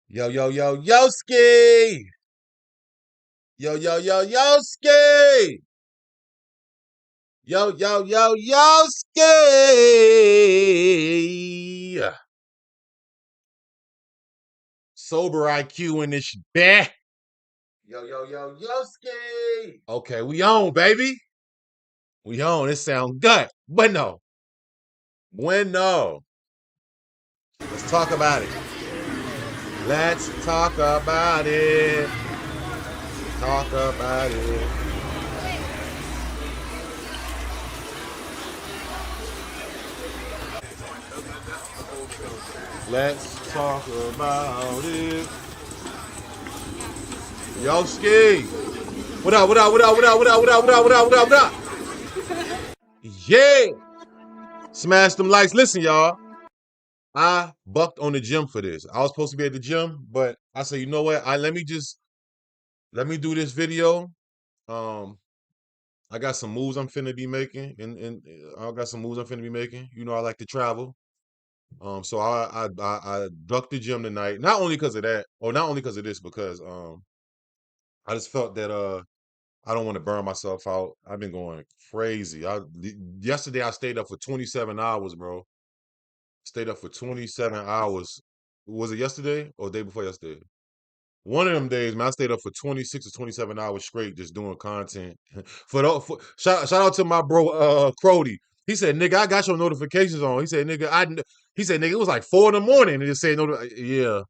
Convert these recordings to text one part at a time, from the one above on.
Yo, yo, yo, Yoski! Yo, yo, yo, Yoski! Yo, yo, yo, Yoski! Sober IQ in this bitch. Yo, yo, yo, Yoski! Okay, we on, baby. We on. It sound good. Bueno. Bueno. Let's talk about it. Let's talk about it. Talk about it. Let's talk about it. Yoski. What up, what up, what up, what up, what up, what up, what up, what up, what up, what up? Yeah. Smash them likes. Listen, y'all. I bucked on the gym for this. I was supposed to be at the gym, but I said, you know what? Let me do this video. I got some moves I'm finna be making, and I got some moves I'm finna be making. You know, I like to travel. So I ducked the gym tonight, not only because of that, or not only because of this, because I just felt that I don't want to burn myself out. I've been going crazy. Yesterday I stayed up for 27 hours, bro. Stayed up for 27 hours. Was it yesterday or the day before yesterday? One of them days, man, I stayed up for 26 or 27 hours straight just doing content. Shout out to my bro Crody. He said, nigga, I got your notifications on. He said, nigga, it was like 4 in the morning and it said yeah.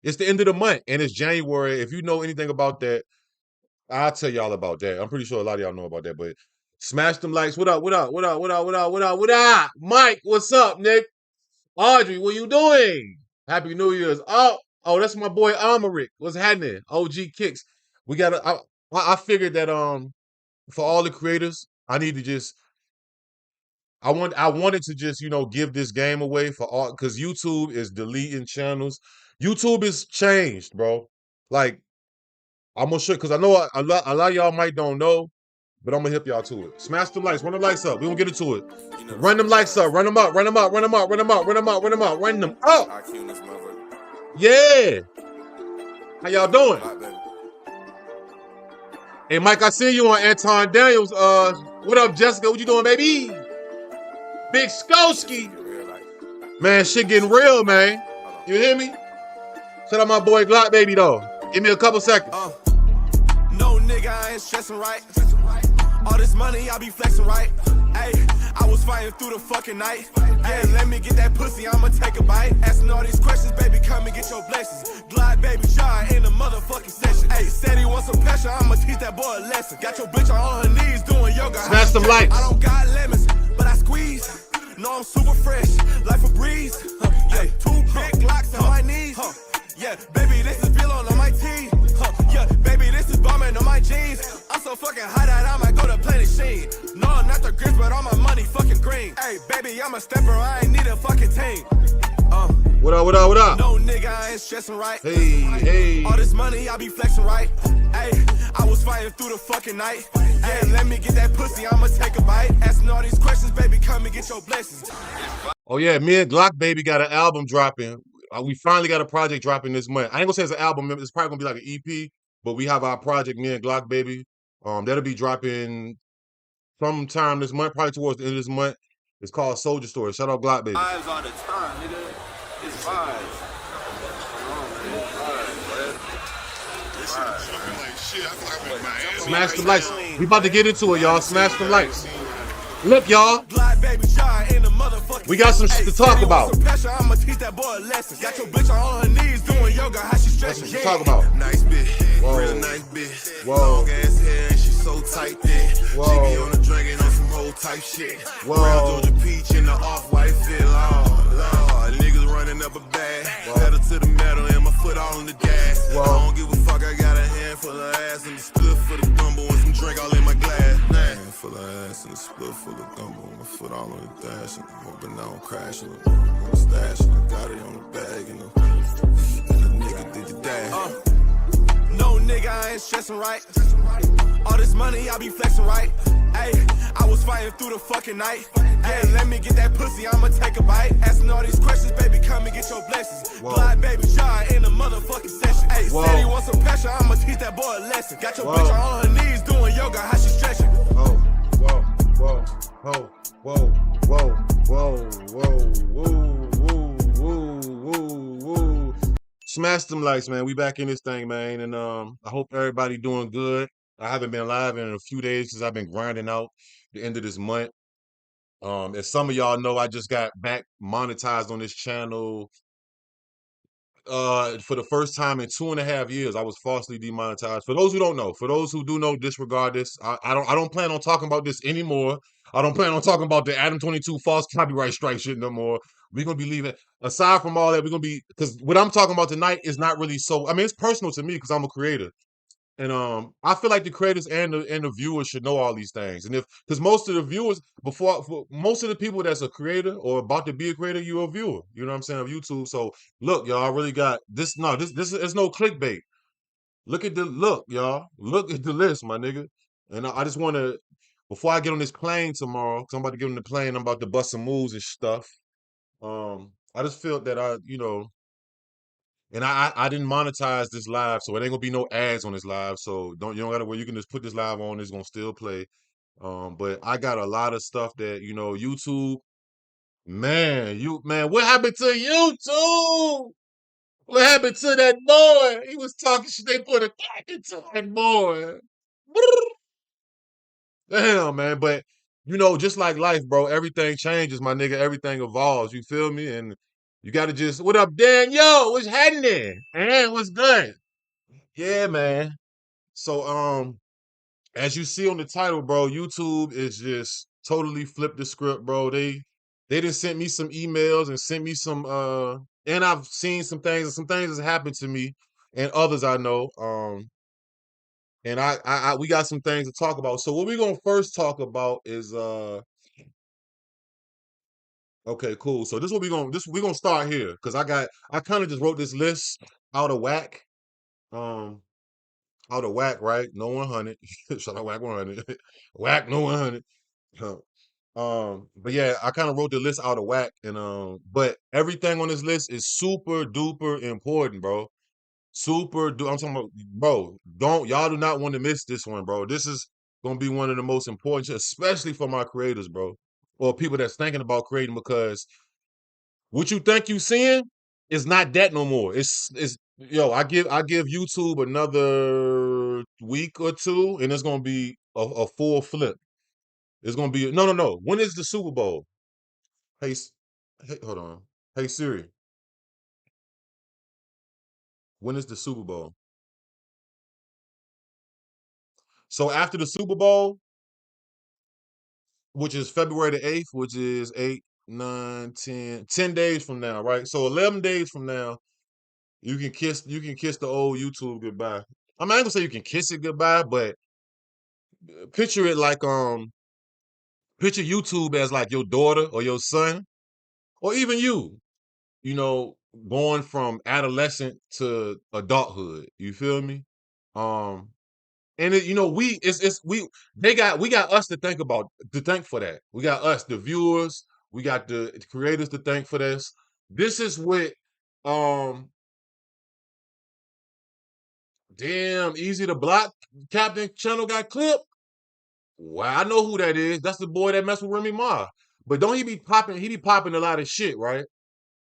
It's the end of the month and it's January. If you know anything about that, I'll tell y'all about that. I'm pretty sure a lot of y'all know about that, but smash them likes. What up? What up? What up? What up? What up? What up? What up? Mike, what's up, Nick? Audrey, what you doing? Happy New Year's. Oh, that's my boy Almeric. What's happening? OG Kicks. I figured that for all the creators, I need to just I wanted to just, give this game away for all, because YouTube is deleting channels. YouTube is changed, bro. Like, I'm gonna show, because I know a lot of y'all might don't know, but I'm gonna hip y'all to it. Smash them likes, run them likes up. We gonna get into it. Run them likes up, run them up, run them up, run them up, run them up, run them up, run them up, run them up. Yeah. How y'all doing? Hey, Mike, I see you on Anton Daniels. What up, Jessica? What you doing, baby? Big Skoski. Man, shit getting real, man. You hear me? Shout out my boy Glock, baby, though. Give me a couple seconds. No nigga, I ain't stressing right. All this money, I be flexing right. Hey, I was fighting through the fucking night. Yeah, let me get that pussy, I'ma take a bite. Asking all these questions, baby, come and get your blessings. Glide, baby, shine in the motherfucking session. Hey, said he wants some pressure, I'ma teach that boy a lesson. Got your bitch on her knees doing yoga. Smash them lights. I don't got lemons, but I squeeze. No, I'm super fresh, like a breeze. Yeah, 2 big Glocks on my knees. Yeah, baby, this is Vilo on my teeth. Yeah, baby, this is bombing on my jeans. I'm so fucking hot that I might go to Planet Sheen. No, not the grits, but all my money fucking green. Hey, baby, I'm a stepper, I ain't need a fucking team. What up, what up, what up? No nigga, I ain't stressing right. Hey, hey. All this money, I be flexing right. Hey, I was fighting through the fucking night. Hey, let me get that pussy, I'ma take a bite. Asking all these questions, baby, come and get your blessings. Oh yeah, me and Glock baby got an album dropping. We finally got a project dropping this month. I ain't gonna say it's an album. It's probably gonna be like an EP, but we have our project, me and Glock baby. That'll be dropping sometime this month, probably towards the end of this month. It's called Soldier Story. Shout out Glock baby. Vibes all the time, nigga. It's vibes. Smash the lights. We about to get into it, y'all. Smash the lights. Look, y'all. We got some shit to talk about. I'ma teach that boy a lesson. Got your bitch on her knees doing yoga. How she stretching? Let's talk about. Nice bitch. Whoa. Real nice bitch. Whoa. Long ass hair and she so tight there. Whoa. She be on the drinking on some whole type shit. Whoa. Brown Georgia peach in the off-white fit. Lord, niggas running up a bag. Pedal to the metal and my foot all in the gas. Whoa. I don't give a fuck. I got a handful of ass and a split for the gumbo and some drink all in my glass. Handful of ass and a split full of gumbo. My foot all on the dash and I'm hoping I don't crash. And I'm stash and I got it on the bag and the nigga did the dash. No nigga, I ain't stressing right. All this money, I be flexing right. Ayy, I was fighting through the fucking night. Ayy, let me get that pussy, I'ma take a bite. Asking all these questions, baby, come and get your blessings. Glide, baby, shine in the motherfucking session. Ayy, said he want some pressure, I'ma teach that boy a lesson. Got your bitch on her knees doing yoga, how she stretching. Oh, whoa, whoa, whoa, whoa, whoa, whoa, whoa, whoa, whoa, whoa, whoa. Smash them likes, man. We back in this thing, man, and I hope everybody doing good. I haven't been live in a few days because I've been grinding out the end of this month. As some of y'all know, I just got back monetized on this channel. For the first time in 2.5 years, I was falsely demonetized. For those who don't know, for those who do know, disregard this. I don't plan on talking about this anymore. I don't plan on talking about the Adam 22 false copyright strike shit no more. We're gonna be leaving. Aside from all that, we're gonna be, because what I'm talking about tonight is not really so. I mean, it's personal to me because I'm a creator. And I feel like the creators and the viewers should know all these things. And if, because most of the viewers, for most of the people that's a creator or about to be a creator, you're a viewer. You know what I'm saying, of YouTube. So look, y'all, I really got this. No, this is no clickbait. Look at the look, y'all. Look at the list, my nigga. And I just want to, before I get on this plane tomorrow, because I'm about to get on the plane, I'm about to bust some moves and stuff. I just feel that and I didn't monetize this live, so it ain't gonna be no ads on this live. So you don't gotta worry. You can just put this live on. It's gonna still play. But I got a lot of stuff that YouTube. Man, what happened to YouTube? What happened to that boy? He was talking shit. They put a crack into that boy. Damn, man. But just like life, bro, everything changes, my nigga. Everything evolves. You feel me? And you gotta just, what up, Dan? Yo, what's happening? And what's good? Yeah, man. So, as you see on the title, bro, YouTube is just totally flipped the script, bro. They just sent me some emails and sent me some and I've seen some things, and some things has happened to me and others I know. And we got some things to talk about. So what we're gonna first talk about is okay, cool. So we're gonna start here because I kind of just wrote this list out of whack. Um Out of whack, right? No 100. Shout out whack 100. Whack no 100. Huh. But yeah, I kind of wrote the list out of whack, and but everything on this list is super duper important, bro. I'm talking about, bro. Y'all do not want to miss this one, bro. This is gonna be one of the most important, especially for my creators, bro, or people that's thinking about creating, because what you think you seeing is not that no more. It's yo, I give YouTube another week or two, and it's gonna be a full flip. It's gonna be no. When is the Super Bowl? Hey, hold on. Hey Siri, when is the Super Bowl? So after the Super Bowl, which is February the 8th, which is 8, 9, 10 days from now, right? So 11 days from now, you can kiss the old YouTube goodbye. I mean, I ain't gonna say you can kiss it goodbye, but picture it like picture YouTube as like your daughter or your son, or even you know, going from adolescent to adulthood. You feel me? Um, and we got us to think about, to thank for that. We got us, the viewers, we got the creators to thank for this. This is what um damn easy to block Captain channel got clipped. Wow, I know who that is. That's the boy that messed with Remy Ma. But don't he be popping? He be popping a lot of shit, right?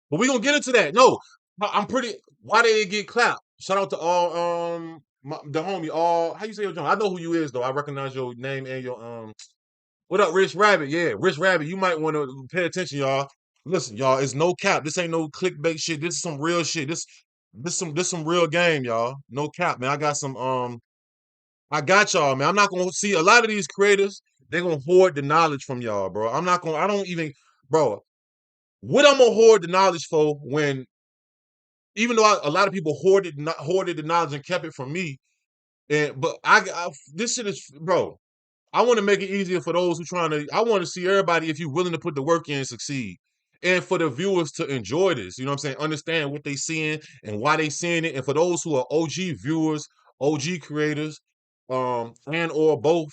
But we gonna get into that. No, I'm pretty. Why did it get clapped? Shout out to all the homie. All, how you say your name? I know who you is though. I recognize your name and your What up, Rich Rabbit? Yeah, Rich Rabbit. You might want to pay attention, y'all. Listen, y'all. It's no cap. This ain't no clickbait shit. This is some real shit. This some real game, y'all. No cap, man. I got y'all, man. I'm not gonna see a lot of these creators. They're gonna hoard the knowledge from y'all, bro. I'm not gonna. I don't even, bro. What I'm gonna hoard the knowledge for, when even though a lot of people hoarded the knowledge and kept it from me, but this shit is, bro. I want to make it easier for those who trying to. I want to see everybody, if you're willing to put the work in, succeed, and for the viewers to enjoy this. You know what I'm saying? Understand what they seeing and why they seeing it, and for those who are OG viewers, OG creators, and or both.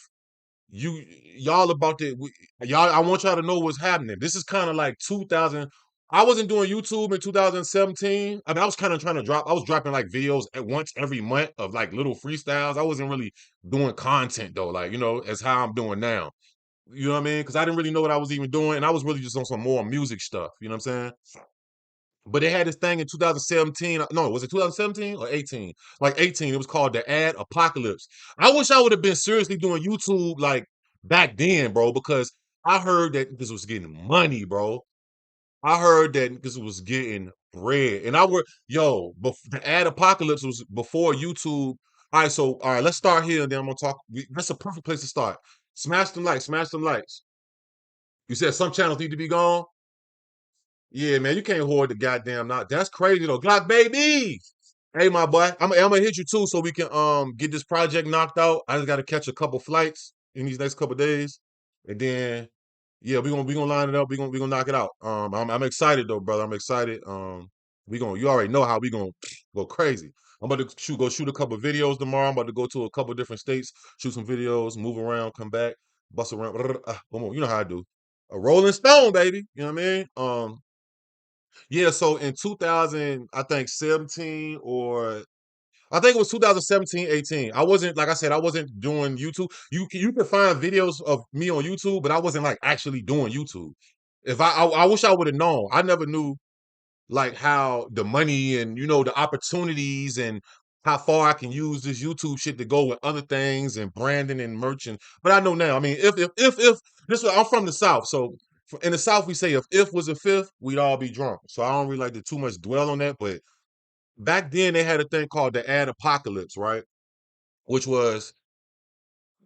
Y'all about to y'all. I want y'all to know what's happening. This is kind of like 2000. I wasn't doing YouTube in 2017. I mean, I was kind of trying to drop. I was dropping like videos at once every month of like little freestyles. I wasn't really doing content though, like as how I'm doing now. You know what I mean? Because I didn't really know what I was even doing, and I was really just on some more music stuff. You know what I'm saying? But they had this thing in 2017. No, was it 2017 or 18? Like 18. It was called the Ad Apocalypse. I wish I would have been seriously doing YouTube like back then, bro, because I heard that this was getting money, bro. I heard that this was getting bread. And the Ad Apocalypse was before YouTube. All right, let's start here and then I'm gonna talk. That's a perfect place to start. Smash them likes, smash them likes. You said some channels need to be gone. Yeah, man, you can't hoard the goddamn knock. That's crazy though. Glock baby. Hey, my boy, I'm gonna hit you too so we can get this project knocked out. I just gotta catch a couple flights in these next couple days, and then yeah, we gonna line it up. We gonna knock it out. I'm excited though, brother. I'm excited. You already know how we gonna go crazy. I'm about to go shoot a couple videos tomorrow. I'm about to go to a couple different states, shoot some videos, move around, come back, bust around. Boom, boom. You know how I do. A Rolling Stone, baby. You know what I mean? Yeah, so in 2000, I think 17 or I think it was 2017, 18. I wasn't, like I said, I wasn't doing YouTube. You can find videos of me on YouTube, but I wasn't like actually doing YouTube. If I wish I would have known. I never knew like how the money and the opportunities and how far I can use this YouTube shit to go with other things and branding and merchant. But I know now. I mean, if this I'm from the South, so in the South we say if was a fifth, we'd all be drunk. So I don't really like to too much dwell on that. But back then they had a thing called the Ad Apocalypse, right? Which was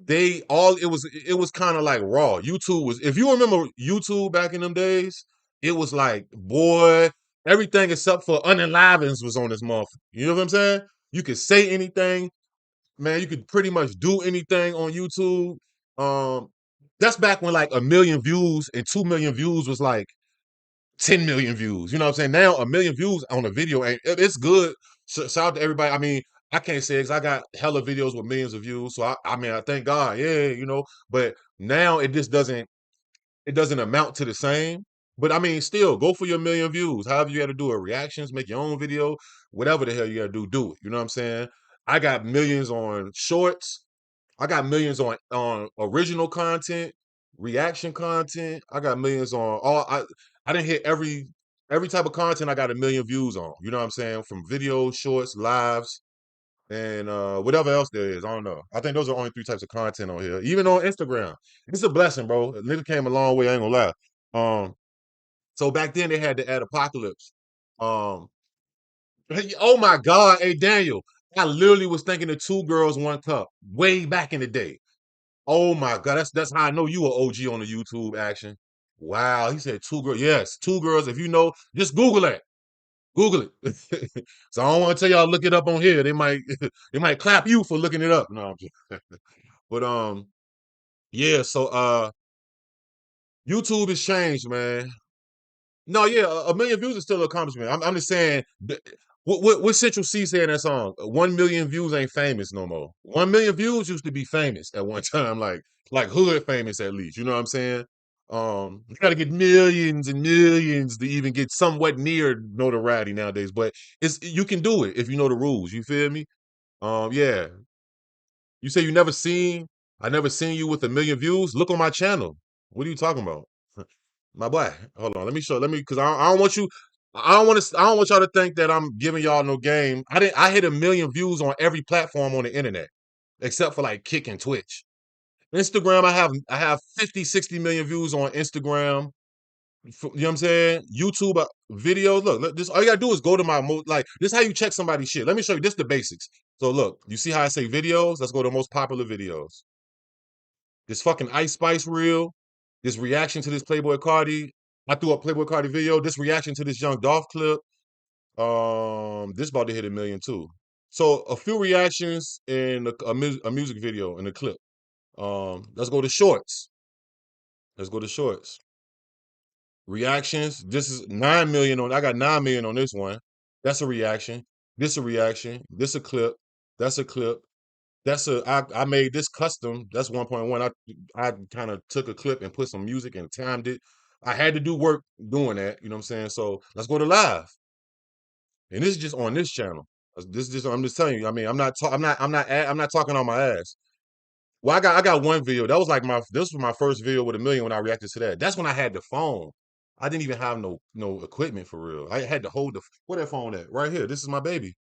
it was kind of like raw. YouTube was, if you remember YouTube back in them days, it was like, boy, everything except for unenlivens was on this month. You know what I'm saying? You could say anything, man. You could pretty much do anything on YouTube. Um, that's back when like 1 million views and 2 million views was like 10 million views. You know what I'm saying? Now 1 million views on a video it's good. Shout out to everybody. I mean, I can't say it 'cause I got hella videos with millions of views. So I mean, I thank God. Yeah, but now it doesn't amount to the same. But I mean, still go for your 1 million views. However you got to do it. Reactions, make your own video, whatever the hell you got to do it. You know what I'm saying? I got millions on shorts. I got millions on original content, reaction content. I got millions on all. I didn't hit every type of content. I got 1 million views on. You know what I'm saying? From videos, shorts, lives, and whatever else there is. I don't know. I think those are only 3 types of content on here. Even on Instagram, it's a blessing, bro. A nigga came a long way. I ain't gonna lie. So back then they had the Ad Apocalypse. Um, oh my God, hey Daniel, I literally was thinking of Two Girls One Cup way back in the day. Oh my God, that's how I know you were OG on the YouTube action. Wow, he said two girls. Yes, two girls. If you know, just Google it. Google it. So I don't want to tell y'all look it up on here. They might they might clap you for looking it up. No, I'm just but yeah. So YouTube has changed, man. No, yeah, 1 million views is still an accomplishment. I'm just saying, what Central C said in that song? 1 million views ain't famous no more. 1 million views used to be famous at one time, like hood famous at least. You know what I'm saying? You got to get millions and millions to even get somewhat near notoriety nowadays. But you can do it if you know the rules. You feel me? Yeah. You say you never seen? I never seen you with 1 million views. Look on my channel. What are you talking about? My boy, hold on. Because I don't want you. I don't want y'all to think that I'm giving y'all no game. I hit 1 million views on every platform on the internet, except for like Kick and Twitch. Instagram, I have 50, 60 million views on Instagram. You know what I'm saying? YouTube videos. Look, this all you gotta do is go to this. Is how you check somebody's shit. Let me show you. This the basics. So look, you see how I say videos? Let's go to most popular videos. This fucking Ice Spice reel, this reaction to this Playboy Cardi. I threw up Playboy Cardi video. This reaction to this Young Dolph clip. This about to hit 1 million too. So a few reactions in a music video in a clip. Let's go to shorts. Let's go to shorts. Reactions. This is 9 million on. I got 9 million on this one. That's a reaction. This a reaction. This a clip. That's a clip. I made this custom. That's 1.1. I kind of took a clip and put some music and timed it. I had to do work doing that. You know what I'm saying? So let's go to live. And this is just on this channel. This is just I'm just telling you. I mean, I'm not talking on my ass. Well, I got one video. That was like this was my first video with 1 million when I reacted to that. That's when I had the phone. I didn't even have no equipment for real. I had to hold the where that phone at? Right here. This is my baby.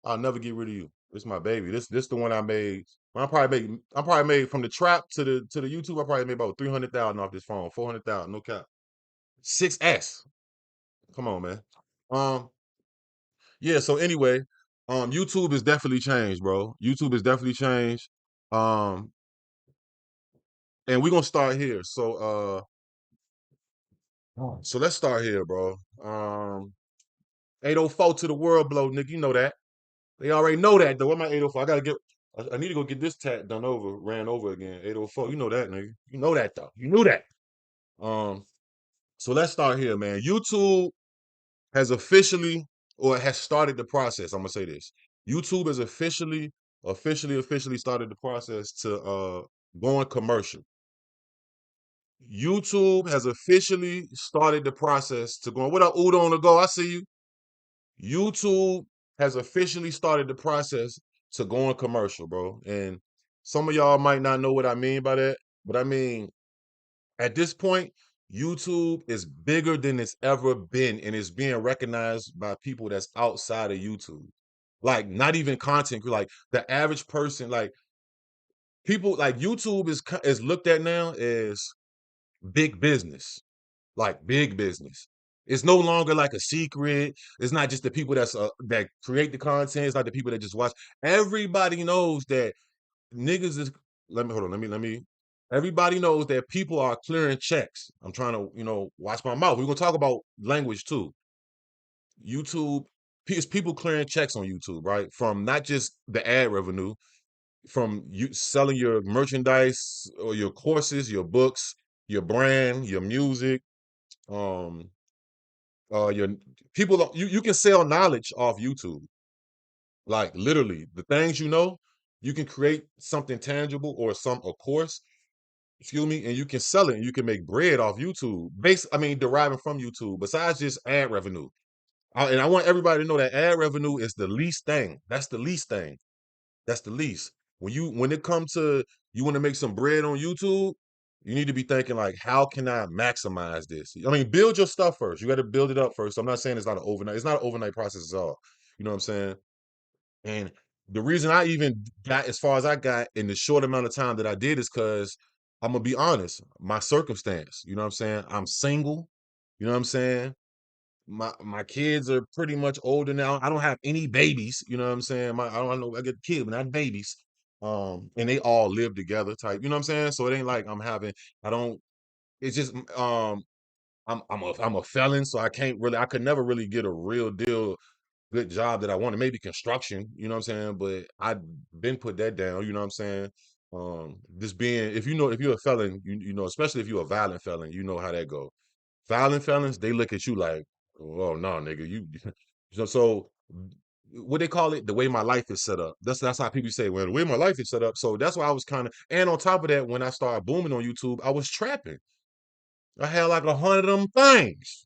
I'll never get rid of you. This is my baby. This the one I made. I probably made from the trap to the YouTube. I probably made about 300,000 off this phone. 400,000, no cap. 6S. Come on, man. Um, yeah, so anyway, YouTube has definitely changed, bro. YouTube has definitely changed. Um, and we're gonna start here. So let's start here, bro. 804 to the world blow, nigga. You know that. They already know that though. What my 804? I need to go get this tat ran over again. 804. You know that, nigga. You know that though. You knew that. Um, so let's start here, man. YouTube has officially or has started the process. I'm gonna say this. YouTube has officially started the process to going commercial. YouTube has officially started the process to going. What up, Udo on the go? I see you. YouTube has officially started the process to going commercial, bro. And some of y'all might not know what I mean by that, but I mean at this point, YouTube is bigger than it's ever been, and it's being recognized by people that's outside of YouTube. Like not even content, like the average person, like people like YouTube is looked at now as big business, like big business. It's no longer like a secret. It's not just the people that create the content. It's not the people that just watch. Everybody knows that niggas is. Let me hold on. Let me. Everybody knows that people are clearing checks. I'm trying to, watch my mouth. We're gonna talk about language too. YouTube, it's people clearing checks on YouTube, right? From not just the ad revenue, from you selling your merchandise or your courses, your books, your brand, your music, um, your people. You can sell knowledge off YouTube, like literally the things you know. You can create something tangible or a course, excuse me, and you can sell it and you can make bread off YouTube. Deriving from YouTube, besides just ad revenue. And I want everybody to know that ad revenue is the least thing. That's the least thing. That's the least. When it comes to you want to make some bread on YouTube, you need to be thinking like, how can I maximize this? I mean, build your stuff first. You got to build it up first. I'm not saying it's not an overnight. It's not an overnight process at all. You know what I'm saying? And the reason I even got as far as I got in the short amount of time that I did is because I'm gonna be honest, my circumstance. You know what I'm saying? I'm single. You know what I'm saying? My kids are pretty much older now. I don't have any babies. You know what I'm saying? I don't know. I get kids, but not babies. And they all live together, type. You know what I'm saying? So it ain't like I'm having. I don't. It's just I'm a felon, so I can't really. I could never really get a real deal good job that I wanted. Maybe construction, you know what I'm saying? But I've been put that down, you know what I'm saying? Just being if you're a felon, you know, especially if you're a violent felon, you know how that go. Violent felons, they look at you like, oh no, nigga, you so what they call it, the way my life is set up. That's how people say, well, the way my life is set up. So that's why I was kind of, and on top of that, when I started booming on YouTube, I was trapping. I had like 100 of them things.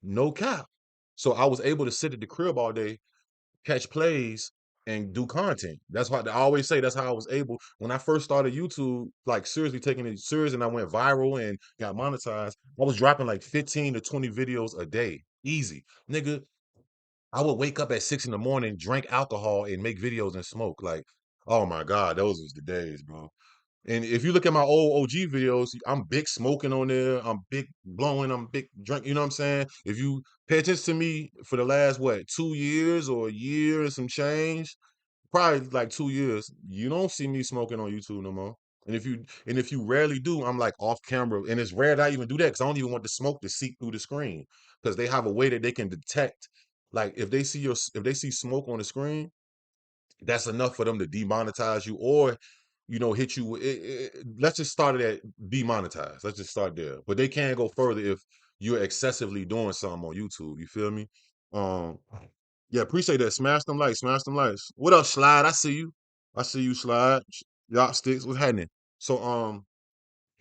No cap. So I was able to sit at the crib all day, catch plays, and do content. That's why I always say that's how I was able. When I first started YouTube, like seriously taking it serious, and I went viral and got monetized, I was dropping like 15 to 20 videos a day. Easy. Nigga, I would wake up at 6 in the morning, drink alcohol, and make videos and smoke. Like, oh my God, those was the days, bro. And if you look at my old OG videos, I'm big smoking on there. I'm big blowing. I'm big drink. You know what I'm saying? If you pay attention to me for the last 2 years or a year and some change, probably like 2 years, you don't see me smoking on YouTube no more. And if you rarely do, I'm like off camera, and it's rare that I even do that because I don't even want the smoke to seep through the screen because they have a way that they can detect. Like if they see smoke on the screen, that's enough for them to demonetize you or hit you let's just start it at demonetized. Let's just start there, but they can go further if you're excessively doing something on YouTube. You feel me? um yeah, appreciate that. Smash them likes. What up, Slide? I see you. I see you slide. Y'all sticks. What's happening? So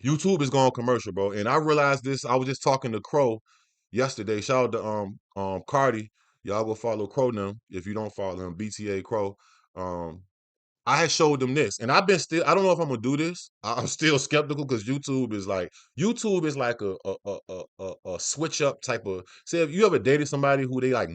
YouTube is going commercial, bro. And I realized this. I was just talking to Crow yesterday. Shout out to Cardi. Y'all go follow Crow now if you don't follow him. BTA Crow. Um I had showed them this, and I've been still. I don't know if I'm gonna do this. I'm still skeptical because YouTube is like a switch up type of. Say if you ever dated somebody who they like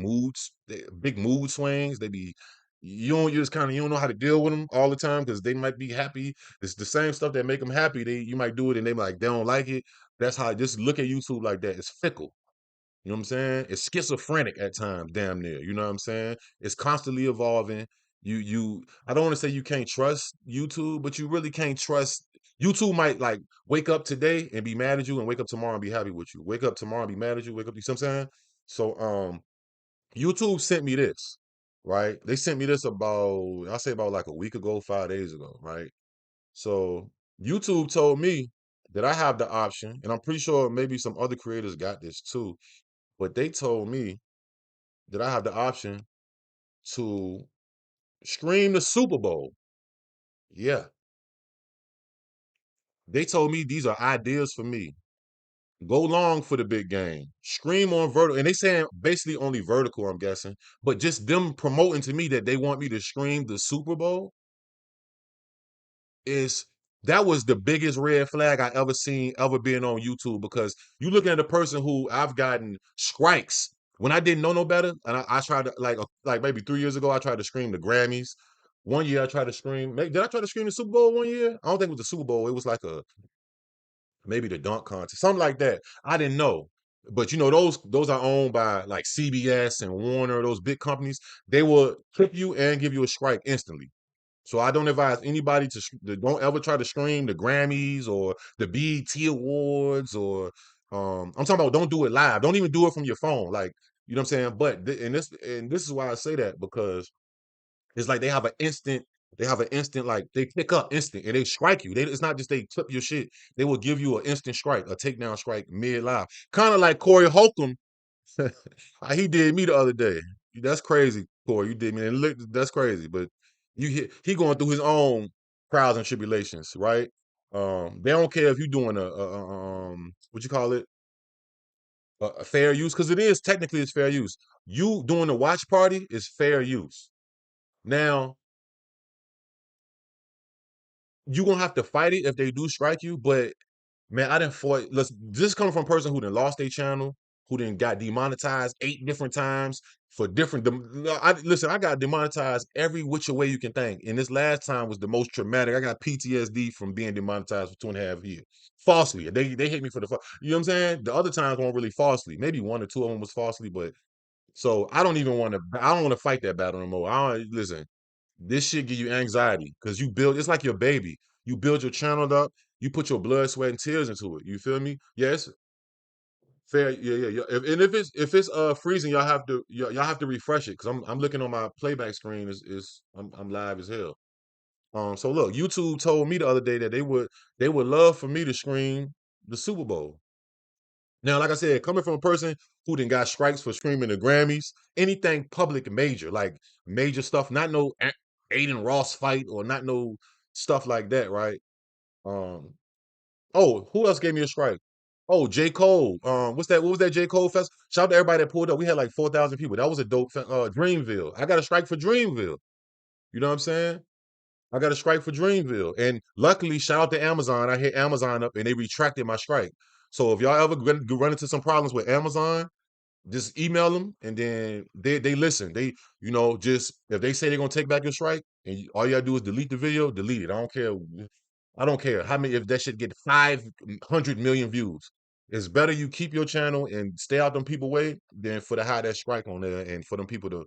big mood swings, they be you just kind of you don't know how to deal with them all the time because they might be happy. It's the same stuff that make them happy. You might do it and they don't like it. That's how just look at YouTube like that. It's fickle. You know what I'm saying? It's schizophrenic at times, damn near. You know what I'm saying? It's constantly evolving. I don't want to say you can't trust YouTube, but you really can't trust YouTube might like wake up today and be mad at you and wake up tomorrow and be happy with you. Wake up tomorrow and be mad at you, wake up, you see what I'm saying? So YouTube sent me this, right? They sent me this about I say about like a week ago, 5 days ago, right? So YouTube told me that I have the option, and I'm pretty sure maybe some other creators got this too, but they told me that I have the option to stream the Super Bowl. Yeah. They told me these are ideas for me. Go long for the big game. Stream on vertical. And they saying basically only vertical, I'm guessing. But just them promoting to me that they want me to stream the Super Bowl is that was the biggest red flag I ever seen ever being on YouTube because you looking at a person who I've gotten strikes when I didn't know no better, and I tried to like maybe 3 years ago I tried to scream the Grammys. One year I tried to scream. Did I try to scream the Super Bowl one year? I don't think it was the Super Bowl. It was like maybe the dunk contest, something like that. I didn't know. But you know, those are owned by like CBS and Warner, those big companies. They will clip you and give you a strike instantly. So I don't advise anybody to don't ever try to stream the Grammys or the BET Awards or I'm talking about don't do it live. Don't even do it from your phone. Like, you know what I'm saying? But and this is why I say that because it's like they have an instant like they pick up instant and they strike you. It's not just they clip your shit. They will give you an instant strike, a takedown strike mid live. Kind of like Corey Holcomb. He did me the other day. That's crazy, Corey. You did me, and look, that's crazy. But he going through his own trials and tribulations, right? They don't care if you're doing what you call it, a fair use, because it is technically it's fair use. You doing a watch party is fair use. Now you gonna have to fight it if they do strike you, but man, I didn't fought. This coming from a person who done lost their channel, who done got demonetized 8 different times for different. Listen, I got demonetized every which way you can think, and this last time was the most traumatic. I got PTSD from being demonetized for 2.5 years falsely. They hit me for you know what I'm saying. The other times weren't really falsely. Maybe one or two of them was falsely, but so I don't even want to. I don't want to fight that battle no more. I don't listen. This shit give you anxiety because you build. It's like your baby. You build your channel up. You put your blood, sweat, and tears into it. You feel me? Yes, fair. Yeah, yeah, yeah. And if it's freezing, y'all have to refresh it because I'm looking on my playback screen. I'm live as hell. So look, YouTube told me the other day that they would love for me to stream the Super Bowl. Now, like I said, coming from a person who then got strikes for streaming the Grammys, anything public major, like major stuff, not no Aiden Ross fight or not no stuff like that, right? Um, oh, who else gave me a strike? Oh, J. Cole. What's that? What was that J. Cole fest? Shout out to everybody that pulled up. We had like 4,000 people. That was a dope Dreamville. I got a strike for Dreamville. You know what I'm saying? I got a strike for Dreamville. And luckily, shout out to Amazon. I hit Amazon up and they retracted my strike. So if y'all ever run into some problems with Amazon, just email them and then they listen. They, you know, just if they say they're gonna take back your strike and all you gotta do is delete the video, delete it. I don't care. I don't care how many if that should get 500 million views. It's better you keep your channel and stay out them people way than for to hide that strike on there and for them people to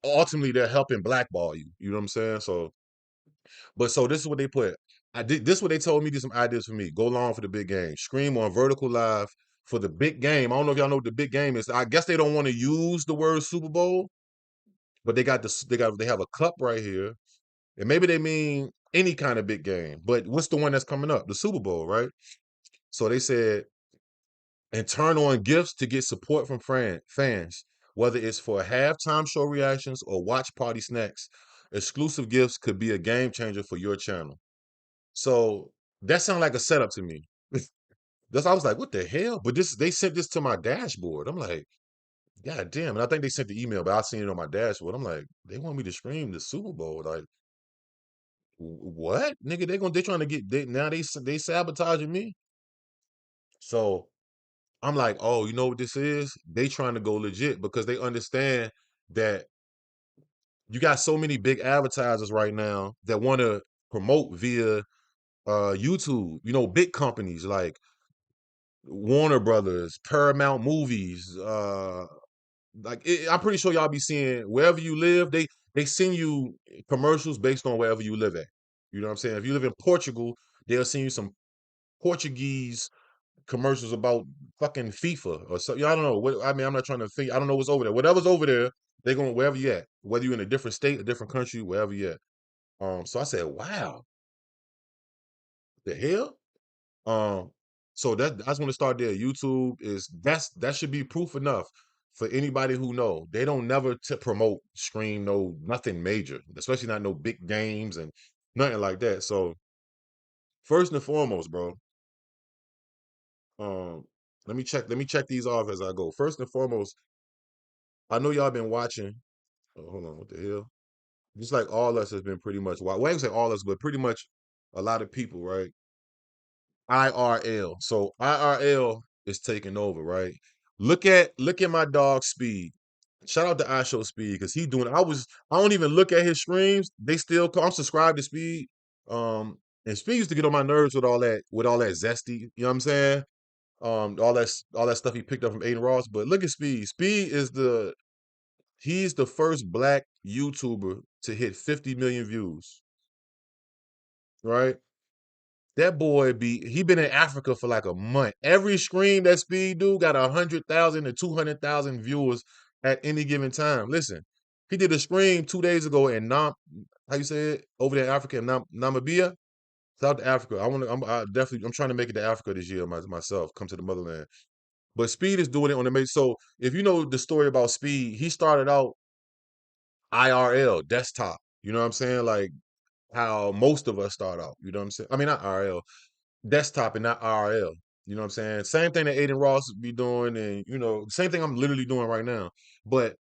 ultimately they're helping blackball you. You know what I'm saying? So this is what they put. This is what they told me. These some ideas for me. Go long for the big game. Scream on vertical live for the big game. I don't know if y'all know what the big game is. I guess they don't want to use the word Super Bowl, but they have a cup right here, and maybe they mean any kind of big game. But what's the one that's coming up? The Super Bowl, right? So they said and turn on gifts to get support from fans, whether it's for halftime show reactions or watch party snacks. exclusive gifts could be a game changer for your channel. So that sounded like a setup to me. That's I was like, what the hell? But this they sent this to my dashboard. I'm like, God damn. And I think they sent the email, but I seen it on my dashboard. I'm like, they want me to stream the Super Bowl. Like, what? Nigga, they trying to get now they sabotaging me. So I'm like, oh, you know what this is? They trying to go legit because they understand that you got so many big advertisers right now that want to promote via YouTube. You know, big companies like Warner Brothers, Paramount Movies, I'm pretty sure y'all be seeing wherever you live, they send you commercials based on wherever you live at. You know what I'm saying? If you live in Portugal, they'll send you some Portuguese commercials about fucking FIFA or something. I don't know. What I mean, I'm not trying to think. I don't know what's over there. Whatever's over there, they're going wherever you at. Whether you're in a different state, a different country, wherever you at. So I said, wow, the hell? Um, so that I just want to start there. YouTube is that should be proof enough for anybody who know they don't never to promote stream no nothing major, especially not no big games and nothing like that. So first and foremost, bro, um, let me check these off as I go. First and foremost, I know y'all been watching. Oh, hold on, what the hell? Just like all us has been pretty much. Well, I ain't say all us, but pretty much a lot of people, right? IRL. So IRL is taking over, right? Look at my dog Speed. Shout out to iShow Speed because he doing. I don't even look at his streams. They still call. I'm subscribed to Speed. And Speed used to get on my nerves with all that zesty. You know what I'm saying? All that stuff he picked up from Aiden Ross. But look at Speed. Speed is he's the first black YouTuber to hit 50 million views. Right? That boy he been in Africa for like a month. Every stream that Speed do got 100,000 to 200,000 viewers at any given time. Listen, he did a stream 2 days ago in how you say it over there in Africa, in Namibia, South Africa. I'm trying to make it to Africa this year myself. Come to the motherland. But Speed is doing it on the major. So if you know the story about Speed, he started out IRL desktop. You know what I'm saying? Like how most of us start out. You know what I'm saying? I mean not IRL desktop and not RL. You know what I'm saying? Same thing that Aiden Ross be doing, and same thing I'm literally doing right now. But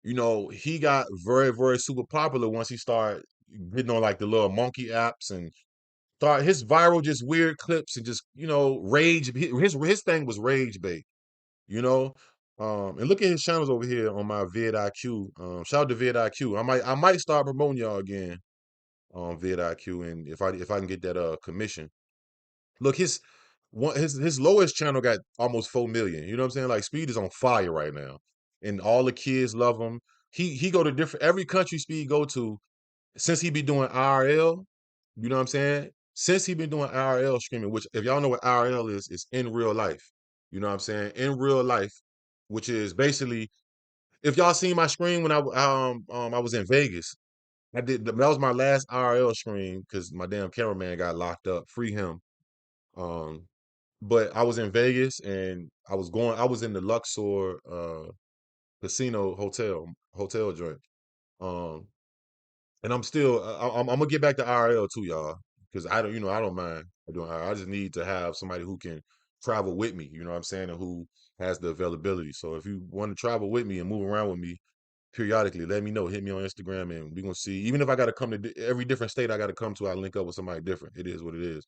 he got very, very super popular once he started getting on like the little monkey apps and start his viral just weird clips and just rage. His thing was rage bait. You know. And look at his channels over here on my vidIQ. Shout out to vidIQ. I might start promoting y'all again on vidIQ, and if I can get that commission. Look, his lowest channel got almost 4 million. You know what I'm saying? Like Speed is on fire right now, and all the kids love him. He go to every country Speed go to since he be doing IRL. You know what I'm saying? Since he been doing IRL streaming, which if y'all know what IRL is in real life. You know what I'm saying? In real life, which is basically if y'all seen my screen when I was in Vegas. That was my last IRL stream because my damn cameraman got locked up. Free him. Um, but I was in Vegas and I was in the Luxor casino hotel joint. Um, and I'm still I'm gonna get back to IRL too, y'all, because I don't mind doing IRL. I just need to have somebody who can travel with me, you know what I'm saying, and who has the availability. So if you want to travel with me and move around with me periodically, let me know. Hit me on Instagram and we're gonna see. Even if I gotta come to every different state I gotta come to, I link up with somebody different. It is what it is.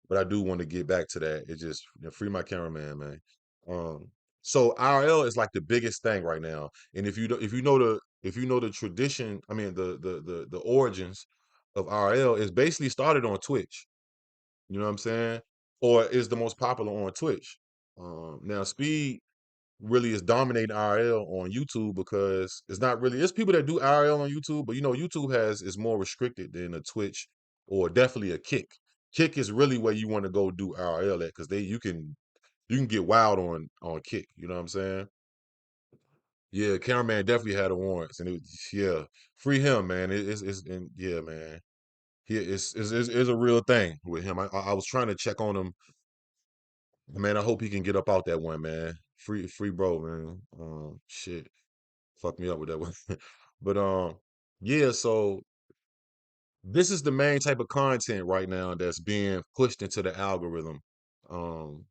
But I do want to get back to that. It just free my cameraman, man. Um, so IRL is like the biggest thing right now. And if you know the tradition, I mean the origins of IRL is basically started on Twitch. You know what I'm saying? Or is the most popular on Twitch. Now Speed really is dominating IRL on YouTube because it's people that do IRL on YouTube, but YouTube is more restricted than a Twitch or definitely a Kick. Kick is really where you want to go do IRL at because you can get wild on Kick. You know what I'm saying? Yeah, cameraman definitely had a warrants and yeah, free him, man. And yeah, man. He is a real thing with him. I was trying to check on him. Man, I hope he can get up out that one, man. Free bro, man. Shit. Fuck me up with that one. But yeah, so this is the main type of content right now that's being pushed into the algorithm. Um,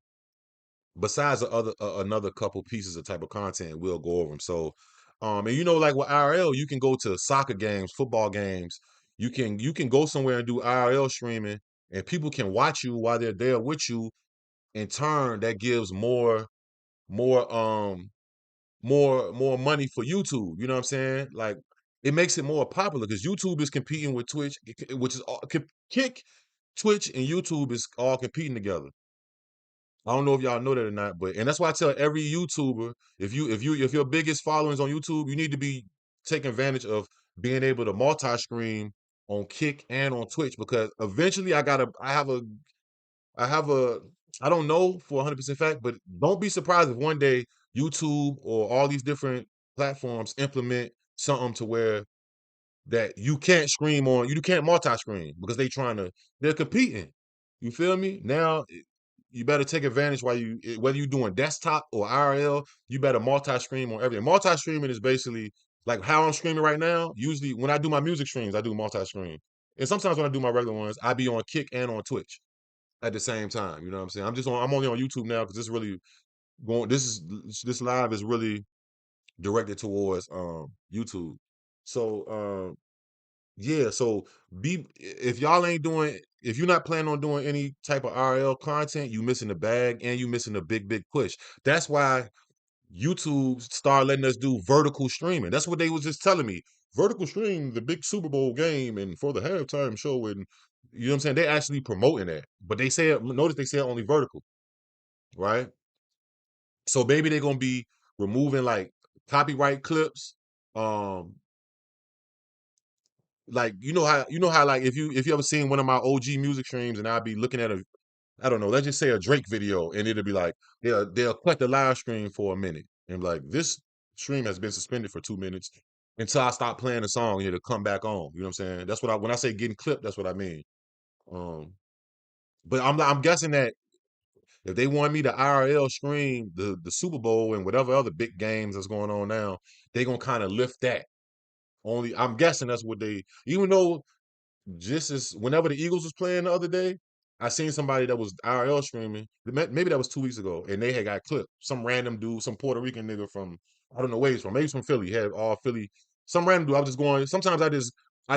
besides another couple pieces of type of content, we'll go over them. So, and like with IRL, you can go to soccer games, football games. You can go somewhere and do IRL streaming, and people can watch you while they're there with you. In turn, that gives more more money for YouTube. You know what I'm saying? Like it makes it more popular because YouTube is competing with Twitch, which is Kick, Twitch, and YouTube is all competing together. I don't know if y'all know that or not, but and that's why I tell every YouTuber if your biggest following is on YouTube, you need to be taking advantage of being able to multi-stream on Kick and on Twitch because eventually I have a I don't know for 100% fact, but don't be surprised if one day YouTube or all these different platforms implement something to where that you can't multi-screen because they're competing. You feel me? Now you better take advantage while whether you're doing desktop or IRL, you better multi-stream on everything. Multi-streaming is basically like how I'm streaming right now. Usually when I do my music streams, I do multi-stream. And sometimes when I do my regular ones, I be on Kick and on Twitch at the same time. You know what I'm saying? I'm only on YouTube now because this live is really directed towards YouTube. So yeah, so be if y'all ain't doing if you're not planning on doing any type of RL content, you missing the bag and you missing a big push. That's why YouTube started letting us do vertical streaming. That's what they was just telling me. Vertical stream the big Super Bowl game and for the halftime show and you know what I'm saying? They actually promoting that. But notice they say only vertical, right? So maybe they're gonna be removing like copyright clips. Um, like you know how like if you ever seen one of my OG music streams and I'll be looking at I don't know, let's just say a Drake video and it'll be like they'll cut the live stream for a minute and like this stream has been suspended for 2 minutes until I stop playing the song and it'll come back on. You know what I'm saying? That's what when I say getting clipped, that's what I mean. Um, but I'm guessing that if they want me to IRL stream the Super Bowl and whatever other big games that's going on now, they gonna kind of lift that. Only I'm guessing that's what they even though just as whenever the Eagles was playing the other day, I seen somebody that was IRL streaming. Maybe that was 2 weeks ago, and they had got clipped. Some random dude, some Puerto Rican nigga from I don't know where he's from. Maybe he's from Philly. He had all Philly. Some random dude. I was just going. Sometimes I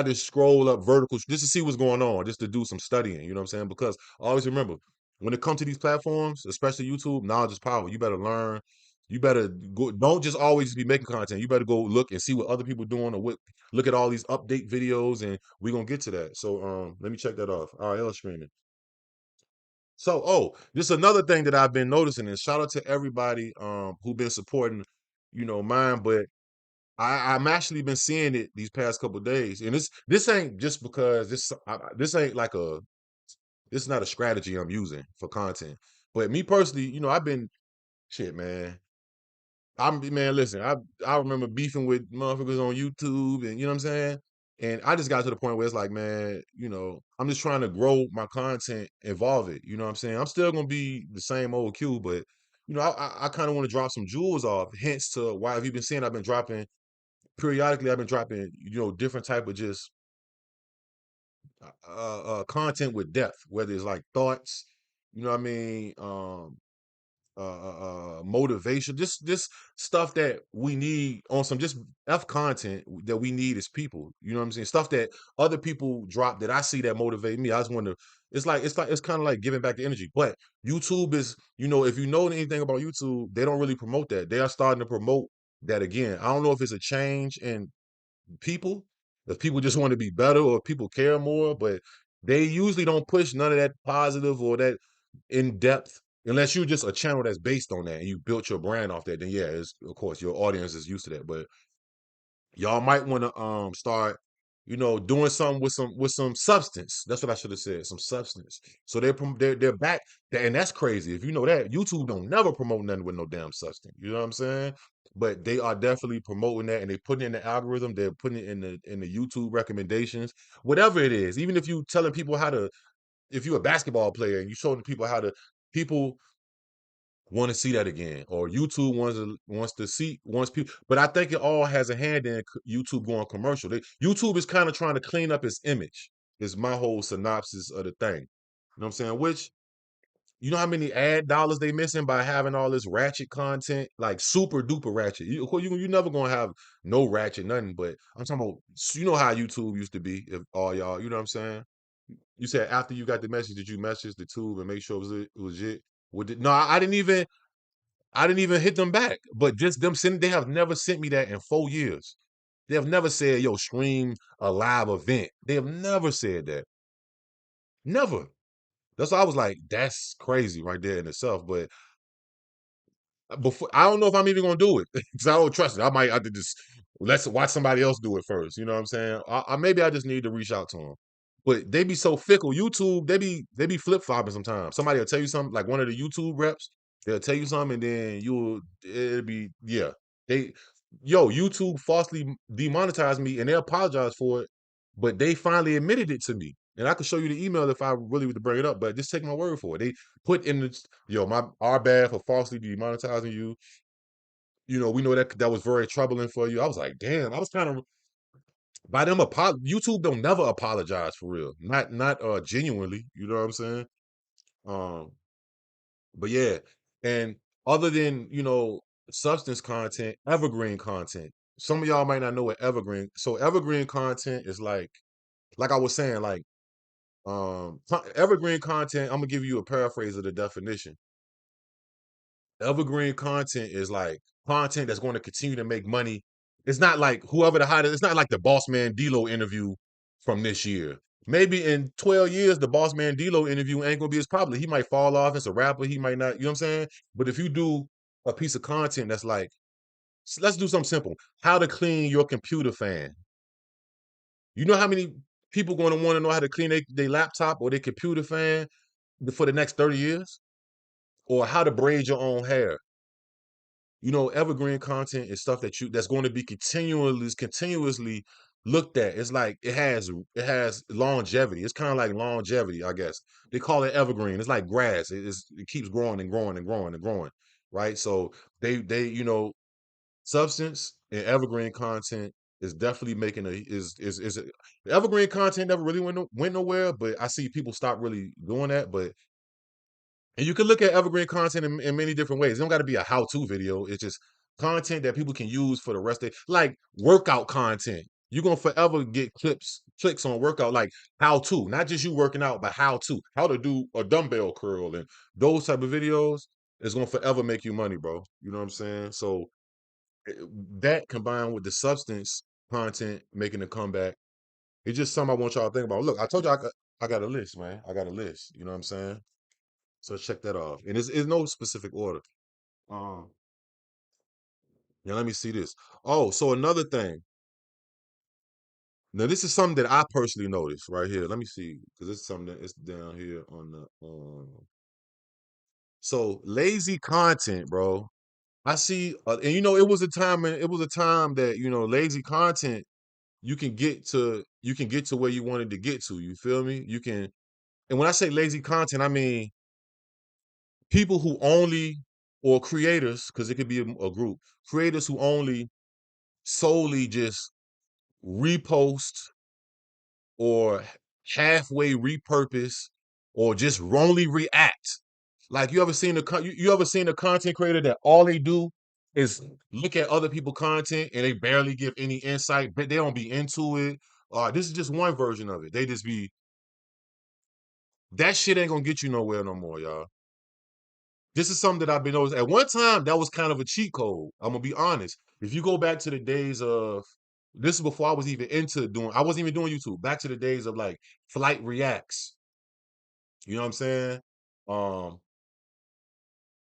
just scroll up vertical just to see what's going on, just to do some studying. You know what I'm saying? Because always remember when it comes to these platforms, especially YouTube, knowledge is power. You better learn. You better go. Don't just always be making content. You better go look and see what other people doing or what look at all these update videos and we're gonna get to that. So let me check that off. RL streaming. So this is another thing that I've been noticing and shout out to everybody who been supporting, mine, but I'm actually been seeing it these past couple days. And this ain't just because this ain't like this is not a strategy I'm using for content. But me personally, I've been shit, man. Man, listen, I remember beefing with motherfuckers on YouTube and you know what I'm saying? And I just got to the point where it's like, man, I'm just trying to grow my content, evolve it. You know what I'm saying? I'm still gonna be the same old Q, but I kind of want to drop some jewels off. Hence to why have you been seeing I've been dropping periodically, I've been dropping, different type of just content with depth, whether it's like thoughts, you know what I mean? Motivation, just stuff that we need on some just F content that we need as people. You know what I'm saying? Stuff that other people drop that I see that motivate me. I just wonder. It's kind of like giving back the energy. But YouTube is, if you know anything about YouTube, they don't really promote that. They are starting to promote that again. I don't know if it's a change in people, if people just want to be better or if people care more, but they usually don't push none of that positive or that in depth unless you're just a channel that's based on that and you built your brand off that. Then yeah, of course your audience is used to that. But y'all might want to start, doing something with some substance. That's what I should have said, some substance. So they're back, and that's crazy. If you know that YouTube don't never promote nothing with no damn substance. You know what I'm saying? But they are definitely promoting that, and they putting it in the algorithm. They're putting it in the YouTube recommendations, whatever it is. Even if you telling people if you're a basketball player and you showing people people want to see that again, or YouTube wants people. But I think it all has a hand in YouTube going commercial. YouTube is kind of trying to clean up its image. is my whole synopsis of the thing. You know what I'm saying? Which, you know how many ad dollars they missing by having all this ratchet content, like super duper ratchet. You never gonna have no ratchet nothing, but I'm talking about, you know how YouTube used to be. If all y'all, you know what I'm saying? You said after you got the message, did you message the tube and make sure it was legit? No, I didn't even hit them back. But just them sending, they have never sent me that in 4 years. They have never said, yo, stream a live event. They have never said that. Never. That's why I was like, that's crazy right there in itself. But before, I don't know if I'm even gonna do it because I don't trust it. I might have to just let's watch somebody else do it first. You know what I'm saying? Maybe I just need to reach out to them. But they be so fickle. YouTube, they be flip flopping sometimes. Somebody will tell you something, like one of the YouTube reps. They'll tell you something, and then it'll be, yeah. They YouTube falsely demonetized me, and they apologized for it. But they finally admitted it to me, and I could show you the email if I really would to bring it up. But just take my word for it. They put in the our bad for falsely demonetizing you. You know, we know that was very troubling for you. I was like, damn, I was kind of by them YouTube don't never apologize for real. Not genuinely, you know what I'm saying? Um, but yeah, and other than, substance content, evergreen content. Some of y'all might not know what evergreen. So evergreen content is like I was saying, like evergreen content, I'm gonna give you a paraphrase of the definition. Evergreen content is like content that's going to continue to make money. It's not like whoever the hottest, it's not like the Boss Man D-Lo interview from this year. Maybe in 12 years, the Boss Man D-Lo interview ain't gonna be as popular. He might fall off as a rapper, he might not, you know what I'm saying? But if you do a piece of content that's like, let's do something simple. How to clean your computer fan. You know how many people gonna want to know how to clean their laptop or their computer fan for the next 30 years? Or how to braid your own hair. Evergreen content is stuff that's going to be continuously looked at. It's like it has longevity. It's kind of like longevity, I guess. They call it evergreen. It's like grass. It keeps growing and growing and growing and growing, right? So they substance and evergreen content is definitely making the evergreen content never really went nowhere, but I see people stop really doing that. But and you can look at evergreen content in many different ways. It don't got to be a how-to video. It's just content that people can use for the rest of like workout content. You're gonna forever get clicks on workout, like how to, not just you working out, but how to do a dumbbell curl and those type of videos is gonna forever make you money, bro. You know what I'm saying? So eh, that combined with the substance content making a comeback, it's just something I want y'all to think about. Look, I told you I got a list, man. I got a list. You know what I'm saying? So check that off. And it's no specific order. Um, Now let me see this. Oh, so another thing. Now this is something that I personally noticed right here. Let me see, because it's something that it's down here on the so lazy content, bro. I see, and it was a time that lazy content you can get to where you wanted to get to. You feel me? You can, and when I say lazy content, I mean people who only or creators, because it could be a group, creators who only solely just repost or halfway repurpose or just wrongly react. Like you ever seen a content creator that all they do is look at other people content and they barely give any insight, but they don't be into it. This is just one version of it. They just be that shit ain't gonna get you nowhere no more, y'all. This is something that I've been noticing. At one time, that was kind of a cheat code. I'm gonna be honest. If you go back to the days of this is before I was even I wasn't even doing YouTube. Back to the days of like Flight Reacts. You know what I'm saying? Um,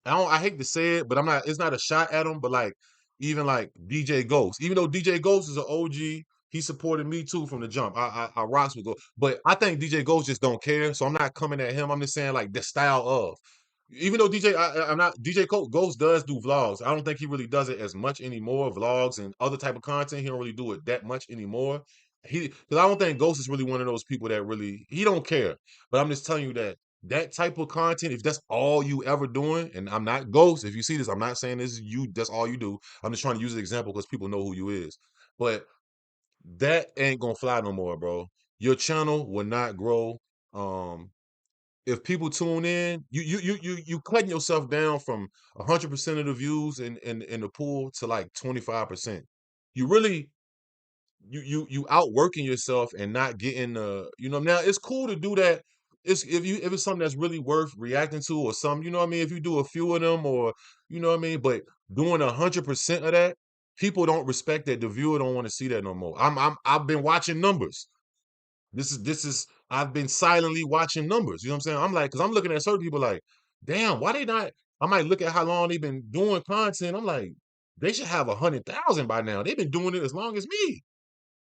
I hate to say it, but it's not a shot at him, but like even like DJ Ghost. Even though DJ Ghost is an OG, he supported me too from the jump. I rocks with Ghost. But I think DJ Ghost just don't care. So I'm not coming at him. I'm just saying like the style of. Even though I'm not Ghost does do vlogs. I don't think he really does it as much anymore. Vlogs and other type of content, he don't really do it that much anymore. Because I don't think Ghost is really one of those people that really he don't care. But I'm just telling you that type of content, if that's all you ever doing, and I'm not Ghost, if you see this, I'm not saying this is you, that's all you do. I'm just trying to use an example because people know who you is. But that ain't gonna fly no more, bro. your channel will not grow. If people tune in, you cutting yourself down from 100% of the views in the pool to like 25%. You really you outworking yourself and not getting now it's cool to do that. It's if it's something that's really worth reacting to or something, you know what I mean? If you do a few of them or you know what I mean, but doing 100% of that, people don't respect that. The viewer don't want to see that no more. I've been watching numbers. This is I've been silently watching numbers. You know what I'm saying? I'm like, because I'm looking at certain people like, damn, why they not? I might look at how long they've been doing content. I'm like, they should have 100,000 by now. They've been doing it as long as me.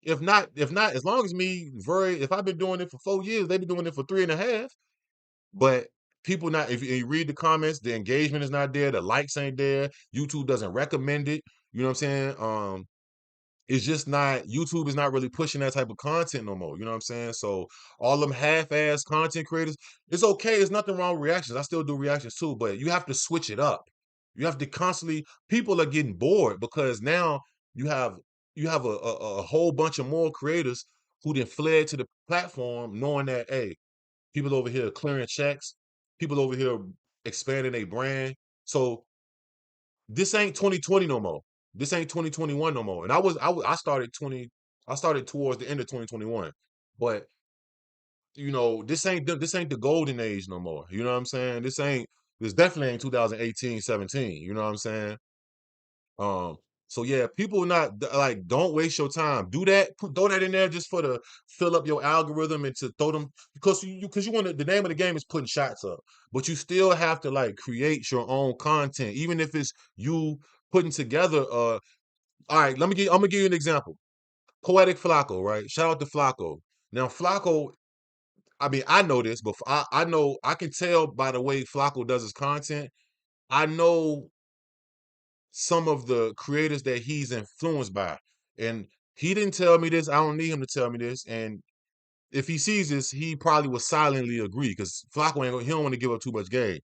If not, as long as me, if I've been doing it for 4 years, they've been doing it for 3.5. But people not if you read the comments, the engagement is not there, the likes ain't there, YouTube doesn't recommend it. You know what I'm saying? It's just not YouTube is not really pushing that type of content no more. You know what I'm saying? So all them half-ass content creators, it's okay. There's nothing wrong with reactions. I still do reactions too, but you have to switch it up. You have to constantly. People are getting bored because now you have you have a whole bunch of more creators who then fled to the platform, knowing that hey, people over here clearing checks, people over here expanding their brand. So this ain't 2020 no more. This ain't 2021 no more. And I started I started towards the end of 2021. But this ain't the golden age no more. You know what I'm saying? This definitely ain't 2018, 17. You know what I'm saying? Um, so yeah, people not like don't waste your time. Do that, throw that in there just for to fill up your algorithm and to throw them because you want to, the name of the game is putting shots up, but you still have to like create your own content, even if it's you putting together. All right, I'm gonna give you an example. Poetic Flacco, right? Shout out to Flacco. Now Flacco, I mean I know this, but I know I can tell by the way Flacco does his content. I know some of the creators that he's influenced by. And he didn't tell me this. I don't need him to tell me this. And if he sees this, he probably will silently agree because Flacco he don't want to give up too much game.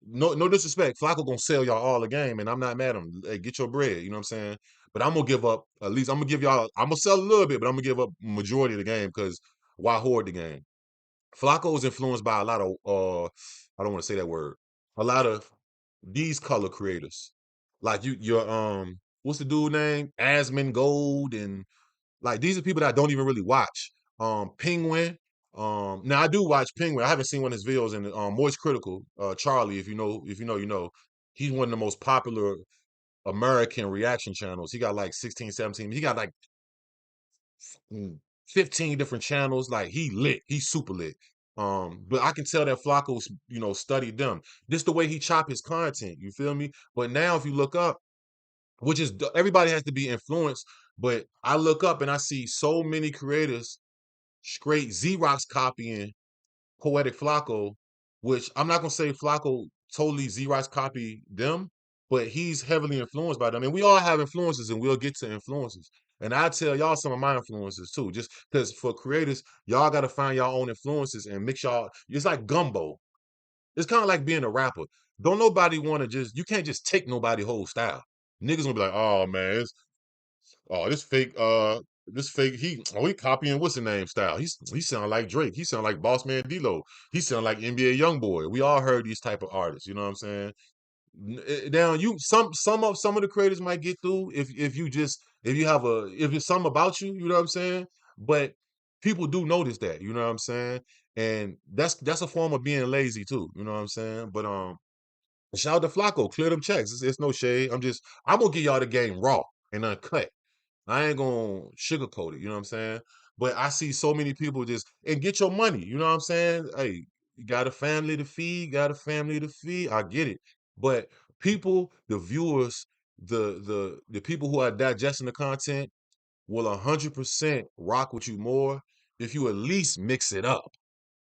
No disrespect. Flacco gonna sell y'all all the game, and I'm not mad at him. Hey, get your bread, you know what I'm saying? But I'm gonna give up at least I'm gonna give y'all I'm gonna sell a little bit, but I'm gonna give up majority of the game because why hoard the game? Flacco is influenced by a lot of I don't want to say that word. A lot of these color creators. Like your what's the dude name? Asmon Gold and like these are people that I don't even really watch. Penguin. Now I do watch Penguin. I haven't seen one of his videos in Moist Critical, Charlie, you know. He's one of the most popular American reaction channels. He got like 16, 17. He got like mm, 15 different channels. Like he lit. He's super lit. But I can tell that Flacco's, studied them. This the way he chop his content. You feel me? But now if you look up, which is everybody has to be influenced, but I look up and I see so many creators straight Xerox copying Poetic Flacco, which I'm not gonna say Flacco totally Xerox copy them, but he's heavily influenced by them. And we all have influences, and we'll get to influences. And I tell y'all some of my influences too, just because for creators, y'all got to find y'all own influences and mix y'all. It's like gumbo. It's kind of like being a rapper. Don't nobody want to you can't just take nobody whole style. Niggas gonna be like, oh man, this fake, he copying what's the name style. He sound like Drake. He sound like Boss Man D-Lo. He sound like NBA YoungBoy. We all heard these type of artists. You know what I'm saying? Now you some of the creators might get through if you have if it's something about you. You know what I'm saying? But people do notice that. You know what I'm saying? And that's a form of being lazy too. You know what I'm saying? But shout out to Flacco, clear them checks. It's no shade. I'm gonna give y'all the game raw and uncut. I ain't gonna sugarcoat it, you know what I'm saying? But I see so many people just and get your money, you know what I'm saying? Hey, you got a family to feed, got a family to feed. I get it. But people, the viewers, the people who are digesting the content will 100% rock with you more if you at least mix it up.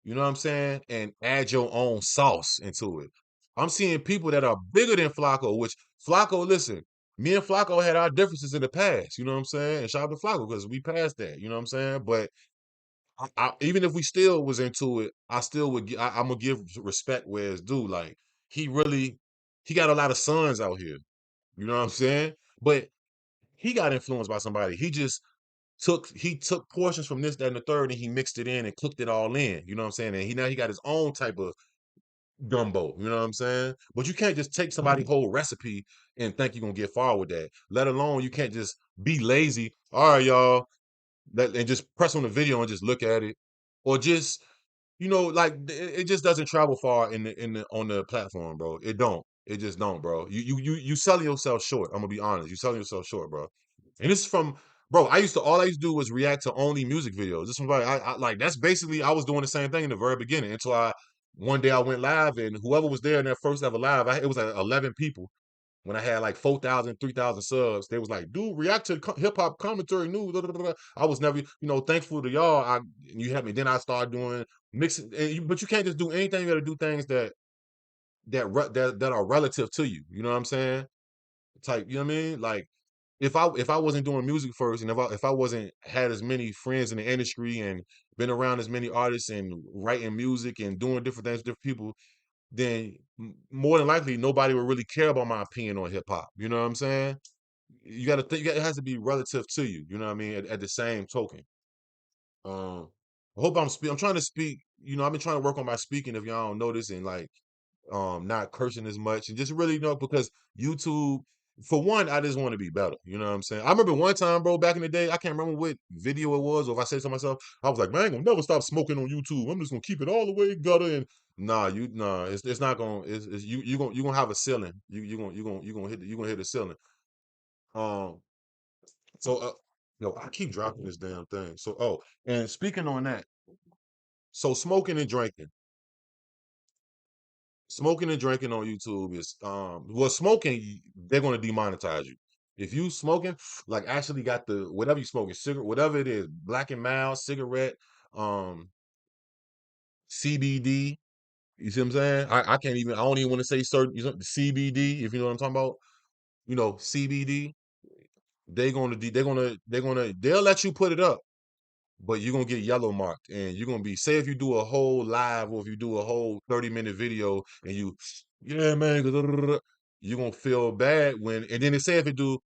You know what I'm saying? And add your own sauce into it. I'm seeing people that are bigger than Flacco, which Flacco, listen, me and Flacco had our differences in the past. You know what I'm saying? And shout out to Flacco because we passed that. You know what I'm saying? But even if we still was into it, I still would. I'm gonna give respect where it's due. Like he got a lot of sons out here. You know what I'm saying? But he got influenced by somebody. He just he took portions from this, that, and the third, and he mixed it in and cooked it all in. You know what I'm saying? And now he got his own type of gumbo. You know what I'm saying? But you can't just take somebody's whole recipe and think you're gonna get far with that. Let alone you can't just be lazy. All right, y'all, and just press on the video and just look at it, or just like it just doesn't travel far in the on the platform, bro. It don't. It just don't, bro. You selling yourself short. I'm gonna be honest. You selling yourself short, bro. And this is from, bro. All I used to do was react to only music videos. This was like I like that's basically I was doing the same thing in the very beginning until one day I went live, and whoever was there in that first ever live, it was like 11 people. When I had like 4,000, 3,000 subs, they was like, dude, react to hip hop commentary news. Da, da, da, da. I was never, thankful to y'all. You had me. Then I started doing mixing, but you can't just do anything. You got to do things that are relative to you. You know what I'm saying? Type, you know what I mean? Like if I wasn't doing music first, and if I wasn't had as many friends in the industry and been around as many artists and writing music and doing different things with different people, then more than likely nobody would really care about my opinion on hip hop. You know what I'm saying? You got to think it has to be relative to you. You know what I mean? At the same token, um, I hope I'm trying to speak. I've been trying to work on my speaking. If y'all don't notice, and like not cursing as much, and just really because YouTube. For one, I just want to be better. You know what I'm saying? I remember one time, bro, back in the day, I can't remember what video it was, or if I said to myself, I was like, man, I ain't gonna never stop smoking on YouTube. I'm just gonna keep it all the way gutter. And it's not gonna. It's you gonna have a ceiling. You gonna hit a ceiling. Um, so I keep dropping this damn thing. So and speaking on that, so smoking and drinking on YouTube is well, smoking they're gonna demonetize you. If you smoking, like actually got the whatever you smoking, cigarette, whatever it is, Black and Mild, cigarette, um, CBD. You see what I'm saying? I don't even want to say certain CBD, if you know what I'm talking about. CBD. They'll let you put it up, but you're gonna get yellow marked, and you're gonna be, say if you do a whole live, or if you do a whole 30-minute video and yeah, man, you're gonna feel bad and then they say if it do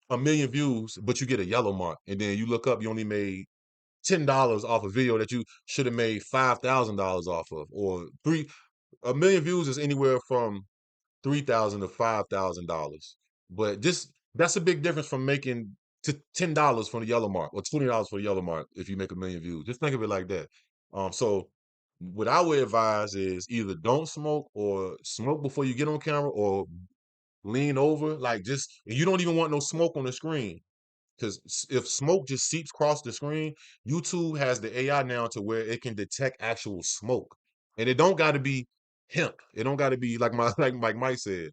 1 million views, but you get a yellow mark, and then you look up, you only made $10 off a video that you should have made $5,000 off of, or 1 million views is anywhere from 3,000 to $5,000. But just that's a big difference from making to $10 from the yellow mark, or $20 for the yellow mark if you make 1 million views. Just think of it like that. So what I would advise is either don't smoke, or smoke before you get on camera, or lean over. Like you don't even want no smoke on the screen. Because if smoke just seeps across the screen, YouTube has the AI now to where it can detect actual smoke. And it don't gotta be hemp. It don't gotta be like like Mike said.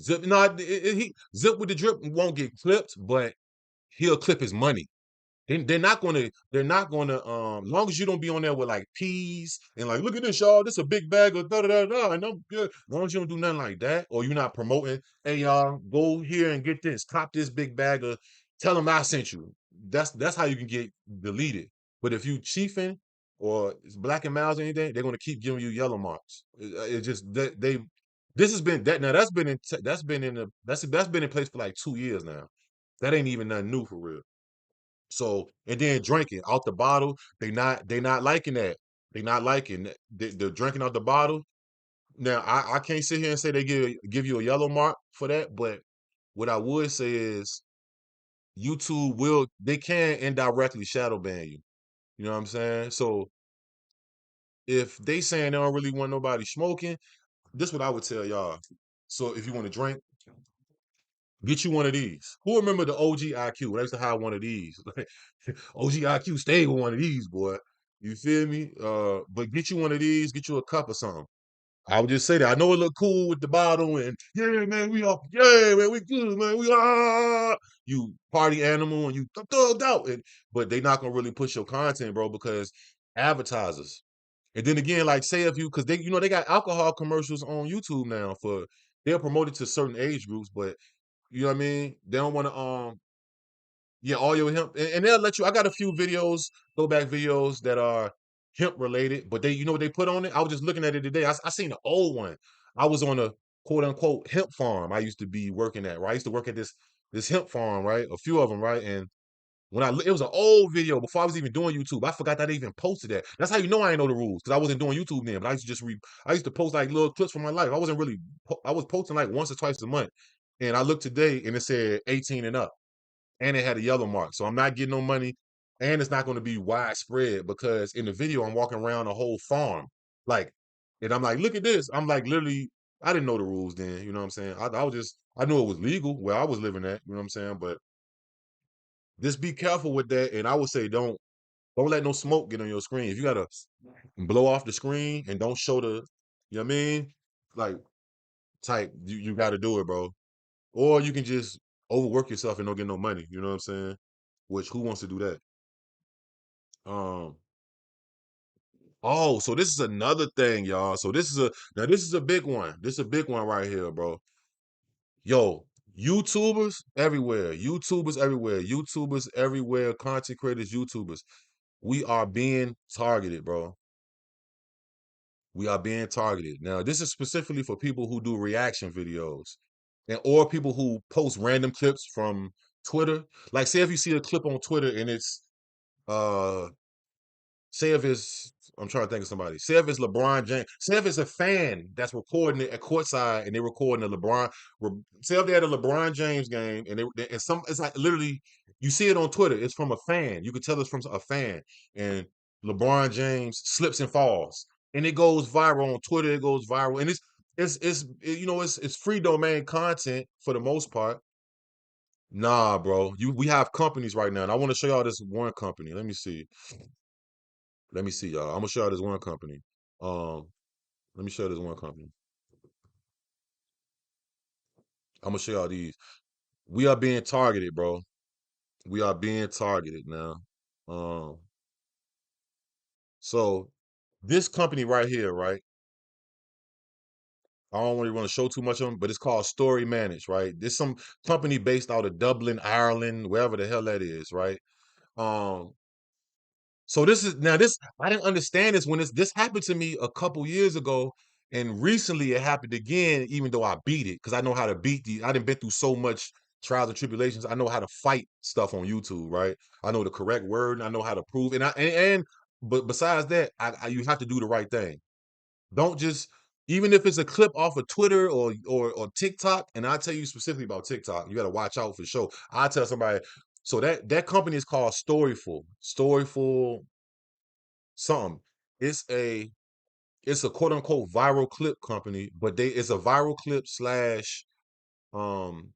Zip, no, he Zip with the drip won't get clipped, but he'll clip his money. They're not gonna long as you don't be on there with like peas and like, look at this, y'all, this a big bag of da da da da, and I'm good. As long as you don't do nothing like that, or you're not promoting, hey y'all, go here and get this, cop this big bag of, tell them I sent you. That's how you can get deleted. But if you chiefing, or it's Black and Miles or anything, they're gonna keep giving you yellow marks. It just they this has been that now that's been in place for like 2 years now. That ain't even nothing new for real. So, and then drinking out the bottle, they not liking that. They not liking that. The drinking out the bottle. Now, I can't sit here and say they give you a yellow mark for that, but what I would say is they can indirectly shadow ban you. You know what I'm saying? So if they saying they don't really want nobody smoking, this what I would tell y'all. So if you want to drink, get you one of these. Who remember the OG IQ? I used to have one of these. OG IQ stayed with one of these, boy. You feel me? But get you one of these, get you a cup or something. I would just say that. I know it look cool with the bottle, and yeah, man, yeah, man, we good, man. You party animal, and you thugged out. But they not gonna really push your content, bro, because advertisers. And then again, like say if you, because they got alcohol commercials on YouTube now they're promoted to certain age groups, but you know what I mean? They don't want to yeah, all your hemp, and they'll let you. I got a few videos, throwback videos that are hemp related, but you know what they put on it? I was just looking at it today. I seen an old one. I was on a quote unquote hemp farm I used to be working at, right? I used to work at this hemp farm, right? A few of them, right? And It was an old video before I was even doing YouTube. I forgot that I even posted that. That's how you know I ain't know the rules because I wasn't doing YouTube then. But I used to I used to post like little clips from my life. I wasn't really. I was posting like once or twice a month, and I looked today and it said 18 and up, and it had a yellow mark. So I'm not getting no money, and it's not going to be widespread because in the video I'm walking around a whole farm, like, and I'm like, look at this. I'm like literally. I didn't know the rules then. You know what I'm saying? I was just. I knew it was legal where I was living at. You know what I'm saying? But just be careful with that. And I would say don't let no smoke get on your screen. If you gotta blow off the screen and don't show the, you know what I mean? Like type, you gotta do it, bro. Or you can just overwork yourself and don't get no money. You know what I'm saying? Which who wants to do that? Um oh, so this is another thing, y'all. So this is a big one. This is a big one right here, bro. Yo, YouTubers everywhere, YouTubers everywhere, content creators, YouTubers. We are being targeted, bro. We are being targeted. Now, this is specifically for people who do reaction videos and or people who post random clips from Twitter. Like, say if you see a clip on Twitter and it's uh say if it's I'm trying to think of somebody. Say if it's LeBron James. Say if it's a fan that's recording it at courtside and they're recording the LeBron. Say if they're at a LeBron James game and it's like literally you see it on Twitter. It's from a fan. You can tell it's from a fan. And LeBron James slips and falls, and it goes viral on Twitter. It goes viral, and it's free domain content for the most part. Nah, bro. We have companies right now, and I want to show y'all this one company. Let me see. Let me see, y'all. I'm gonna show you this one company. Um, Let me show you this one company. I'm gonna show y'all these. We are being targeted, bro. We are being targeted now. Um, so this company right here, right? I don't really want to show too much of them, but it's called Story Manage, right? There's some company based out of Dublin, Ireland, wherever the hell that is, right? Um, So this I didn't understand this when this happened to me a couple years ago, and recently it happened again. Even though I beat it, because I know how to beat I didn't been through so much trials and tribulations. I know how to fight stuff on YouTube, right? I know the correct word, and I know how to prove. But besides that, you have to do the right thing. Don't just even if it's a clip off of Twitter or TikTok, and I tell you specifically about TikTok, you got to watch out for sure. I tell somebody. So that company is called Storyful. Storyful something. It's a it's a quote unquote viral clip company, but it's a viral clip slash um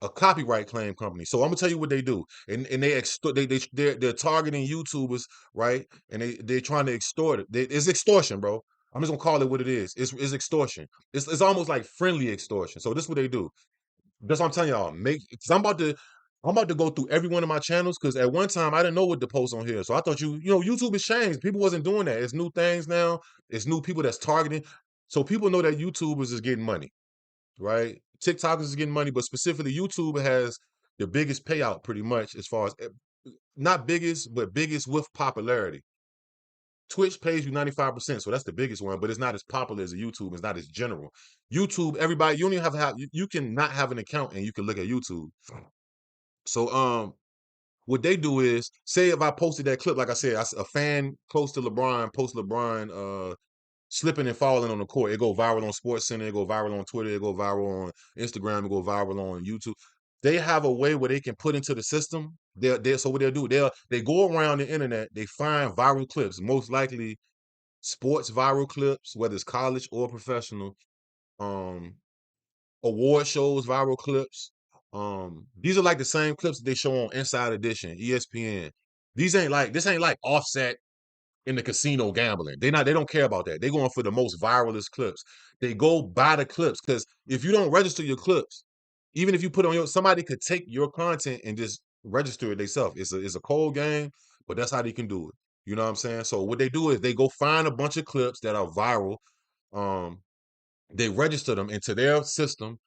a copyright claim company. So I'm gonna tell you what they do, and they're targeting YouTubers, right? And they're trying to extort it. It's extortion, bro. I'm just gonna call it what it is. It's extortion. It's almost like friendly extortion. So this is what they do. That's what I'm telling y'all. Cause I'm about to go through every one of my channels because at one time I didn't know what to post on here. So I thought YouTube has changed. People wasn't doing that. It's new things now. It's new people that's targeting. So people know that YouTubers is getting money, right? TikTokers is getting money, but specifically YouTube has the biggest payout pretty much as far as not biggest, but biggest with popularity. Twitch pays you 95%, so that's the biggest one, but it's not as popular as a YouTube. It's not as general. YouTube, everybody, you don't even have to have you can not have an account and you can look at YouTube. So what they do is say if I posted that clip, like I said, a fan close to LeBron post LeBron slipping and falling on the court. It go viral on Sports Center, it go viral on Twitter, it go viral on Instagram, it go viral on YouTube. They have a way where they can put into the system. So what they'll do, they go around the internet, they find viral clips, most likely sports viral clips, whether it's college or professional, um, award shows, viral clips. These are like the same clips that they show on Inside Edition, ESPN. This ain't like Offset in the casino gambling. They don't care about that. They're going for the most viralist clips. They go buy the clips because if you don't register your clips, even if you put on somebody could take your content and just register it themselves. It's a cold game, but that's how they can do it. You know what I'm saying? So what they do is they go find a bunch of clips that are viral. Um, they register them into their system,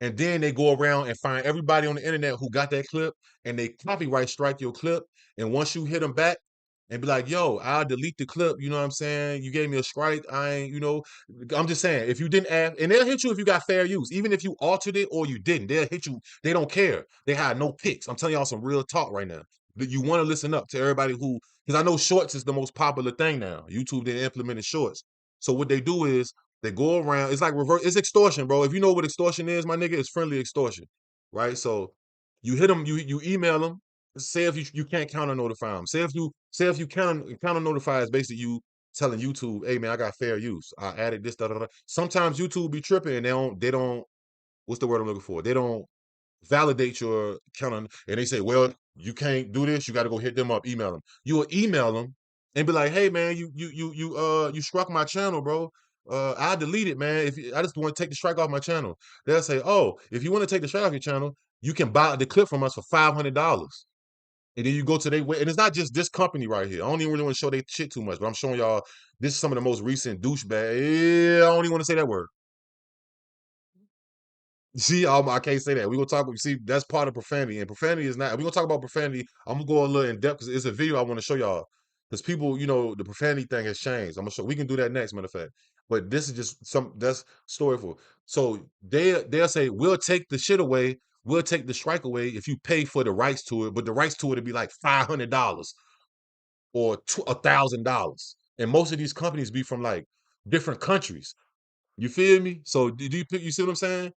and then they go around and find everybody on the internet who got that clip, and they copyright strike your clip. And once you hit them back, and be like, yo, I'll delete the clip. You know what I'm saying? You gave me a strike. I ain't, I'm just saying, if you didn't add, and they'll hit you if you got fair use. Even if you altered it or you didn't, they'll hit you. They don't care. They had no picks. I'm telling y'all some real talk right now. That you want to listen up to everybody who, because I know shorts is the most popular thing now. YouTube, they implemented shorts. So what they do is they go around, it's like reverse, it's extortion, bro. If you know what extortion is, my nigga, it's friendly extortion. Right? So you hit them, you email them. Say if you can't counter notify them. Say if you counter notify is basically you telling YouTube, hey man, I got fair use. I added this, da da da. Sometimes YouTube be tripping and they don't what's the word I'm looking for? They don't validate your counter and they say, well, you can't do this, you gotta go hit them up, email them. You will email them and be like, hey man, you struck my channel, bro. I delete it, man. I just want to take the strike off my channel. They'll say, oh, if you want to take the strike off your channel, you can buy the clip from us for $500. And then you go to and it's not just this company right here. I don't even really want to show they shit too much, but I'm showing y'all this is some of the most recent douchebag. I don't even want to say that word. See, I can't say that. We gonna talk. See, that's part of profanity, and profanity is not. We gonna talk about profanity. I'm gonna go a little in depth because it's a video I want to show y'all. Because people, the profanity thing has changed. I'm gonna show. We can do that next, matter of fact. But this is just that's storyful. So they'll say we'll take the shit away. We'll take the strike away if you pay for the rights to it. But the rights to it would be like $500 or $1,000. And most of these companies be from like different countries. You feel me? So you see what I'm saying?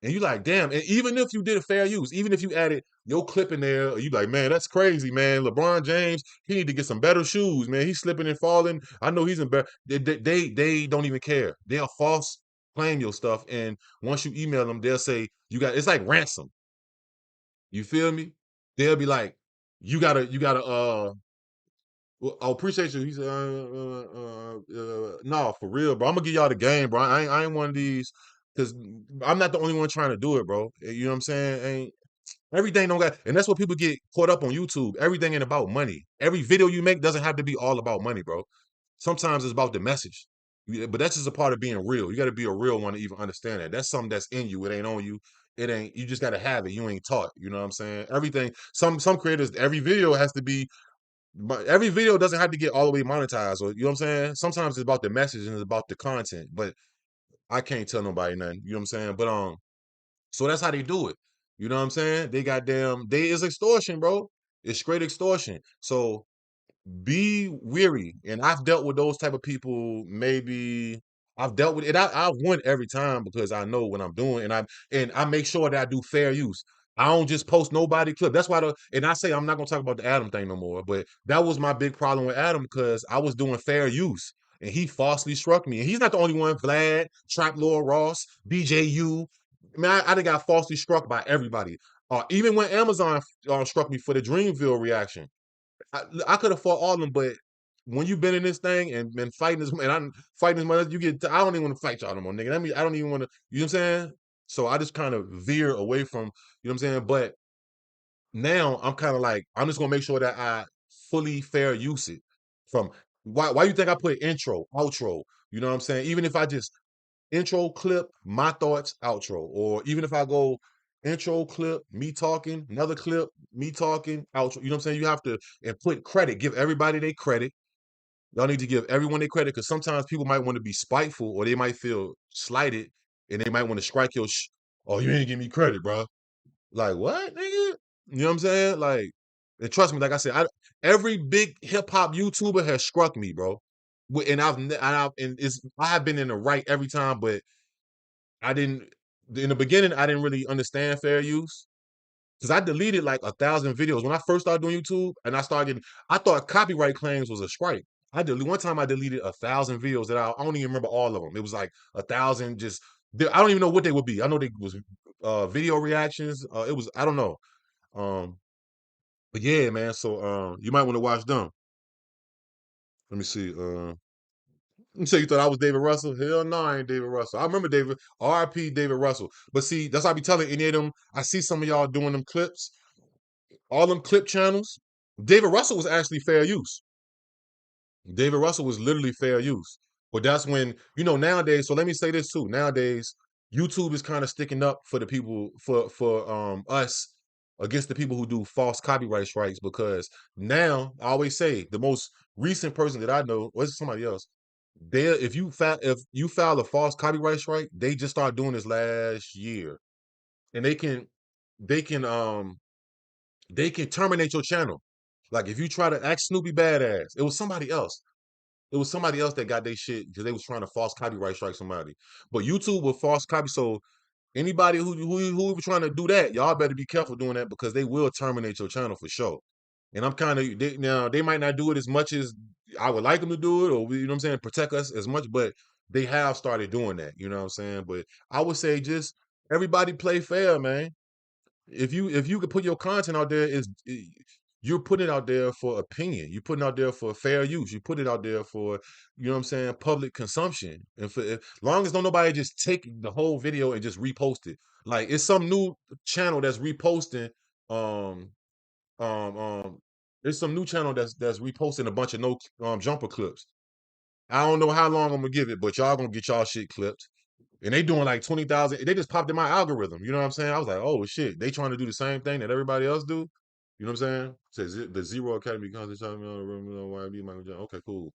And you like, damn, and even if you did a fair use, even if you added your clip in there, you like, man, that's crazy, man. LeBron James, he need to get some better shoes, man. He's slipping and falling. I know he's in better. They don't even care. They'll false claim your stuff. And once you email them, they'll say, it's like ransom. You feel me? They'll be like, well, I appreciate you. He said, no, for real, bro. I'm gonna give y'all the game, bro. I ain't one of these because I'm not the only one trying to do it, bro. You know what I'm saying? Ain't everything don't got, and that's what people get caught up on YouTube. Everything ain't about money. Every video you make doesn't have to be all about money, bro. Sometimes it's about the message. But that's just a part of being real. You got to be a real one to even understand that. That's something that's in you. It ain't on you. It ain't. You just got to have it. You ain't taught. You know what I'm saying? Everything. Some creators. Every video has to be, but every video doesn't have to get all the way monetized, or you know what I'm saying? Sometimes it's about the message and it's about the content, but I can't tell nobody nothing. You know what I'm saying? But so that's how they do it. You know what I'm saying? They is extortion, bro. It's straight extortion. So be weary. And I've dealt with those type of people. Maybe I've dealt with it. I've won every time because I know what I'm doing, and I make sure that I do fair use. I don't just post nobody clip. That's why and I say I'm not gonna talk about the Adam thing no more. But that was my big problem with Adam because I was doing fair use. And he falsely struck me. And he's not the only one. Vlad, Trap Lord Ross, BJU. Man, I done got falsely struck by everybody. Even when Amazon struck me for the Dreamville reaction. I could have fought all of them, but when you've been in this thing and been fighting this, and I'm fighting this mother, I don't even want to fight y'all no more, nigga. I don't even want to, you know what I'm saying? So I just kind of veer away from, you know what I'm saying? But now I'm kind of like, I'm just gonna make sure that I fully fair use it. From why you think I put intro, outro? You know what I'm saying? Even if I just intro clip, my thoughts, outro. Or even if I go intro clip, me talking, another clip, me talking, outro. You know what I'm saying? You have to and put credit, give everybody their credit. Y'all need to give everyone their credit because sometimes people might want to be spiteful or they might feel slighted and they might want to strike your oh, you ain't give me credit, bro. Like what, nigga? You know what I'm saying? Like, and trust me, like I said, every big hip hop YouTuber has struck me, bro. And I have been in the right every time, but I didn't in the beginning. I didn't really understand fair use because I deleted like 1,000 videos when I first started doing YouTube, and I started getting. I thought copyright claims was a strike. One time I deleted 1,000 videos that I don't even remember all of them. It was like 1,000 just. I don't even know what they would be. I know they was video reactions. It was I don't know. Um, but yeah, man. So you might want to watch them. Let me see. You say you thought I was David Russell? Hell no, I ain't David Russell. I remember David, RIP David Russell. But see, that's why I be telling any of them. I see some of y'all doing them clips, all them clip channels. David Russell was actually fair use. David Russell was literally fair use. But that's when, nowadays, so let me say this too. Nowadays, YouTube is kind of sticking up for the people, for us against the people who do false copyright strikes, because now I always say the most recent person that I know, or it's somebody else, if you file a false copyright strike, they just started doing this last year, and they can terminate your channel. Like if you try to act Snoopy badass, it was somebody else. It was somebody else that got their shit because they was trying to false copyright strike somebody. But YouTube will false copy. So anybody who was trying to do that, y'all better be careful doing that because they will terminate your channel for sure. And I'm kind of now they might not do it as much as I would like them to do it, or you know what I'm saying, protect us as much, but they have started doing that. You know what I'm saying? But I would say just everybody play fair, man. If you could put your content out there, you're putting it out there for opinion. You're putting it out there for fair use. You put it out there for, you know what I'm saying, public consumption. And for as long as don't nobody just take the whole video and just repost it. Like it's some new channel that's reposting um um um there's some new channel that's reposting a bunch of no jumper clips. I don't know how long I'm gonna give it, but y'all gonna get y'all shit clipped. And they doing like 20,000. They just popped in my algorithm. You know what I'm saying? I was like, oh shit, they trying to do the same thing that everybody else do. You know what I'm saying? Says the Zero Academy content shot me on the room, YB Michael Jackson. Okay, cool.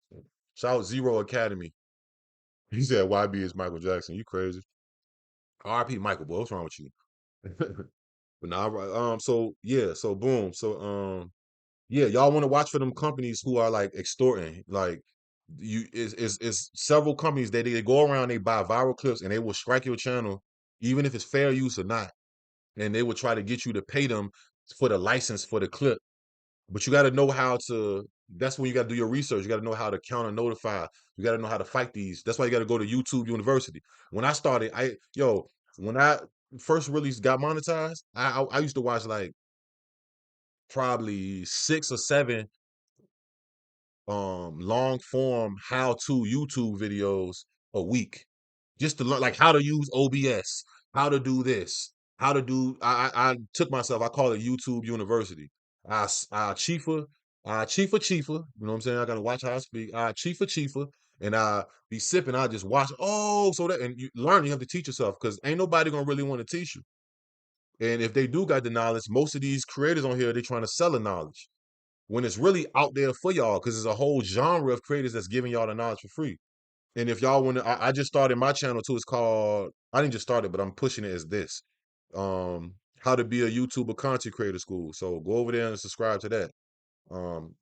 Shout out Zero Academy. He said YB is Michael Jackson. You crazy? RP Michael, boy, what's wrong with you? But nah, so yeah, so boom. So yeah, y'all want to watch for them companies who are like extorting. Like it's several companies that they go around, they buy viral clips and they will strike your channel, even if it's fair use or not. And they will try to get you to pay them for the license for the clip. But you got to know how to. That's when you got to do your research. You got to know how to counter notify. You got to know how to fight these. That's why you got to go to YouTube University. When I started, when I first really got monetized, I used to watch like probably 6 or 7 long form how to YouTube videos a week just to learn like how to use OBS, how to do this, how to do I took myself, I call it YouTube University. Chifa, Chifa, you know what I'm saying? I gotta watch how I speak. Chifa, and I be sipping, I just watch, oh, so that and you learn, you have to teach yourself because ain't nobody gonna really want to teach you. And if they do got the knowledge, most of these creators on here, they trying to sell the knowledge when it's really out there for y'all because there's a whole genre of creators that's giving y'all the knowledge for free. And if y'all want to, I just started my channel too. It's called, I didn't just start it, but I'm pushing it as this. How to be a YouTuber content creator school. So go over there and subscribe to that.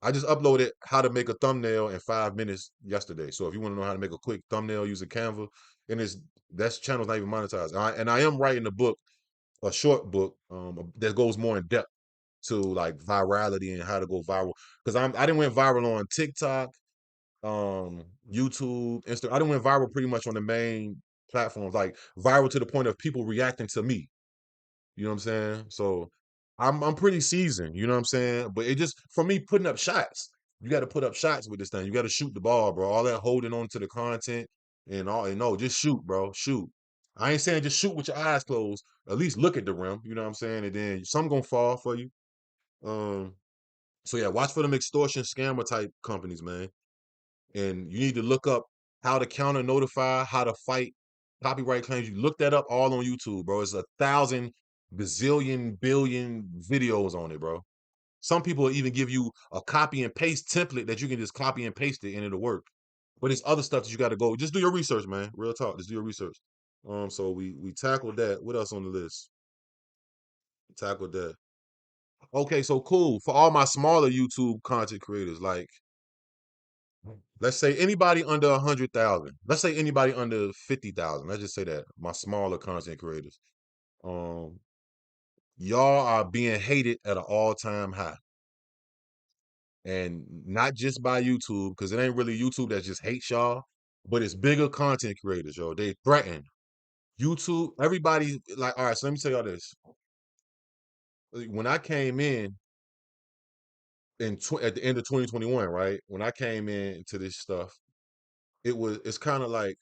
I just uploaded how to make a thumbnail in 5 minutes yesterday. So if you want to know how to make a quick thumbnail using Canva, and that channel's not even monetized. And I am writing a short book, that goes more in depth to like virality and how to go viral. Because I didn't went viral on TikTok, YouTube, Instagram. I didn't went viral pretty much on the main platforms, like viral to the point of people reacting to me. You know what I'm saying? So I'm pretty seasoned, you know what I'm saying? But it just for me putting up shots. You got to put up shots with this thing. You got to shoot the ball, bro. All that holding on to the content and no, just shoot, bro. Shoot. I ain't saying just shoot with your eyes closed. At least look at the rim, you know what I'm saying? And then some gonna fall for you. Um, so yeah, watch for them extortion scammer type companies, man. And you need to look up how to counter notify, how to fight copyright claims. You look that up all on YouTube, bro. It's 1,000 bazillion billion videos on it, bro. Some people will even give you a copy and paste template that you can just copy and paste it and it'll work. But it's other stuff that you got to go. Just do your research, man. Real talk. Just do your research. So we tackled that. What else on the list? We tackled that. Okay, so cool. For all my smaller YouTube content creators, like let's say anybody under 100,000. Let's say anybody under 50,000. Let's just say that my smaller content creators. Um, y'all are being hated at an all-time high, and not just by YouTube because it ain't really YouTube that just hates y'all, but it's bigger content creators, yo. They threaten YouTube. Everybody like, all right. So let me tell y'all this. When I came at the end of 2021, right? When I came into this stuff, it's kind of like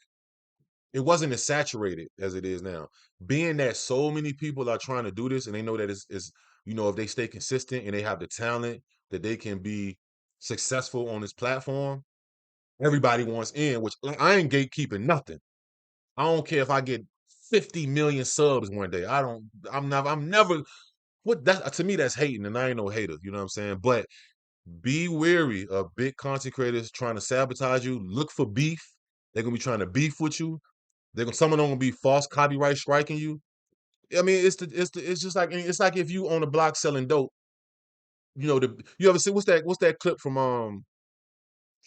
it wasn't as saturated as it is now. Being that so many people are trying to do this and they know that it's if they stay consistent and they have the talent that they can be successful on this platform, everybody wants in, which like, I ain't gatekeeping nothing. I don't care if I get 50 million subs one day. I'm never what that to me that's hating, and I ain't no hater. You know what I'm saying? But be wary of big content creators trying to sabotage you. Look for beef. They're gonna be trying to beef with you. Some of them gonna be false copyright striking you. I mean, it's just like it's like if you on the block selling dope. You know, you ever see what's that clip from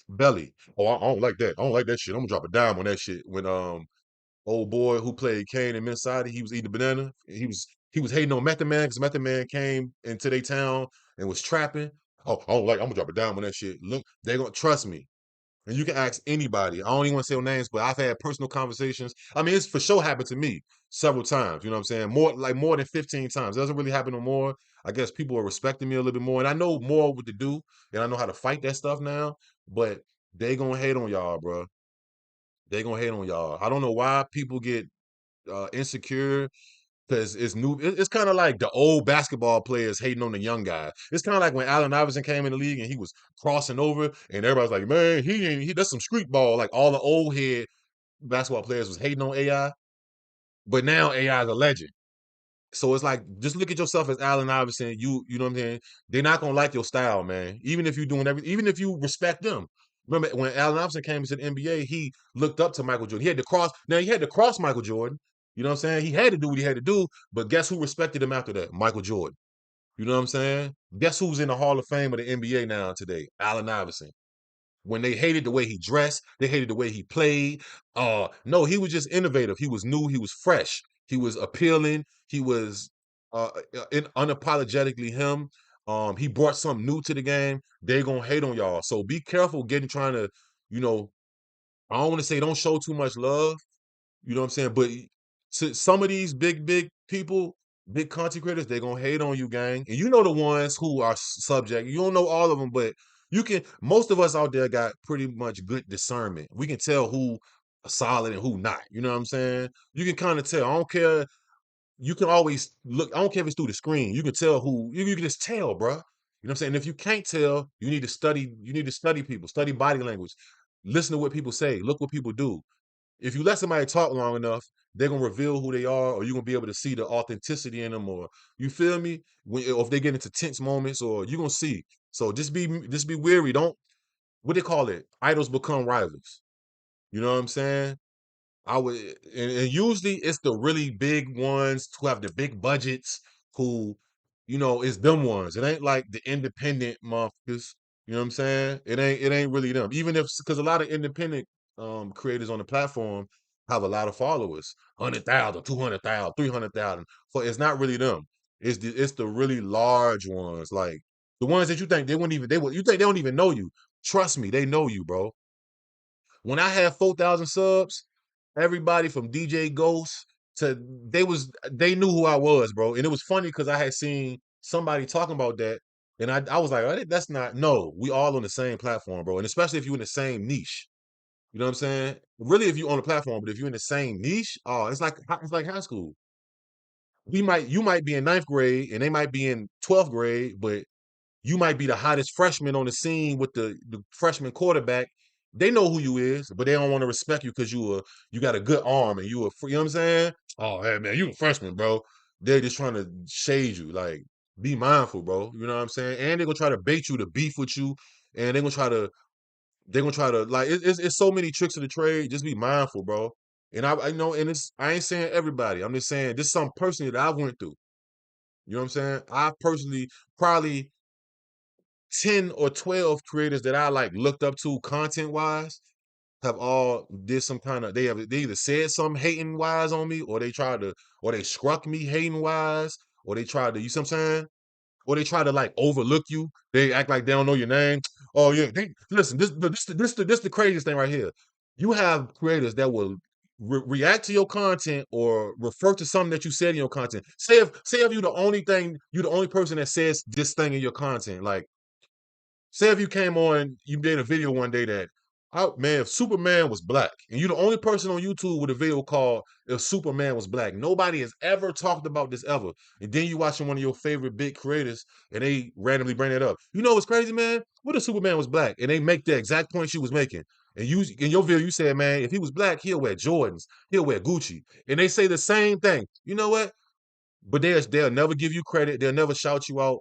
Belly? Oh, I don't like that. I don't like that shit. I'm gonna drop a dime on that shit. When old boy who played Kane in Minnesota, he was eating a banana. He was hating on Method Man because Method Man came into their town and was trapping. Oh, I don't like. I'm gonna drop a dime on that shit. Look, they gonna trust me. And you can ask anybody. I don't even want to say names, but I've had personal conversations. I mean, it's for sure happened to me several times. You know what I'm saying? More than 15 times. It doesn't really happen no more. I guess people are respecting me a little bit more, and I know more what to do, and I know how to fight that stuff now. But they gonna hate on y'all, bro. They gonna hate on y'all. I don't know why people get insecure because it's new. It's kind of like the old basketball players hating on the young guy. It's kind of like when Allen Iverson came in the league and he was crossing over, and everybody's like, "Man, he ain't. He that's some street ball." Like all the old head basketball players was hating on AI, but now AI is a legend. So it's like just look at yourself as Allen Iverson. You know what I'm saying? They're not gonna like your style, man. Even if you're doing everything, even if you respect them. Remember when Allen Iverson came into the NBA, he looked up to Michael Jordan. He had to cross. Now he had to cross Michael Jordan. You know what I'm saying? He had to do what he had to do. But guess who respected him after that? Michael Jordan. You know what I'm saying? Guess who's in the Hall of Fame of the NBA now today? Allen Iverson. When they hated the way he dressed, they hated the way he played. No, he was just innovative. He was new. He was fresh. He was appealing. He was unapologetically him. He brought something new to the game. They gonna hate on y'all. So be careful trying to, you know, I don't want to say don't show too much love. You know what I'm saying? But to some of these big people, big content creators, they gonna hate on you, gang. And you know the ones who are subject. You don't know all of them, but you can. Most of us out there got pretty much good discernment. We can tell who solid and who not. You know what I'm saying? You can kind of tell. I don't care. You can always look. I don't care if it's through the screen. You can tell who. You can just tell, bro. You know what I'm saying? If you can't tell, you need to study. You need to study people. Study body language. Listen to what people say. Look what people do. If you let somebody talk long enough, they're gonna reveal who they are, or you're gonna be able to see the authenticity in them, or you feel me? Or if they get into tense moments, or you're gonna see. So just be weary. Don't what they call it? Idols become rivals. You know what I'm saying? I would, and usually it's the really big ones who have the big budgets, who, it's them ones. It ain't like the independent motherfuckers. You know what I'm saying? It ain't really them. Even if because a lot of independent creators on the platform have a lot of followers, 100,000, 200,000, 300,000. So it's not really them. It's the really large ones, like the ones that you think they wouldn't even you think they don't even know you. Trust me, they know you, bro. When I had 4,000 subs, everybody from DJ Ghost to they knew who I was, bro. And it was funny because I had seen somebody talking about that, and I was like, "Oh, that's not no. We all on the same platform, bro. And especially if you're in the same niche. You know what I'm saying? Really, if you're on the platform, but if you're in the same niche, oh, it's like high school. You might be in ninth grade and they might be in 12th grade, but you might be the hottest freshman on the scene with the freshman quarterback. They know who you is, but they don't want to respect you because you got a good arm and you know what I'm saying? Oh, hey man, you a freshman, bro. They're just trying to shade you. Like, be mindful, bro. You know what I'm saying? And they're gonna try to bait you to beef with you, and they're gonna try to like it's so many tricks of the trade. Just be mindful, bro. And I know, and I ain't saying everybody. I'm just saying this is something personally that I went through. You know what I'm saying? I personally probably 10 or 12 creators that I like looked up to content wise have all did some kind of they either said something hating wise on me, or they struck me hating wise, or they tried to, you see what I'm saying? Or they try to like overlook you. They act like they don't know your name. Oh yeah, listen, this the craziest thing right here. You have creators that will react to your content or refer to something that you said in your content. Say if you're the only person that says this thing in your content. Like, say if you came on, you made a video one day that, oh man, if Superman was black, and you're the only person on YouTube with a video called "If Superman Was Black." Nobody has ever talked about this ever. And then you watching one of your favorite big creators, and they randomly bring it up. You know what's crazy, man? What if Superman was black? And they make the exact point she was making. And you in your video, you said, man, if he was black, he'll wear Jordans, he'll wear Gucci. And they say the same thing. You know what? but they'll never give you credit. They'll never shout you out.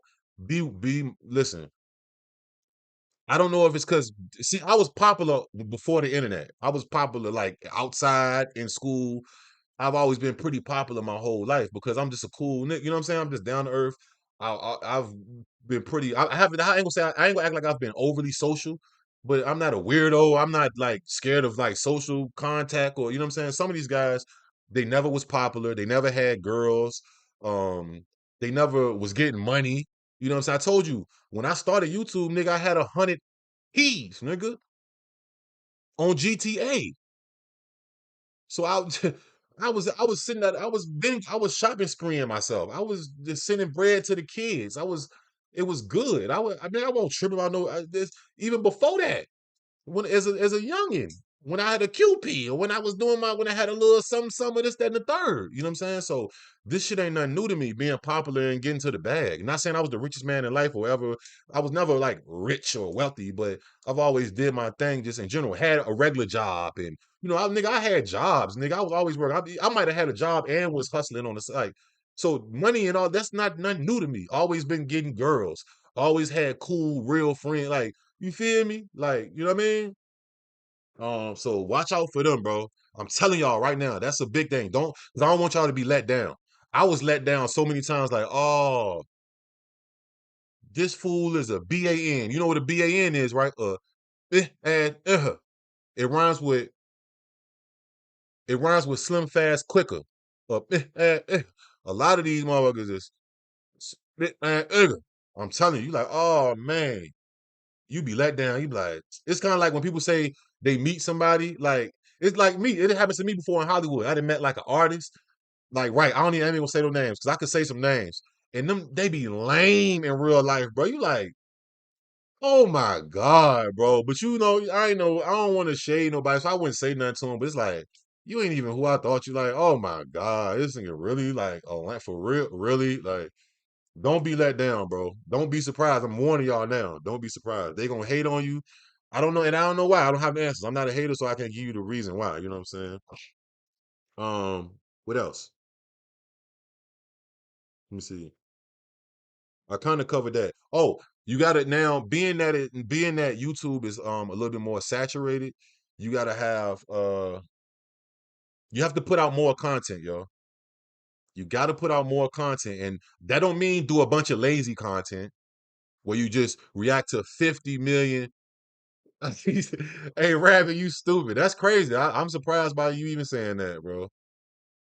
Listen. I don't know if it's because see, I was popular before the internet. I was popular like outside in school. I've always been pretty popular my whole life because I'm just a cool nigga. You know what I'm saying? I'm just down to earth. I've been pretty. I haven't. I ain't gonna say. I ain't gonna act like I've been overly social, but I'm not a weirdo. I'm not like scared of like social contact or you know what I'm saying. Some of these guys, they never was popular. They never had girls. Um, they never was getting money. You know what I'm saying? I told you when I started YouTube, nigga, I had 100 keys, nigga, on GTA. So I was sitting at I was shopping spreeing myself. I was just sending bread to the kids. It was good. I mean I won't trip about this even before that when as a youngin, when I had a QP or when I was doing when I had a little some of this, that, and the third. You know what I'm saying? So this shit ain't nothing new to me, being popular and getting to the bag. Not saying I was the richest man in life or ever. I was never like rich or wealthy, but I've always did my thing just in general. Had a regular job and you know, I had jobs, nigga. I was always working. I might have had a job and was hustling on the side. So money and all that's not nothing new to me. Always been getting girls. Always had cool, real friends. Like you feel me? Like, you know what I mean? So watch out for them, bro. I'm telling y'all right now, that's a big thing. Because I don't want y'all to be let down. I was let down so many times, like, oh, this fool is a BAN. You know what a BAN is, right? And it rhymes with slim, fast, quicker. A lot of these motherfuckers is I'm telling you, you like, oh man, you be let down. You be like, it's kind of like when people say they meet somebody, like it's like me. It happens to me before in Hollywood. I done met like an artist, like right. I ain't even gonna say no names because I could say some names, and them they be lame in real life, bro. You like, oh my god, bro. But you know, I ain't know. I don't want to shade nobody, so I wouldn't say nothing to him. But it's like you ain't even who I thought you. Like, oh my god, this nigga really like, oh, like for real, really like. Don't be let down, bro. Don't be surprised. I'm warning y'all now. Don't be surprised. They gonna hate on you. I don't know, and I don't know why. I don't have the answers. I'm not a hater, so I can't give you the reason why. You know what I'm saying? What else? Let me see. I kind of covered that. Oh, you got it now. Being that YouTube is a little bit more saturated, you gotta have you have to put out more content, yo. You gotta put out more content, and that don't mean do a bunch of lazy content where you just react to 50 million. Hey, Rabbit, you stupid. That's crazy. I'm surprised by you even saying that, bro.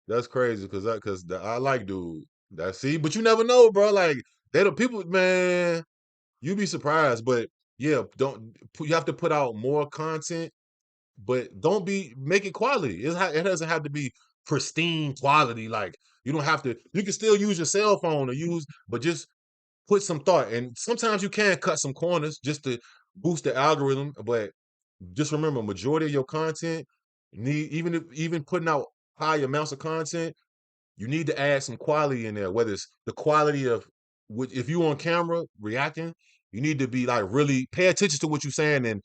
That's crazy because I like dude. That see, but you never know, bro. Like they the people, man. You be surprised, but yeah, don't you have to put out more content, but don't be make it quality. It doesn't have to be pristine quality. Like you don't have to. You can still use your cell phone or use, but just put some thought. And sometimes you can cut some corners just to boost the algorithm, but just remember, majority of your content need even putting out high amounts of content, you need to add some quality in there. Whether it's the quality of if you on camera reacting, you need to be like really pay attention to what you're saying and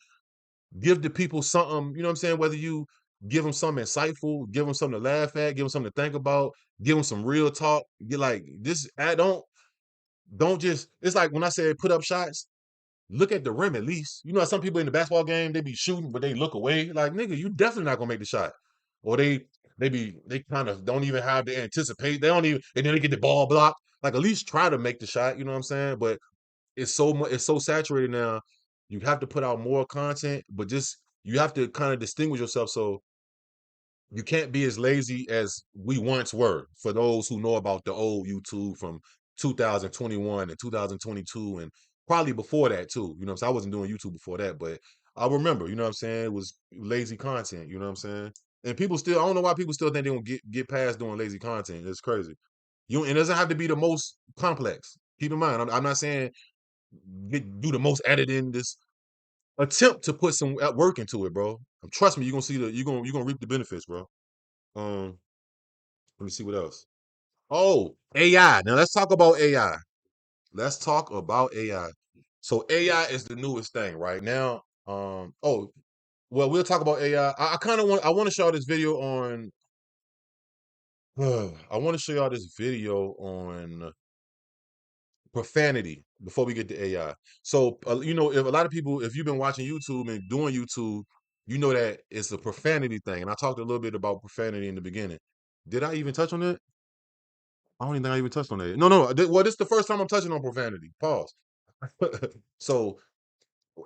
give the people something. You know what I'm saying? Whether you give them something insightful, give them something to laugh at, give them something to think about, give them some real talk. Get like this. I don't just. It's like when I said put up shots. Look at the rim at least. You know, some people in the basketball game, they be shooting, but they look away. Like, nigga, you definitely not gonna make the shot. Or they kind of don't even have to anticipate. They don't even, and then they get the ball blocked. Like, at least try to make the shot. You know what I'm saying? But it's so much, it's so saturated now. You have to put out more content, but just you have to kind of distinguish yourself. So you can't be as lazy as we once were. For those who know about the old YouTube from 2021 and 2022 and probably before that too. You know what I'm saying? I wasn't doing YouTube before that, but I remember, you know what I'm saying? It was lazy content, you know what I'm saying? And people still I don't know why people still think they gonna get past doing lazy content. It's crazy. It doesn't have to be the most complex. Keep in mind, I'm not saying do the most editing, this attempt to put some work into it, bro. Trust me, you're gonna see you're gonna reap the benefits, bro. Um, let me see what else. Oh, AI. Now let's talk about AI. Let's talk about AI. So AI is the newest thing right now. Oh, well, we'll talk about AI. I kind of want to show this video on I want to show y'all this video on profanity before we get to AI. So, you know, if a lot of people, if you've been watching YouTube and doing YouTube, you know that it's a profanity thing. And I talked a little bit about profanity in the beginning. Did I even touch on that? I don't even think I even touched on that. No, no. Well, this is the first time I'm touching on profanity. Pause. So,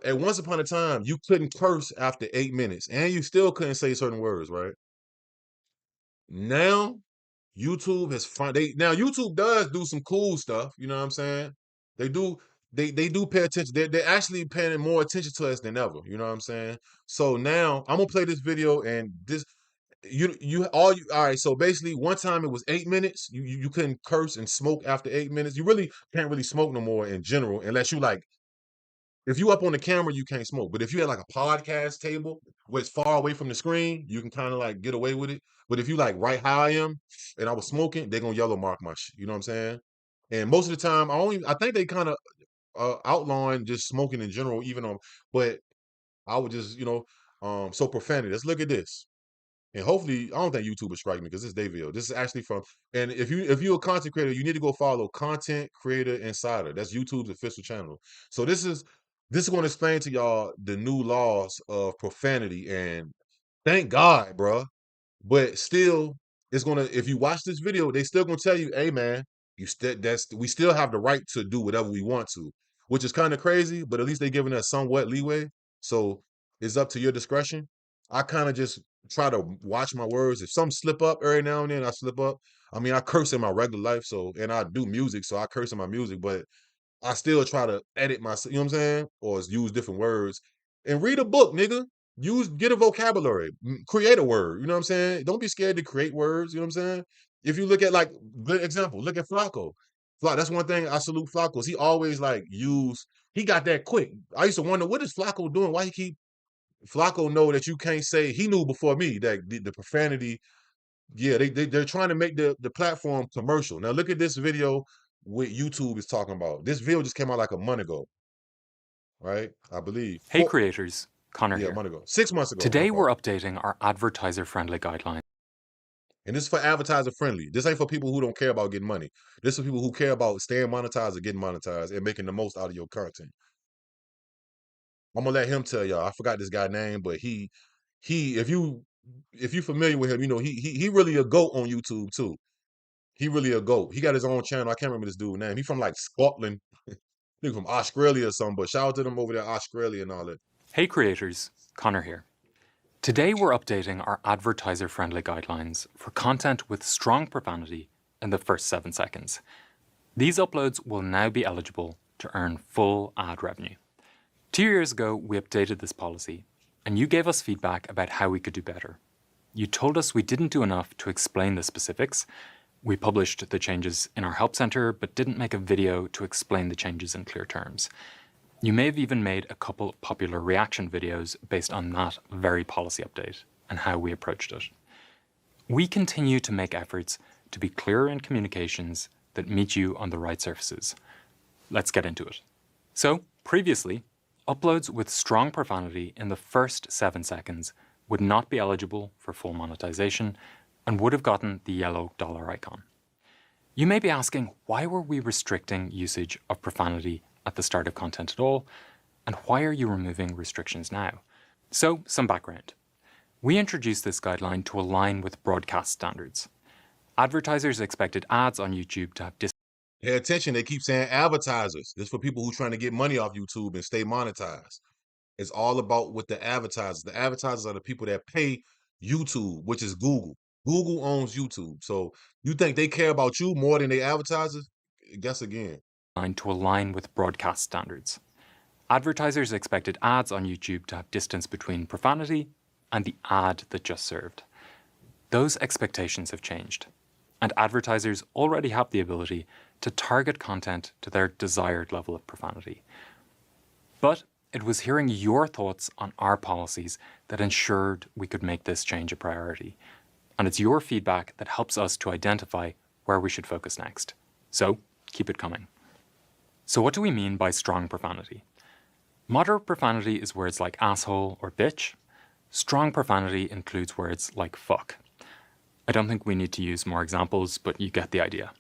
at once upon a time, you couldn't curse after 8 minutes, and you still couldn't say certain words, right? Now, YouTube has now YouTube does do some cool stuff, you know what I'm saying? They do they do pay attention. They're actually paying more attention to us than ever, you know what I'm saying? So now I'm gonna play this video and this all right, so basically one time it was 8 minutes. You couldn't curse and smoke after 8 minutes. You really can't really smoke no more in general, unless you like if you up on the camera, you can't smoke. But if you had like a podcast table where it's far away from the screen, you can kind of like get away with it. But if you like right how I am and I was smoking, they're gonna yellow mark my shit. You know what I'm saying? And most of the time, I think they kind of outlawing just smoking in general, even on but I would just, so profanity. Let's look at this. And hopefully, I don't think YouTube will strike me because this is their video. This is actually from, and if you're a content creator, you need to go follow Content Creator Insider. That's YouTube's official channel. So this is going to explain to y'all the new laws of profanity, and thank God, bruh. But still, it's gonna. If you watch this video, they still gonna tell you, "Hey, man, we still have the right to do whatever we want to," which is kind of crazy. But at least they giving us somewhat leeway. So it's up to your discretion. I kind of just try to watch my words. If some slip up every now and then, I slip up. I mean, I curse in my regular life, so and I do music, so I curse in my music, but I still try to edit my, you know what I'm saying? Or use different words and read a book, nigga. Get a vocabulary, create a word. You know what I'm saying? Don't be scared to create words. You know what I'm saying? If you look at like good example, look at Flacco. That's one thing I salute Flacco. He always like he got that quick. I used to wonder what is Flacco doing? Why he keep Flacco know that you can't say he knew before me that the profanity. Yeah, they're trying to make the platform commercial. Now look at this video what YouTube is talking about. This video just came out like a month ago, right? I believe. Hey creators, Connor Yeah, a here. month ago. 6 months ago. Today we're updating our advertiser-friendly guidelines. And this is for advertiser friendly. This ain't for people who don't care about getting money. This is for people who care about staying monetized or getting monetized and making the most out of your content. I'm gonna let him tell y'all. I forgot this guy's name, but he if you familiar with him, you know he really a goat on YouTube too. He really a goat. He got his own channel. I can't remember this dude's name. He from like Scotland. I think from Australia or something, but shout out to them over there, Australia and all that. Hey creators, Connor here. Today we're updating our advertiser-friendly guidelines for content with strong profanity in the first 7 seconds. These uploads will now be eligible to earn full ad revenue. 2 years ago, we updated this policy, and you gave us feedback about how we could do better. You told us we didn't do enough to explain the specifics. We published the changes in our help center, but didn't make a video to explain the changes in clear terms. You may have even made a couple of popular reaction videos based on that very policy update and how we approached it. We continue to make efforts to be clearer in communications that meet you on the right surfaces. Let's get into it. So, previously, uploads with strong profanity in the first 7 seconds would not be eligible for full monetization and would have gotten the yellow dollar icon. You may be asking, why were we restricting usage of profanity at the start of content at all, and why are you removing restrictions now? So, some background. We introduced this guideline to align with broadcast standards. Advertisers expected ads on YouTube to have Pay attention, they keep saying advertisers. This is for people who are trying to get money off YouTube and stay monetized. It's all about with the advertisers. The advertisers are the people that pay YouTube, which is Google. Google owns YouTube. So you think they care about you more than they advertisers? Guess again. To align with broadcast standards. Advertisers expected ads on YouTube to have distance between profanity and the ad that just served. Those expectations have changed, and advertisers already have the ability to target content to their desired level of profanity. But it was hearing your thoughts on our policies that ensured we could make this change a priority, and it's your feedback that helps us to identify where we should focus next. So, keep it coming. So what do we mean by strong profanity? Moderate profanity is words like asshole or bitch. Strong profanity includes words like fuck. I don't think we need to use more examples, but you get the idea.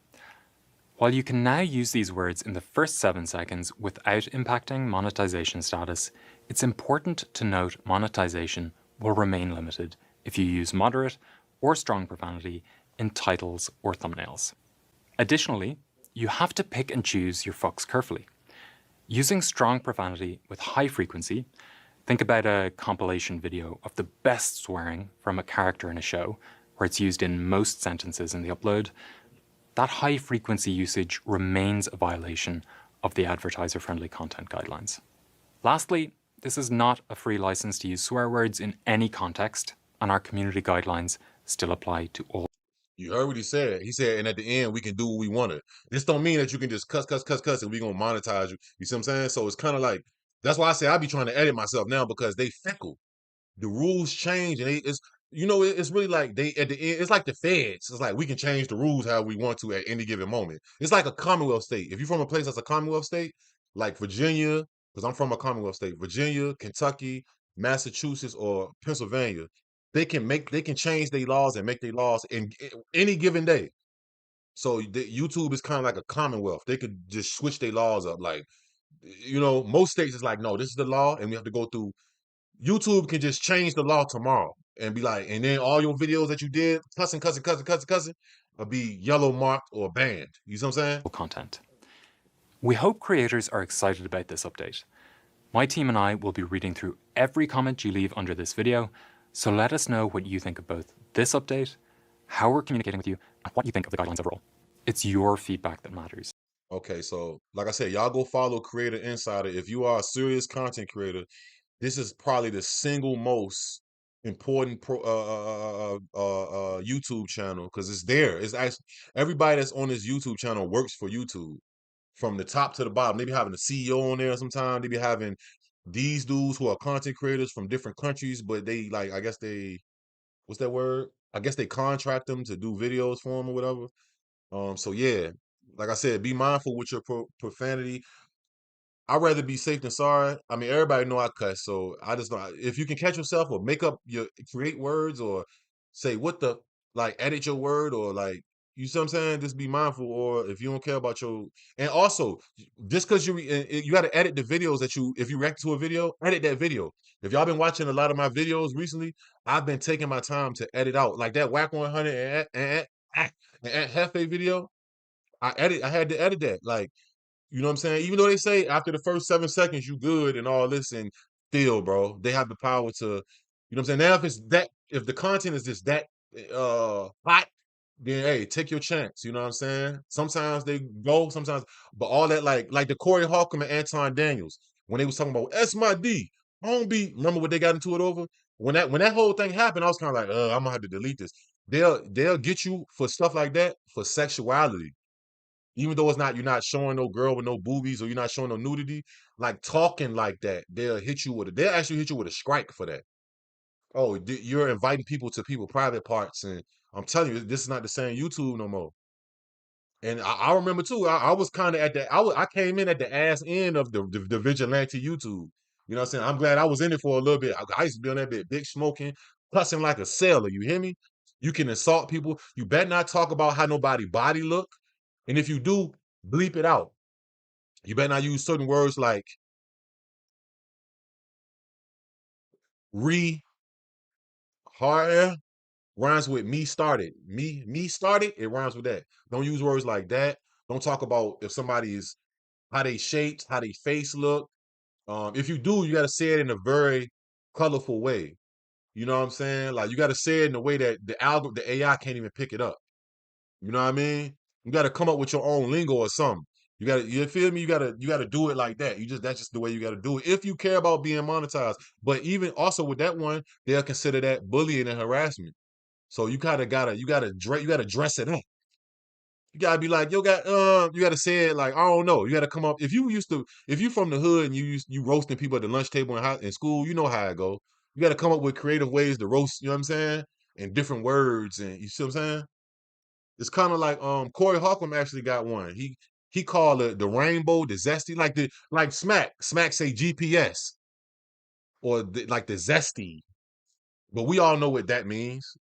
While you can now use these words in the first 7 seconds without impacting monetization status, it's important to note monetization will remain limited if you use moderate or strong profanity in titles or thumbnails. Additionally, you have to pick and choose your fucks carefully. Using strong profanity with high frequency, think about a compilation video of the best swearing from a character in a show, where it's used in most sentences in the upload. That high frequency usage remains a violation of the advertiser-friendly content guidelines. Lastly, this is not a free license to use swear words in any context, and our community guidelines still apply to all. You heard what he said. He said, and at the end, we can do what we want to. This don't mean that you can just cuss, and we going to monetize you. You see what I'm saying? So it's kind of like, that's why I say I be trying to edit myself now, because they fickle. The rules change, and it's really like they at the end. It's like the feds. It's like we can change the rules how we want to at any given moment. It's like a Commonwealth state. If you're from a place that's a Commonwealth state, like Virginia, because I'm from a Commonwealth state, Virginia, Kentucky, Massachusetts, or Pennsylvania, they can change their laws and make their laws in any given day. So YouTube is kind of like a Commonwealth. They could just switch their laws up. Like, most states is like, no, this is the law, and we have to go through. YouTube can just change the law tomorrow and be like, and then all your videos that you did, cussing, will be yellow marked or banned. You see what I'm saying? Content. We hope creators are excited about this update. My team and I will be reading through every comment you leave under this video, so let us know what you think of both this update, how we're communicating with you, and what you think of the guidelines overall. It's your feedback that matters. Okay, so like I said, y'all go follow Creator Insider. If you are a serious content creator, this is probably the single most important YouTube channel, because it's there. It's actually, everybody that's on this YouTube channel works for YouTube from the top to the bottom. They be having a CEO on there sometimes. They be having these dudes who are content creators from different countries, but they like, I guess they, what's that word? I guess they contract them to do videos for them or whatever. So yeah, like I said, be mindful with your profanity. I'd rather be safe than sorry. I mean, everybody know I cuss, so I just don't. If you can catch yourself or create words or say what the, like, edit your word, or like, you see what I'm saying? Just be mindful. Or if you don't care about and also, just because you got to edit the videos if you react to a video, edit that video. If y'all been watching a lot of my videos recently, I've been taking my time to edit out, like that Whack 100 and Hefe video. I had to edit that, like. You know what I'm saying? Even though they say after the first 7 seconds you good and all this, and still, bro, they have the power to, you know what I'm saying? Now if the content is just that hot, then hey, take your chance. You know what I'm saying? Sometimes they go, sometimes, but all that, like the Corey Holcomb and Anton Daniels, when they was talking about S my D, homie, remember what they got into it over? When that whole thing happened, I was kind of like, I'm gonna have to delete this. They'll get you for stuff like that, for sexuality. Even though you're not showing no girl with no boobies, or you're not showing no nudity, like talking like that, they'll actually hit you with a strike for that. Oh, you're inviting people to private parts, and I'm telling you, this is not the same YouTube no more. And I remember too, I was kind of at the, I came in at the ass end of the vigilante YouTube. You know what I'm saying? I'm glad I was in it for a little bit. I used to be on that bit, big smoking, cussing like a sailor. You hear me? You can insult people. You better not talk about how nobody body look. And if you do, bleep it out. You better not use certain words like hard rhymes with me started. Me started, it rhymes with that. Don't use words like that. Don't talk about if somebody is, how they shaped, how they face look. If you do, you gotta say it in a very colorful way. You know what I'm saying? Like, you gotta say it in a way that the AI can't even pick it up. You know what I mean? You got to come up with your own lingo or something. You feel me? You got to do it like that. That's just the way you got to do it if you care about being monetized. But even also with that one, they'll consider that bullying and harassment. So you gotta dress it up. You gotta be like, you gotta say it like, I don't know. You gotta come up. If you from the hood and you roasting people at the lunch table in school, you know how it go. You gotta come up with creative ways to roast. You know what I'm saying? And different words, and you see what I'm saying? It's kind of like Corey Holcomb actually got one. He called it the rainbow, the zesty, like Smack. Smack say GPS, or like the zesty. But we all know what that means.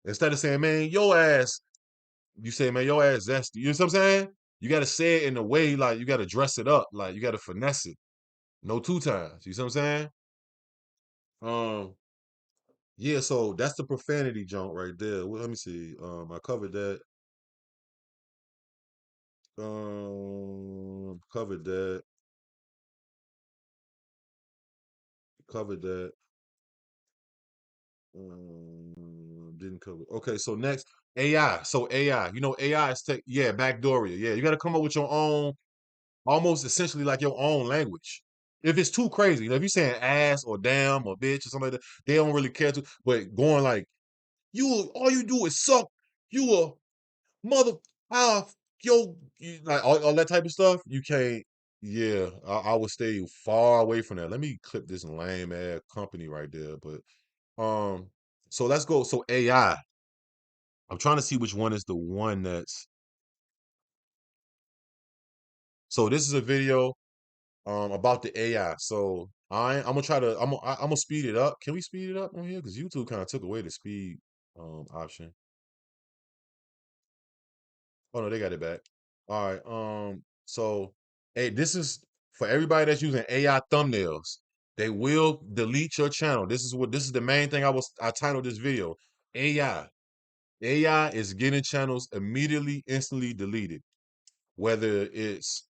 Instead of saying, man, your ass, you say, man, your ass zesty. You know what I'm saying? You got to say it in a way like you got to dress it up, like you got to finesse it. No two times. You see what I'm saying? Um, yeah. So that's the profanity junk right there. Well, let me see. I covered that. Covered that. Covered that. Didn't cover. Okay, so next AI. So AI, you know, AI is tech. Yeah, backdooria. Yeah, you got to come up with your own, almost essentially like your own language. If it's too crazy, you know, if you're saying ass or damn or bitch or something like that, they don't really care to. But going like you, all you do is suck. You a mother, ah, like all that type of stuff. You can't. Yeah, I would stay far away from that. Let me clip this lame ass company right there. But so let's go. So AI. I'm trying to see which one is the one that's. So this is a video about the AI. So I'm gonna try to I'm gonna speed it up. Can we speed it up on here? Because YouTube kind of took away the speed option. Oh no, they got it back. All right. So hey, this is for everybody that's using AI thumbnails. They will delete your channel. This is the main thing I titled this video. AI. AI is getting channels immediately, instantly deleted. Whether it's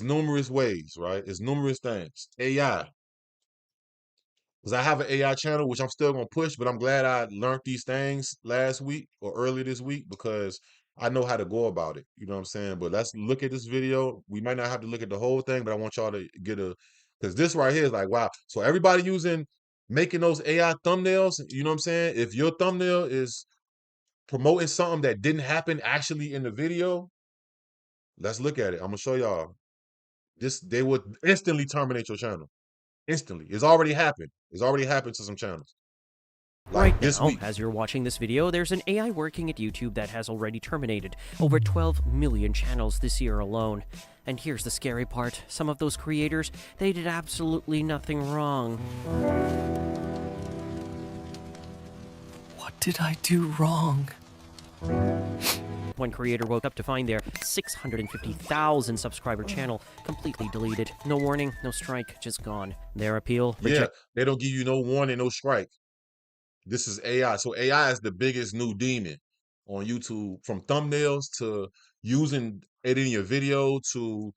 numerous ways, right? It's numerous things. AI. Because I have an AI channel, which I'm still gonna push, but I'm glad I learned these things last week or early this week because I know how to go about it. You know what I'm saying? But let's look at this video. We might not have to look at the whole thing, but I want y'all to get a because this right here is like, wow. So everybody making those AI thumbnails, you know what I'm saying? If your thumbnail is promoting something that didn't happen actually in the video, let's look at it. I'm gonna show y'all. They would instantly terminate your channel. Instantly. It's already happened. It's already happened to some channels. Like Right this now, week. as you're watching this video, there's an AI working at YouTube that has already terminated over 12 million channels this year alone. And here's the scary part. Some of those creators, they did absolutely nothing wrong. What did I do wrong? One creator woke up to find their 650,000 subscriber channel completely deleted. No warning, no strike, just gone. Their appeal, Yeah, they don't give you no warning, no strike. This is AI. So AI is the biggest new demon on YouTube, from thumbnails to using it in your video to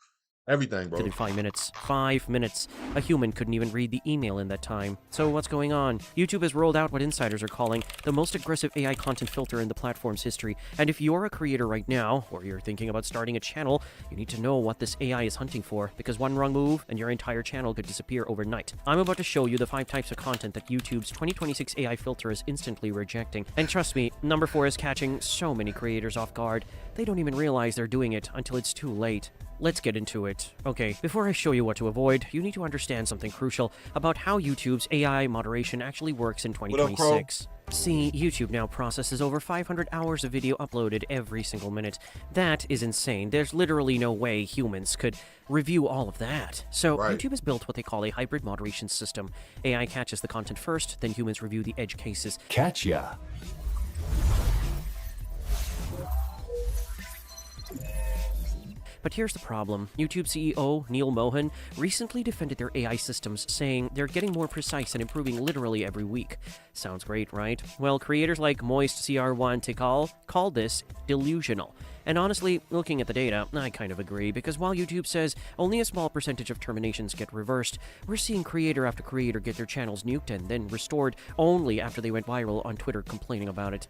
everything, bro. in 5 minutes. 5 minutes. A human couldn't even read the email in that time. So what's going on? YouTube has rolled out what insiders are calling the most aggressive AI content filter in the platform's history. And if you're a creator right now, or you're thinking about starting a channel, you need to know what this AI is hunting for, because one wrong move and your entire channel could disappear overnight. I'm about to show you the 5 types of content that YouTube's 2026 AI filter is instantly rejecting. And trust me, number 4 is catching so many creators off guard. They don't even realize they're doing it until it's too late. Let's get into it. Okay, before I show you what to avoid, you need to understand something crucial about how YouTube's AI moderation actually works in 2026. See, YouTube now processes over 500 hours of video uploaded every single minute. That is insane. There's literally no way humans could review all of that. So YouTube has built what they call a hybrid moderation system. AI catches the content first, then humans review the edge cases. Catch ya. But here's the problem. YouTube CEO Neil Mohan recently defended their AI systems, saying they're getting more precise and improving literally every week. Sounds great, right? Well, creators like MoistCR1 Tikal call this delusional. And honestly, looking at the data, I kind of agree, because while YouTube says only a small percentage of terminations get reversed, we're seeing creator after creator get their channels nuked and then restored only after they went viral on Twitter complaining about it.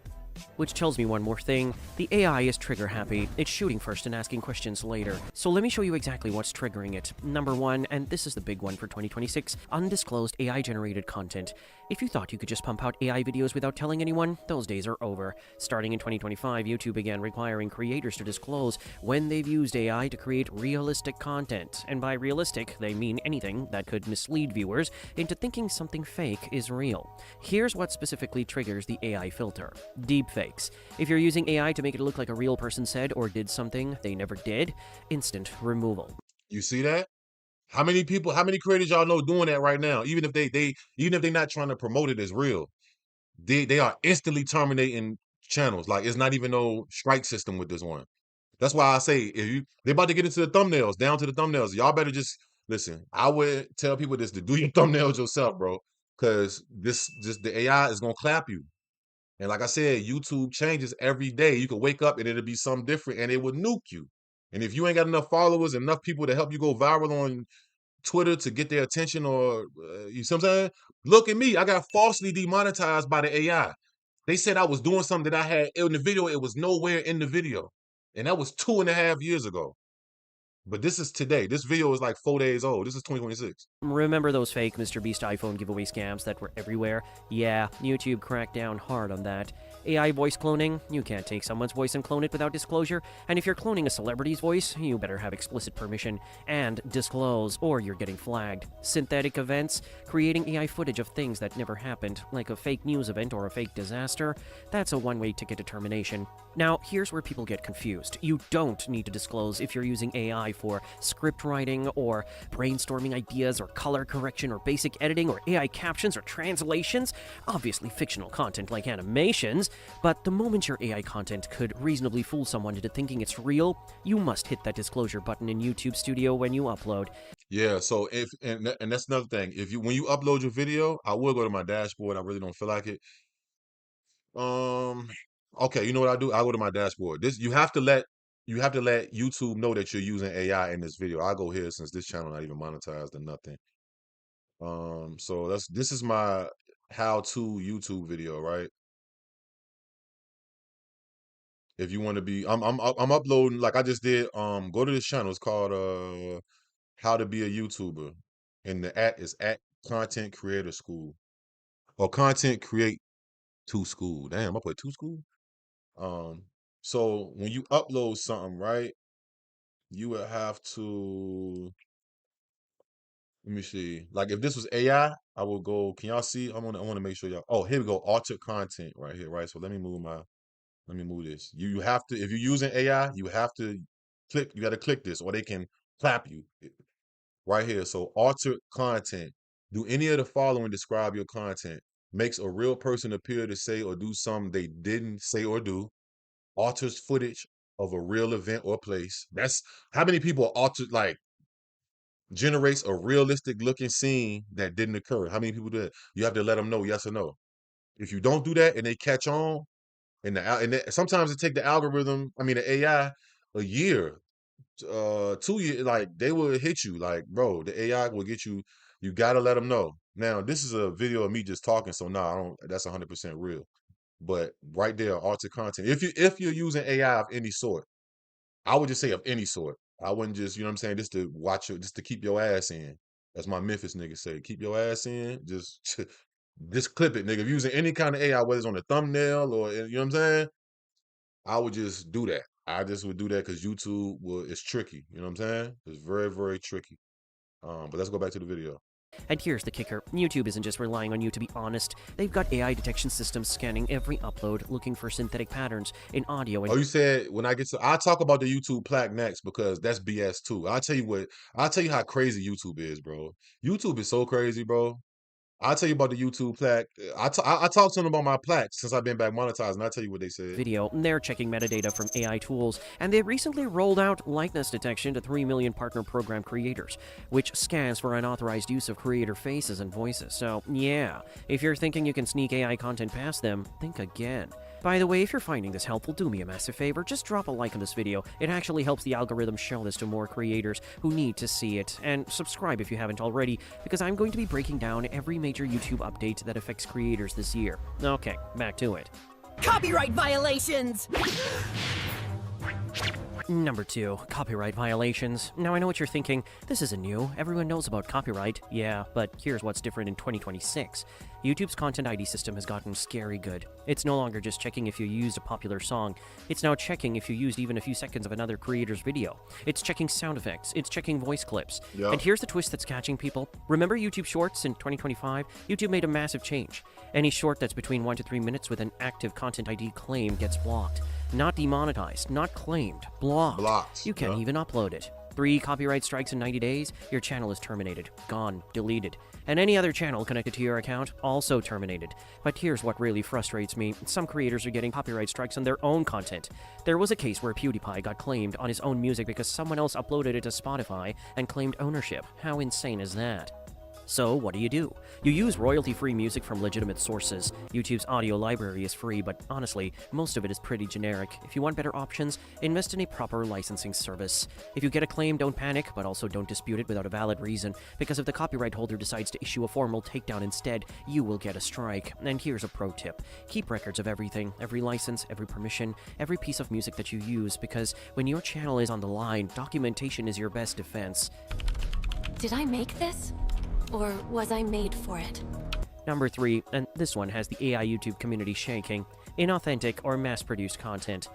Which tells me one more thing. The AI is trigger happy. It's shooting first and asking questions later. So let me show you exactly what's triggering it. Number 1, and this is the big one for 2026, undisclosed AI-generated content. If you thought you could just pump out AI videos without telling anyone, those days are over. Starting in 2025, YouTube began requiring creators to disclose when they've used AI to create realistic content. And by realistic, they mean anything that could mislead viewers into thinking something fake is real. Here's what specifically triggers the AI filter. Deepfakes. If you're using AI to make it look like a real person said or did something they never did, instant removal. You see that? How many creators y'all know doing that right now? Even if they're not trying to promote it as real, they are instantly terminating channels. Like it's not even no strike system with this one. That's why I say if they about to get into the thumbnails, down to the thumbnails, y'all better just listen. I would tell people this to do your thumbnails yourself, bro, because this just the AI is gonna clap you. And like I said, YouTube changes every day. You could wake up and it'll be something different, and it will nuke you. And if you ain't got enough followers, enough people to help you go viral on Twitter to get their attention, or you see what I'm saying? Look at me, I got falsely demonetized by the AI. They said I was doing something that I had in the video. It was nowhere in the video. And that was 2.5 years ago. But this is today. This video is like 4 days old. This is 2026. Remember those fake Mr. Beast iPhone giveaway scams that were everywhere? Yeah, YouTube cracked down hard on that. AI voice cloning? You can't take someone's voice and clone it without disclosure. And if you're cloning a celebrity's voice, you better have explicit permission and disclose, or you're getting flagged. Synthetic events? Creating AI footage of things that never happened, like a fake news event or a fake disaster? That's a one-way ticket to termination. Now, here's where people get confused. You don't need to disclose if you're using AI for script writing or brainstorming ideas or color correction or basic editing or AI captions or translations. Obviously fictional content like animations, but the moment your AI content could reasonably fool someone into thinking it's real, you must hit that disclosure button in YouTube Studio when you upload. Yeah, so if and that's another thing. If you when you upload your video, I will go to my dashboard. I really don't feel like it. Okay, you know what I do? I go to my dashboard. This you have to let YouTube know that you're using AI in this video. I'll go here since this channel not even monetized or nothing. So this is my how-to YouTube video, right? If you want to be, I'm uploading like I just did. Go to this channel. It's called How to Be a YouTuber, and the is at Content Creator School or Content Create to School. Damn, I put to school. So when you upload something, right, you would have to, let me see. Like if this was AI, I will go, can y'all see? I want to make sure y'all, oh, here we go. Altered content right here, right? So let me move this. You have to, if you're using AI, you have to click, you got to click this or they can clap you right here. So altered content. Do any of the following describe your content? Makes a real person appear to say or do something they didn't say or do. Alters footage of a real event or place. That's how many people altered, like generates a realistic looking scene that didn't occur. How many people do that? You have to let them know yes or no. If you don't do that and they catch on, and sometimes it take the algorithm, I mean the AI, a year, 2 years, like they will hit you. Like, bro, the AI will get you. You gotta let them know. Now, this is a video of me just talking, so I don't. That's 100% real. But right there, altered content. If you're using AI of any sort, I would just say of any sort. I wouldn't just, you know what I'm saying, just to watch it, just to keep your ass in. As my Memphis niggas say, keep your ass in. Just just clip it, nigga. If you're using any kind of AI, whether it's on the thumbnail or you know what I'm saying, I would just do that. I just would do that because YouTube it's tricky. You know what I'm saying? It's very, very tricky. But let's go back to the video. And here's the kicker. YouTube isn't just relying on you to be honest. They've got AI detection systems scanning every upload, looking for synthetic patterns in audio and... Oh, you said when I get to... I'll talk about the YouTube plaque next because that's BS too. I'll tell you how crazy YouTube is, bro. YouTube is so crazy, bro. I'll tell you about the YouTube plaque. I talked to them about my plaque since I've been back monetized, and I'll tell you what they said. Video. They're checking metadata from AI tools, and they recently rolled out likeness detection to 3 million partner program creators, which scans for unauthorized use of creator faces and voices. So, yeah, if you're thinking you can sneak AI content past them, think again. By the way, if you're finding this helpful, do me a massive favor, just drop a like on this video. It actually helps the algorithm show this to more creators who need to see it. And subscribe if you haven't already, because I'm going to be breaking down every major YouTube update that affects creators this year. Okay, back to it. Copyright violations! Number 2, copyright violations. Now I know what you're thinking, this isn't new, everyone knows about copyright. Yeah, but here's what's different in 2026. YouTube's Content ID system has gotten scary good. It's no longer just checking if you used a popular song, it's now checking if you used even a few seconds of another creator's video. It's checking sound effects, it's checking voice clips. Yep. And here's the twist that's catching people. Remember YouTube Shorts in 2025? YouTube made a massive change. Any short that's between 1 to 3 minutes with an active Content ID claim gets blocked. Not demonetized, not claimed, blocked. You can't even upload it. 3 copyright strikes in 90 days, your channel is terminated, gone, deleted. And any other channel connected to your account, also terminated. But here's what really frustrates me. Some creators are getting copyright strikes on their own content. There was a case where PewDiePie got claimed on his own music because someone else uploaded it to Spotify and claimed ownership. How insane is that? So, what do? You use royalty-free music from legitimate sources. YouTube's audio library is free, but honestly, most of it is pretty generic. If you want better options, invest in a proper licensing service. If you get a claim, don't panic, but also don't dispute it without a valid reason, because if the copyright holder decides to issue a formal takedown instead, you will get a strike. And here's a pro tip. Keep records of everything, every license, every permission, every piece of music that you use, because when your channel is on the line, documentation is your best defense. Did I make this? Or was I made for it? Number 3, and this one has the AI YouTube community shaking, inauthentic or mass-produced content.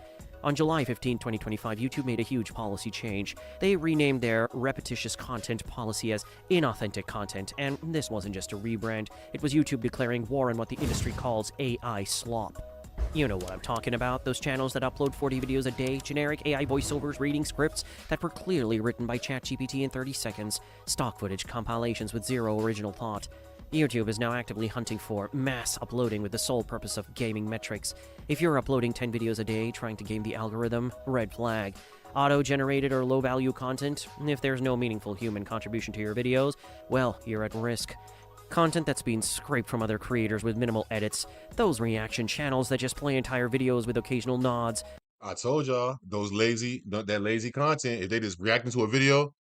On July 15, 2025, YouTube made a huge policy change. They renamed their repetitious content policy as inauthentic content, and this wasn't just a rebrand, it was YouTube declaring war on what the industry calls AI slop. You know what I'm talking about, those channels that upload 40 videos a day, generic AI voiceovers reading scripts that were clearly written by ChatGPT in 30 seconds, stock footage compilations with zero original thought. YouTube is now actively hunting for mass uploading with the sole purpose of gaming metrics. If you're uploading 10 videos a day trying to game the algorithm, red flag. Auto-generated or low-value content, if there's no meaningful human contribution to your videos, well, you're at risk. Content that's being scraped from other creators with minimal edits, those reaction channels that just play entire videos with occasional nods. I told y'all that lazy content. If they just reacting to a video,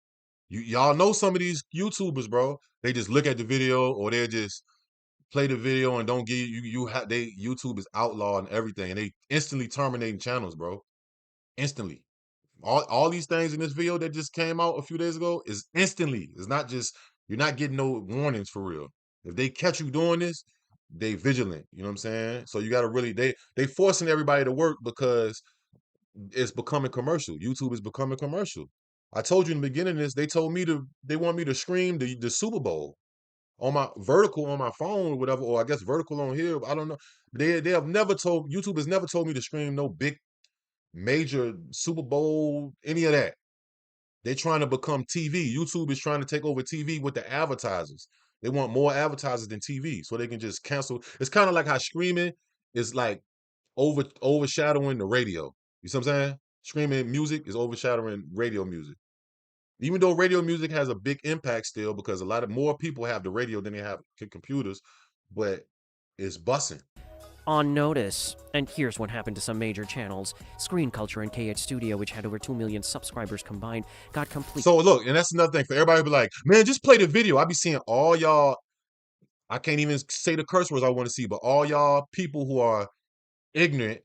y'all know some of these YouTubers, bro. They just look at the video or they just play the video and don't give YouTube is outlawing everything and they instantly terminating channels, bro. Instantly. All these things in this video that just came out a few days ago is instantly. It's not just you're not getting no warnings for real. If they catch you doing this, they vigilant. You know what I'm saying? So you got to really they forcing everybody to work because it's becoming commercial. YouTube is becoming commercial. I told you in the beginning of this. They want me to stream the Super Bowl on my vertical on my phone or whatever, or I guess vertical on here. I don't know. YouTube has never told me to stream no big major Super Bowl, any of that. They're trying to become TV. YouTube is trying to take over TV with the advertisers. They want more advertisers than TV, so they can just cancel. It's kind of like how streaming is like overshadowing the radio. You see what I'm saying? Streaming music is overshadowing radio music. Even though radio music has a big impact still, because a lot of more people have the radio than they have computers, but it's bussing. On notice. And here's what happened to some major channels. Screen Culture and KH Studio, which had over 2 million subscribers combined, got complete. So look, and that's another thing for everybody to be like, man, just play the video. I be seeing all y'all, I can't even say the curse words I want to see, but all y'all people who are ignorant,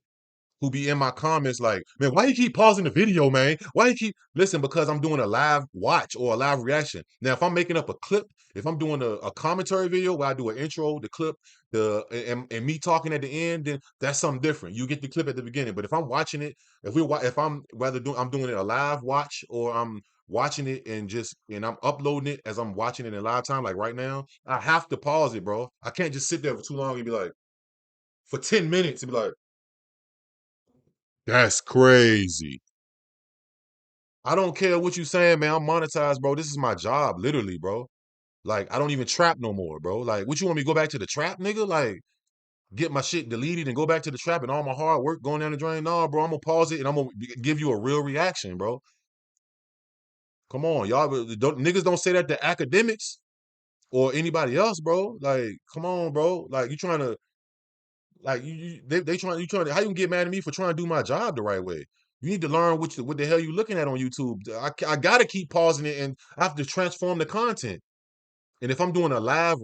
who be in my comments like, man, why you keep pausing the video, man? Why you keep listen? Because I'm doing a live watch or a live reaction. Now, if I'm making up a clip, if I'm doing a commentary video where I do an intro, the clip, and me talking at the end, then that's something different. You get the clip at the beginning. But if I'm watching it, I'm doing it a live watch or I'm watching it and I'm uploading it as I'm watching it in live time, like right now, I have to pause it, bro. I can't just sit there for too long and be like, for 10 minutes and be like, that's crazy. I don't care what you saying, man. I'm monetized, bro. This is my job, literally, bro. Like, I don't even trap no more, bro. Like, what you want me to go back to the trap, nigga? Like, get my shit deleted and go back to the trap and all my hard work going down the drain? No, bro. I'm gonna pause it and I'm gonna give you a real reaction, bro. Come on, y'all. Niggas don't say that to academics or anybody else, bro. Like, come on, bro. Like, you trying to Like they trying to how you can get mad at me for trying to do my job the right way? You need to learn what the hell you looking at on YouTube. I gotta keep pausing it and I have to transform the content. And if I'm doing a live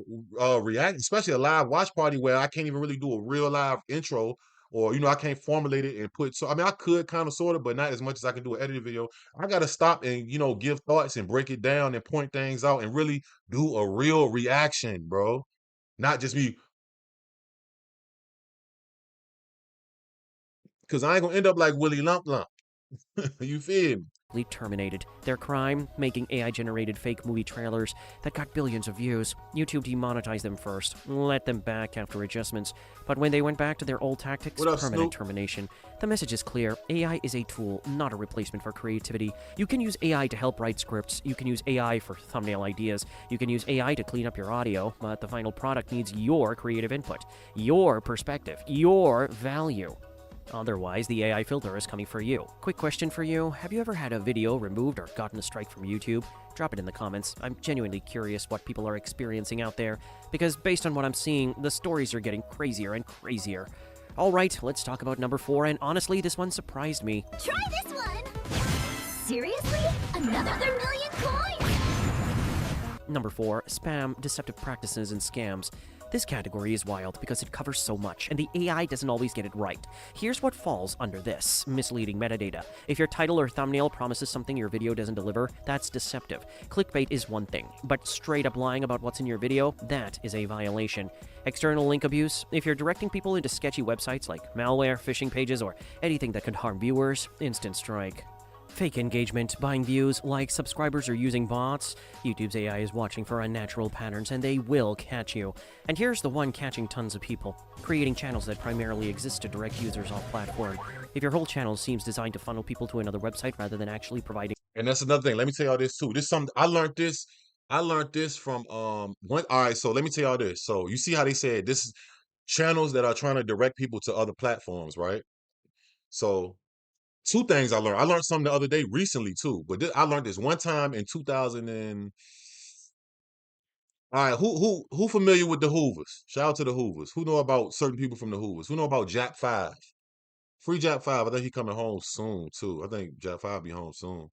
react, especially a live watch party where I can't even really do a real live intro or I can't formulate it and I mean I could kind of sort of, but not as much as I can do an edited video. I gotta stop and give thoughts and break it down and point things out and really do a real reaction, bro. Not just me. Cause I ain't gonna end up like Willie Lump Lump. You feel me? Terminated. Their crime? Making AI-generated fake movie trailers that got billions of views. YouTube demonetized them first, let them back after adjustments. But when they went back to their old tactics, What up, permanent Snoop? termination. The message is clear. AI is a tool, not a replacement for creativity. You can use AI to help write scripts. You can use AI for thumbnail ideas. You can use AI to clean up your audio, but the final product needs your creative input, your perspective, your value. Otherwise, the AI filter is coming for you. Quick question for you. Have you ever had a video removed or gotten a strike from YouTube? Drop it in the comments. I'm genuinely curious what people are experiencing out there, because based on what I'm seeing, the stories are getting crazier and crazier. Alright, let's talk about number 4, and honestly, this one surprised me. Try this one! Seriously? Another million coins? Number 4, spam, deceptive practices, and scams. This category is wild because it covers so much, and the AI doesn't always get it right. Here's what falls under this: misleading metadata. If your title or thumbnail promises something your video doesn't deliver, that's deceptive. Clickbait is one thing, but straight up lying about what's in your video, that is a violation. External link abuse. If you're directing people into sketchy websites like malware, phishing pages, or anything that could harm viewers, instant strike. Fake engagement, buying views, likes, subscribers, or using bots. YouTube's AI is watching for unnatural patterns, and they will catch you. And here's the one catching tons of people: creating channels that primarily exist to direct users off platform. If your whole channel seems designed to funnel people to another website rather than actually providing. And that's another thing. Let me tell y'all this too. This something I learned this. I learned this from one. All right, so let me tell y'all this. So you see how they said this is channels that are trying to direct people to other platforms, right? So two things I learned. I learned something the other day recently too, but I learned this one time in 2000 and all right, who familiar with the Hoovers? Shout out to the Hoovers. Who know about certain people from the Hoovers? Who know about Jack 5? Free Jack 5. I think he coming home soon too. I think Jack 5 be home soon.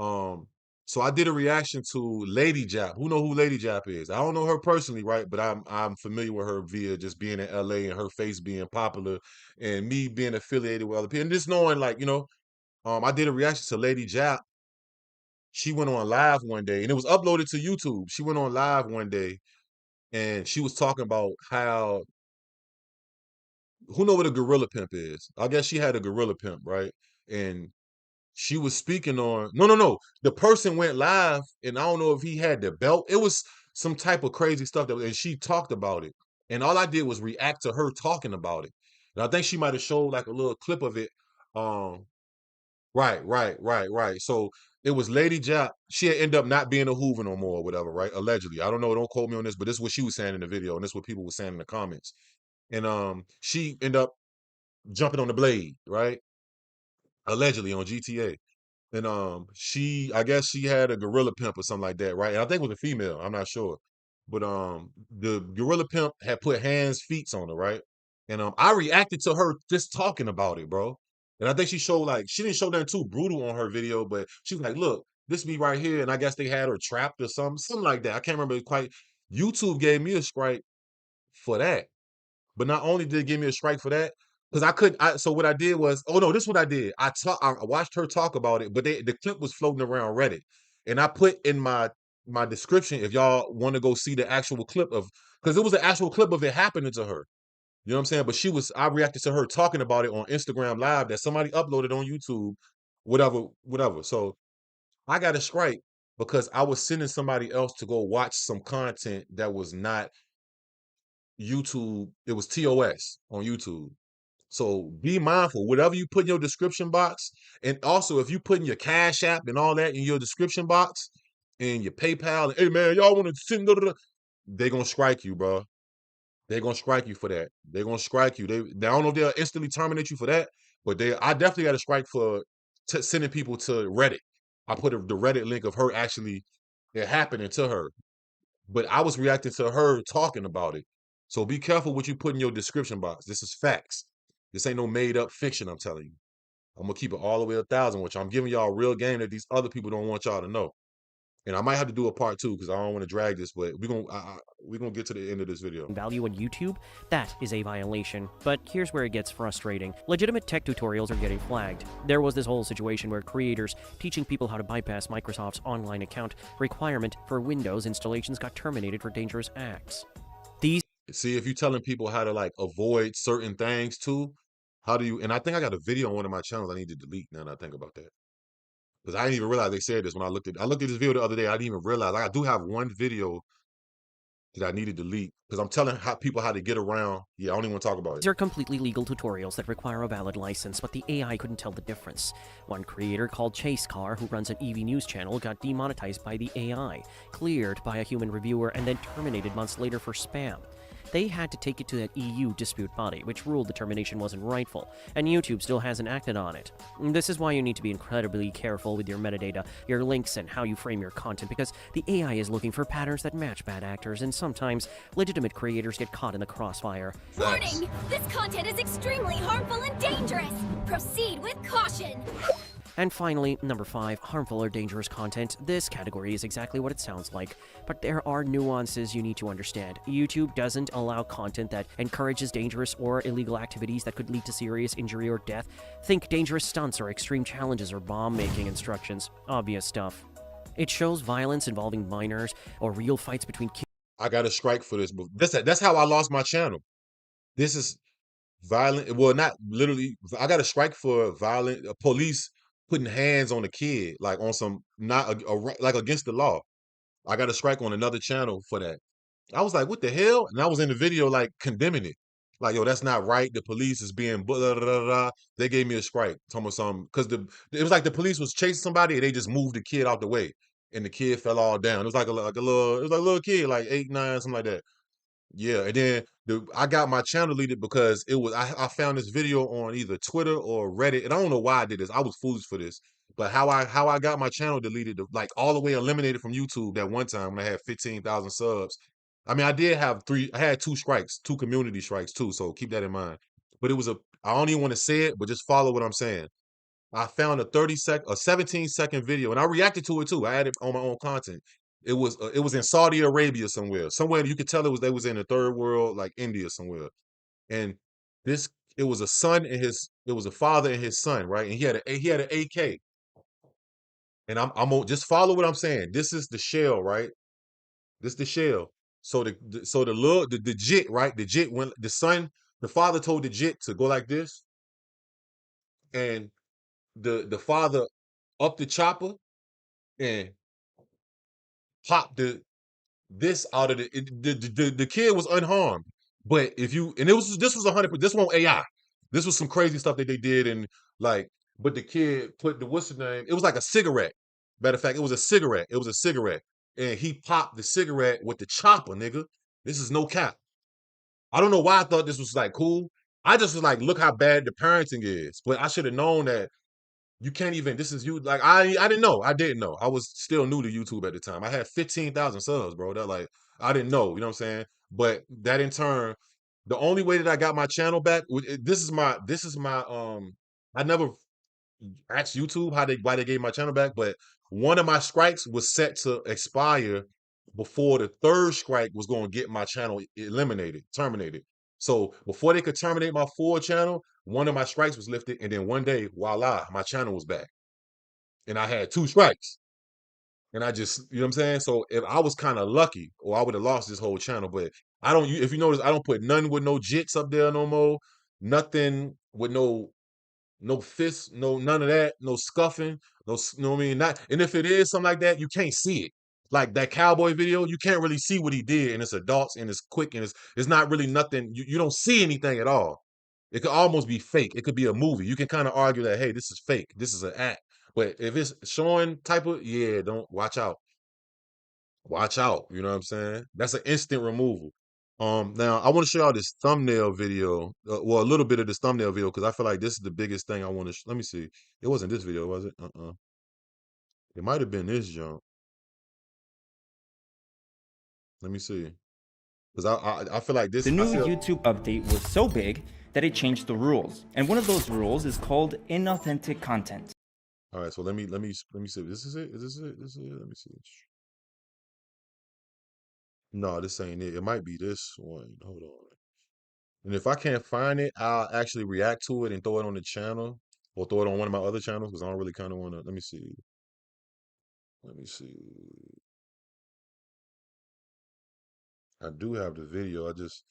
Um, so I did a reaction to Lady Jap. Who know who Lady Jap is? I don't know her personally, right? But I'm familiar with her via just being in LA and her face being popular and me being affiliated with other people. And just knowing, like, I did a reaction to Lady Jap. She went on live one day and it was uploaded to YouTube. She went on live one day and she was talking about how who know what a gorilla pimp is? I guess she had a gorilla pimp, right? And she was speaking on no. The person went live, and I don't know if he had the belt. It was some type of crazy stuff and she talked about it. And all I did was react to her talking about it. And I think she might have showed like a little clip of it. Um, right. So it was Lady Jap. She had ended up not being a Hoover no more or whatever, right? Allegedly. I don't know, don't quote me on this, but this is what she was saying in the video, and this is what people were saying in the comments. And she ended up jumping on the blade, right? Allegedly on GTA. And I guess she had a gorilla pimp or something like that, right? And I think it was a female, I'm not sure. But the gorilla pimp had put hands, feet on her, right? And I reacted to her just talking about it, bro. And I think she showed like she didn't show nothing too brutal on her video, but she was like, look, this me right here. And I guess they had her trapped or something like that. I can't remember quite. YouTube gave me a strike for that. But not only did it give me a strike for that, because I couldn't. So what I did was, oh no, this is what I did. I watched her talk about it, but the clip was floating around Reddit, and I put in my description if y'all want to go see the actual clip of, because it was an actual clip of it happening to her. You know what I'm saying? But I reacted to her talking about it on Instagram Live that somebody uploaded on YouTube, whatever. So I got a strike because I was sending somebody else to go watch some content that was not YouTube. It was TOS on YouTube. So be mindful. Whatever you put in your description box, and also if you put in your Cash App and all that in your description box, and your PayPal, and, hey man, y'all want to send, they're gonna strike you, bro. They're gonna strike you for that. They're gonna strike you. They I don't know if they'll instantly terminate you for that, but I definitely got a strike for sending people to Reddit. I put the Reddit link of her actually it happening to her, but I was reacting to her talking about it. So be careful what you put in your description box. This is facts. This ain't no made up fiction, I'm telling you. I'm gonna keep it all the way 1,000 with you. I'm giving y'all a real game that these other people don't want y'all to know. And I might have to do a part 2 because I don't want to drag this, but we're gonna get to the end of this video. Value on YouTube, that is a violation. But here's where it gets frustrating. Legitimate tech tutorials are getting flagged. There was this whole situation where creators teaching people how to bypass Microsoft's online account requirement for Windows installations got terminated for dangerous acts. These See, if you're telling people how to like avoid certain things too, How do you? And I think I got a video on one of my channels I need to delete now that I think about that. Because I didn't even realize they said this when I looked at this video the other day. I didn't even realize I do have one video that I need to delete because I'm telling people how to get around. Yeah, I don't even want to talk about it. These are completely legal tutorials that require a valid license, but the AI couldn't tell the difference. One creator called Chase Car, who runs an EV news channel, got demonetized by the AI, cleared by a human reviewer, and then terminated months later for spam. They had to take it to an EU dispute body, which ruled the termination wasn't rightful, and YouTube still hasn't acted on it. This is why you need to be incredibly careful with your metadata, your links, and how you frame your content, because the AI is looking for patterns that match bad actors, and sometimes legitimate creators get caught in the crossfire. Warning! This content is extremely harmful and dangerous. Proceed with caution. And finally, number 5, harmful or dangerous content. This category is exactly what it sounds like, but there are nuances you need to understand. YouTube doesn't allow content that encourages dangerous or illegal activities that could lead to serious injury or death. Think dangerous stunts or extreme challenges or bomb-making instructions. Obvious stuff. It shows violence involving minors or real fights between kids. I got a strike for this, but that's how I lost my channel. This is violent. Well, not literally. I got a strike for violent police putting hands on a kid, like on some not like against the law. I got a strike on another channel for that. I was like, what the hell? And I was in the video like condemning it. Like, yo, that's not right. The police is being blah, blah, blah, blah. They gave me a strike. Talking about something because it was like the police was chasing somebody and they just moved the kid out the way. And the kid fell all down. It was like a little, it was like a little kid, like 8, 9, something like that. Yeah, and then I got my channel deleted because I found this video on either Twitter or Reddit, and I don't know why I did this. I was foolish for this, but how I got my channel deleted, like all the way eliminated from YouTube that one time when I had 15,000 subs. I mean, I had 2 strikes, 2 community strikes too, so keep that in mind. But I don't even want to say it, but just follow what I'm saying. I found a 17-second video, and I reacted to it too. I added on my own content. It was in Saudi Arabia somewhere. Somewhere you could tell they was in a third world, like India somewhere. And this it was a father and his son, right? And he had an AK. And I'm gonna just follow what I'm saying. This is the shell, right? This is the shell. So the jit, right? The jit when the father told the jit to go like this, and the father up the chopper and popped this out of the kid was unharmed. But if you and this was 100, this wasn't AI. This was some crazy stuff that they did, and like, but the kid put the what's the name? It was like a cigarette. Matter of fact, it was a cigarette. It was a cigarette, and he popped the cigarette with the chopper, nigga. This is no cap. I don't know why I thought this was like cool. I just was like, look how bad the parenting is. But I should have known that you can't even. This is you. Like I didn't know. I didn't know. I was still new to YouTube at the time. I had 15,000 subs, bro. That like I didn't know. You know what I'm saying? But that in turn, the only way that I got my channel back. This is my. I never asked YouTube why they gave my channel back, but one of my strikes was set to expire before the third strike was going to get my channel terminated. So before they could terminate my full channel, one of my strikes was lifted, and then one day, voila, my channel was back, and I had 2 strikes, and I just, you know what I'm saying. So if I was kind of lucky, or I would have lost this whole channel, but I don't. If you notice, I don't put none with no jits up there no more. Nothing with no fists, no none of that, no scuffing, you know what I mean? Not, and if it is something like that, you can't see it. Like that cowboy video, you can't really see what he did, and it's adults and it's quick and it's not really nothing. You don't see anything at all. It could almost be fake. It could be a movie. You can kind of argue that, hey, this is fake. This is an act. But if it's showing type of, yeah, don't watch out. Watch out. You know what I'm saying? That's an instant removal. Now I want to show y'all this thumbnail video. Well, a little bit of this thumbnail video because I feel like this is the biggest thing I want to. Let me see. It wasn't this video, was it? It might have been this jump. Let me see. Because I feel like this. The new YouTube update was so big that it changed the rules, and one of those rules is called inauthentic content. All right, so let me see. This is it. Is this it? This is it. Let me see. No, this ain't it. It might be this one. Hold on. And if I can't find it, I'll actually react to it and throw it on the channel or throw it on one of my other channels because I don't really kind of want to. Let me see. Let me see. I do have the video. I just.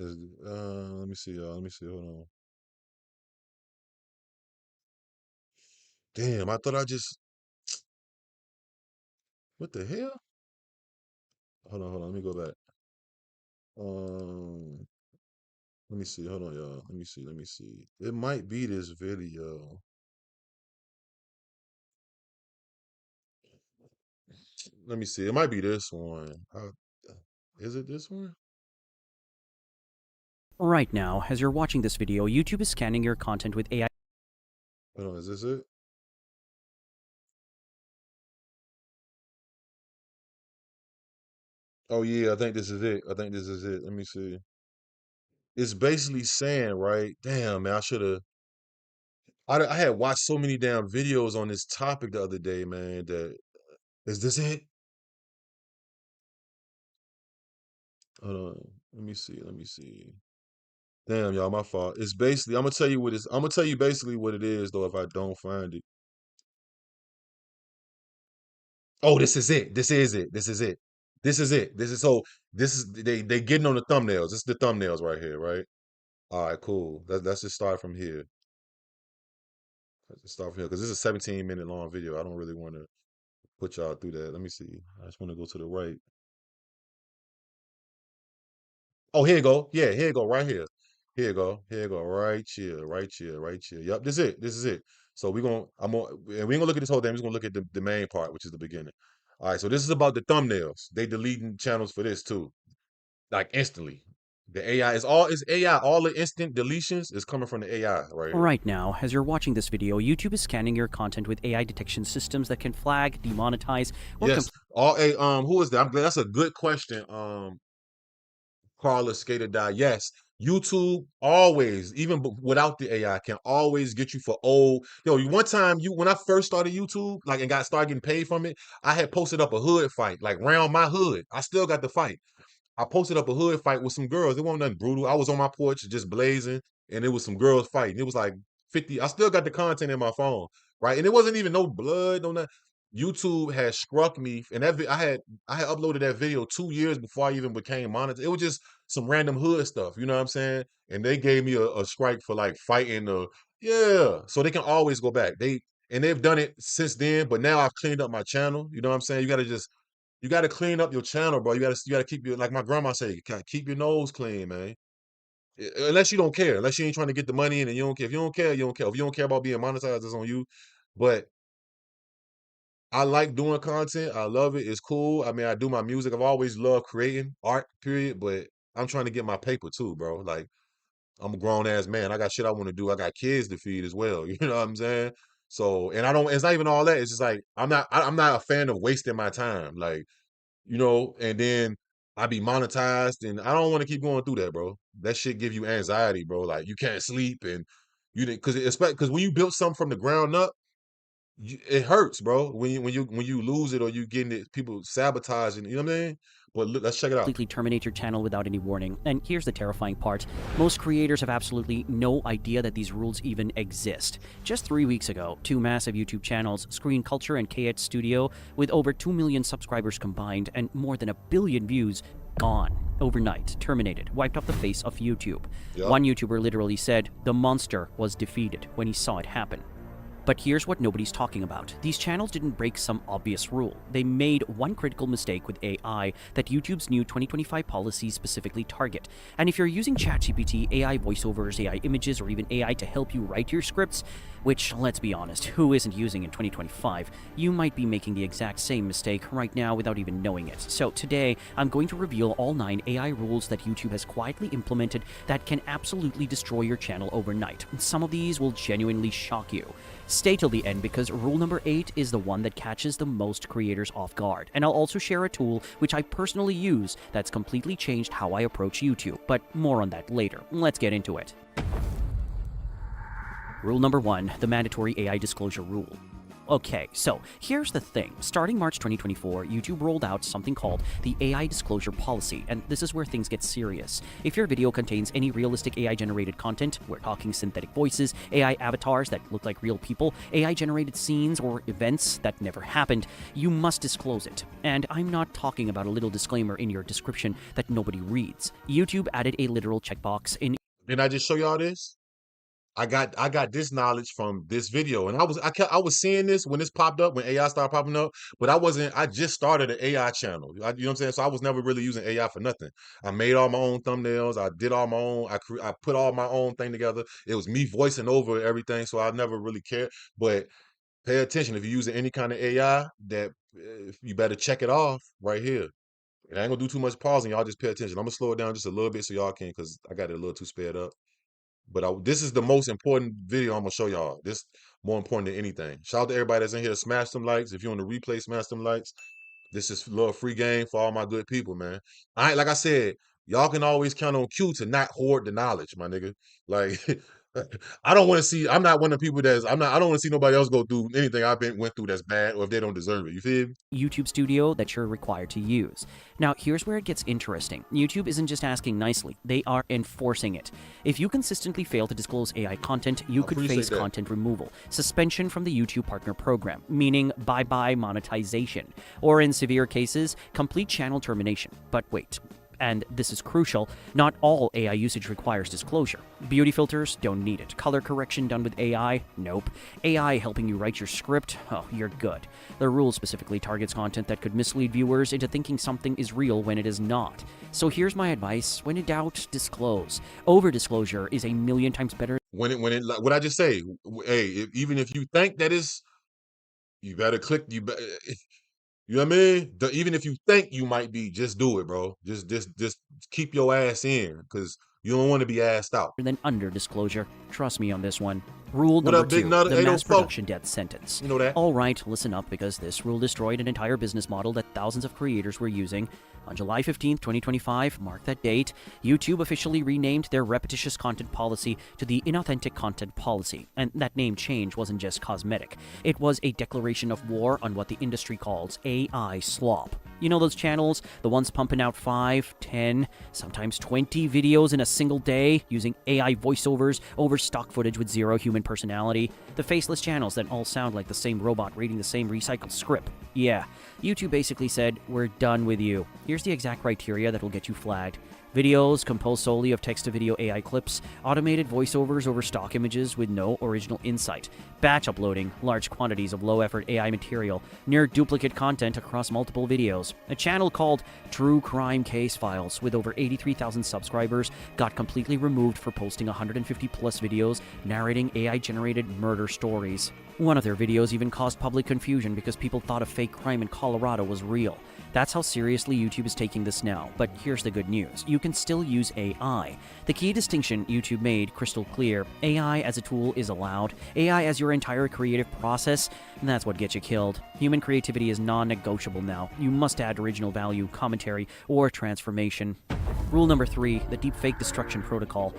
Let me see, y'all. Let me see. Hold on. Damn, I thought I just. What the hell? Hold on. Let me go back. Um, let me see. Hold on, y'all. Let me see. It might be this video. Let me see. It might be this one. Is it this one? Right now, as you're watching this video, YouTube is scanning your content with AI. Hold on, is this it? Oh yeah, I think this is it. I think this is it. Let me see. It's basically saying, right? Damn, man, I should have. I had watched so many damn videos on this topic the other day, man. That is this it? Hold on. Let me see. Let me see. Damn, y'all, my fault. It's basically. I'm gonna tell you what it's. I'm gonna tell you basically what it is, though. If I don't find it. Oh, this is it. This is it. This is it. This is it. This is so. This is they getting on the thumbnails. This is the thumbnails right here, right? All right, cool. Let's just start from here. Let's just start from here because this is a 17-minute long video. I don't really want to put y'all through that. Let me see. I just want to go to the right. Oh, here you go. Yeah, here you go. Right here. Here you go. Here you go. Right here. Right here. Right here. Yep. This is it. This is it. So we're gonna. I'm gonna. And we ain't gonna look at this whole thing. We're just gonna look at the main part, which is the beginning. All right. So this is about the thumbnails. They deleting channels for this too, like instantly. The AI is all. It's AI. All the instant deletions is coming from the AI right here. Right now, as you're watching this video, YouTube is scanning your content with AI detection systems that can flag, demonetize, or Yes. All a who is that? I'm glad that's a good question. Carla Skater Die. Yes. YouTube always, even without the AI, can always get you for old. Yo, one time when I first started YouTube, like and started getting paid from it, I had posted up a hood fight, like round my hood. I still got the fight. I posted up a hood fight with some girls. It wasn't nothing brutal. I was on my porch just blazing, and it was some girls fighting. It was like 50. I still got the content in my phone, right? And it wasn't even no blood, no nothing. YouTube had struck me, and I had uploaded that video 2 years before I even became monetized. It was just some random hood stuff, you know what I'm saying? And they gave me a strike for like fighting yeah. So they can always go back. They've done it since then, but now I've cleaned up my channel. You know what I'm saying? You gotta clean up your channel, bro. You gotta keep your, like my grandma say, keep your nose clean, man. Unless you don't care, unless you ain't trying to get the money in and you don't care. If you don't care, you don't care. If you don't care about being monetized, it's on you. But I like doing content. I love it. It's cool. I mean, I do my music. I've always loved creating art, period. But I'm trying to get my paper too, bro. Like I'm a grown ass man. I got shit I want to do. I got kids to feed as well. You know what I'm saying? So, and I don't. It's not even all that. It's just like I'm not a fan of wasting my time. Like and then I be monetized, and I don't want to keep going through that, bro. That shit give you anxiety, bro. Like you can't sleep, and because when you build something from the ground up. It hurts, bro. When you lose it or you getting it, people sabotaging. You know what I mean? But look, let's check it out. Completely terminate your channel without any warning. And here's the terrifying part. Most creators have absolutely no idea that these rules even exist. Just 3 weeks ago, two massive YouTube channels, Screen Culture and KH Studio, with over 2 million subscribers combined and more than 1 billion views, gone. Overnight, terminated, wiped off the face of YouTube. Yep. One YouTuber literally said, the monster was defeated when he saw it happen. But here's what nobody's talking about. These channels didn't break some obvious rule. They made one critical mistake with AI that YouTube's new 2025 policies specifically target. And if you're using ChatGPT, AI voiceovers, AI images, or even AI to help you write your scripts, which, let's be honest, who isn't using in 2025, you might be making the exact same mistake right now without even knowing it. So today, I'm going to reveal all 9 AI rules that YouTube has quietly implemented that can absolutely destroy your channel overnight. Some of these will genuinely shock you. Stay till the end because rule number 8 is the one that catches the most creators off guard. And I'll also share a tool which I personally use that's completely changed how I approach YouTube, but more on that later. Let's get into it. Rule number 1, the mandatory AI disclosure rule. Okay, so here's the thing. Starting March 2024, YouTube rolled out something called the AI Disclosure Policy, and this is where things get serious. If your video contains any realistic AI-generated content, we're talking synthetic voices, AI avatars that look like real people, AI-generated scenes or events that never happened, you must disclose it. And I'm not talking about a little disclaimer in your description that nobody reads. YouTube added a literal checkbox in. Didn't I just show y'all this? I got this knowledge from this video, and I was seeing this when this popped up, when AI started popping up, but I just started an AI channel. You know what I'm saying? So I was never really using AI for nothing. I made all my own thumbnails. I did all my own. I put all my own thing together. It was me voicing over everything, so I never really cared. But pay attention if you're using any kind of AI. You better check it off right here. And I ain't gonna do too much pausing. Y'all just pay attention. I'm gonna slow it down just a little bit so y'all can, because I got it a little too sped up. But this is the most important video I'm gonna show y'all. This more important than anything. Shout out to everybody that's in here. Smash them likes. If you're on the replay, smash them likes. This is a little free game for all my good people, man. Like I said, y'all can always count on Q to not hoard the knowledge, my nigga. Like I don't want to see. I'm not one of the people I don't want to see nobody else go through anything went through that's bad, or if they don't deserve it. You feel me? YouTube Studio that you're required to use. Now, here's where it gets interesting. YouTube isn't just asking nicely, they are enforcing it. If you consistently fail to disclose AI content, you could face content removal, suspension from the YouTube Partner Program, meaning bye-bye monetization, or in severe cases, complete channel termination. But wait. And this is crucial, not all AI usage requires disclosure. Beauty filters, don't need it. Color correction done with AI? Nope. AI helping you write your script? Oh, you're good. The rule specifically targets content that could mislead viewers into thinking something is real when it is not. So here's my advice. When in doubt, disclose. Over-disclosure is a million times better. What I just say, hey, even if you think that is, you better click, you know what I mean? Even if you think you might be, just do it, bro. Just keep your ass in, because you don't want to be assed out. Than under disclosure. Trust me on this one. Rule number 2, the mass production death sentence. You know that? All right, listen up, because this rule destroyed an entire business model that thousands of creators were using. On July 15th, 2025, mark that date, YouTube officially renamed their repetitious content policy to the inauthentic content policy. And that name change wasn't just cosmetic. It was a declaration of war on what the industry calls AI slop. You know those channels, the ones pumping out 5, 10, sometimes 20 videos in a single day, using AI voiceovers over stock footage with zero human personality? The faceless channels that all sound like the same robot reading the same recycled script. Yeah, YouTube basically said, we're done with you. Here's the exact criteria that will get you flagged. Videos composed solely of text-to-video AI clips, automated voiceovers over stock images with no original insight, batch uploading large quantities of low-effort AI material, near-duplicate content across multiple videos. A channel called True Crime Case Files with over 83,000 subscribers got completely removed for posting 150-plus videos narrating AI-generated murder stories. One of their videos even caused public confusion because people thought a fake crime in Colorado was real. That's how seriously YouTube is taking this now. But here's the good news. You can still use AI. The key distinction YouTube made crystal clear. AI as a tool is allowed. AI as your entire creative process, and that's what gets you killed. Human creativity is non-negotiable now. You must add original value, commentary, or transformation. Rule number 3, the deepfake destruction protocol.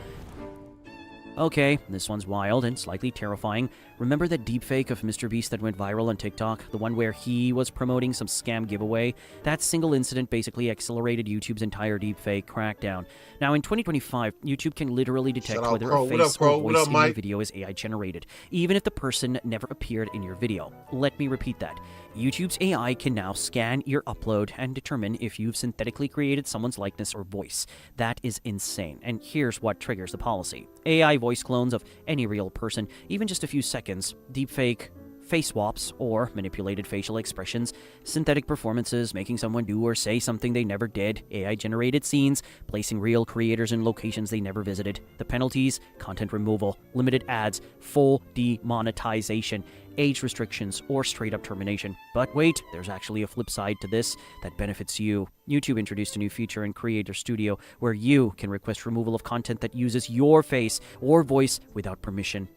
Okay, this one's wild and slightly terrifying. Remember that deepfake of MrBeast that went viral on TikTok? The one where he was promoting some scam giveaway? That single incident basically accelerated YouTube's entire deepfake crackdown. Now, in 2025, YouTube can literally detect whether a face or voice in your video is AI generated, even if the person never appeared in your video. Let me repeat that. YouTube's AI can now scan your upload and determine if you've synthetically created someone's likeness or voice. That is insane, and here's what triggers the policy. AI voice clones of any real person, even just a few seconds, deepfake, face swaps, or manipulated facial expressions, synthetic performances, making someone do or say something they never did, AI-generated scenes, placing real creators in locations they never visited. The penalties: content removal, limited ads, full demonetization, age restrictions, or straight-up termination. But wait, there's actually a flip side to this that benefits you. YouTube introduced a new feature in Creator Studio where you can request removal of content that uses your face or voice without permission.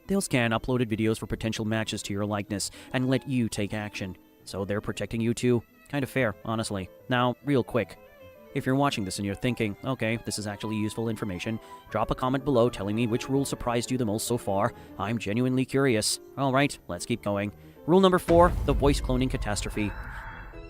They'll scan uploaded videos for potential matches to your likeness and let you take action. So they're protecting you too. Kind of fair, honestly. Now, real quick. If you're watching this and you're thinking, okay, this is actually useful information, drop a comment below telling me which rule surprised you the most so far. I'm genuinely curious. Alright, let's keep going. Rule number 4, the voice cloning catastrophe.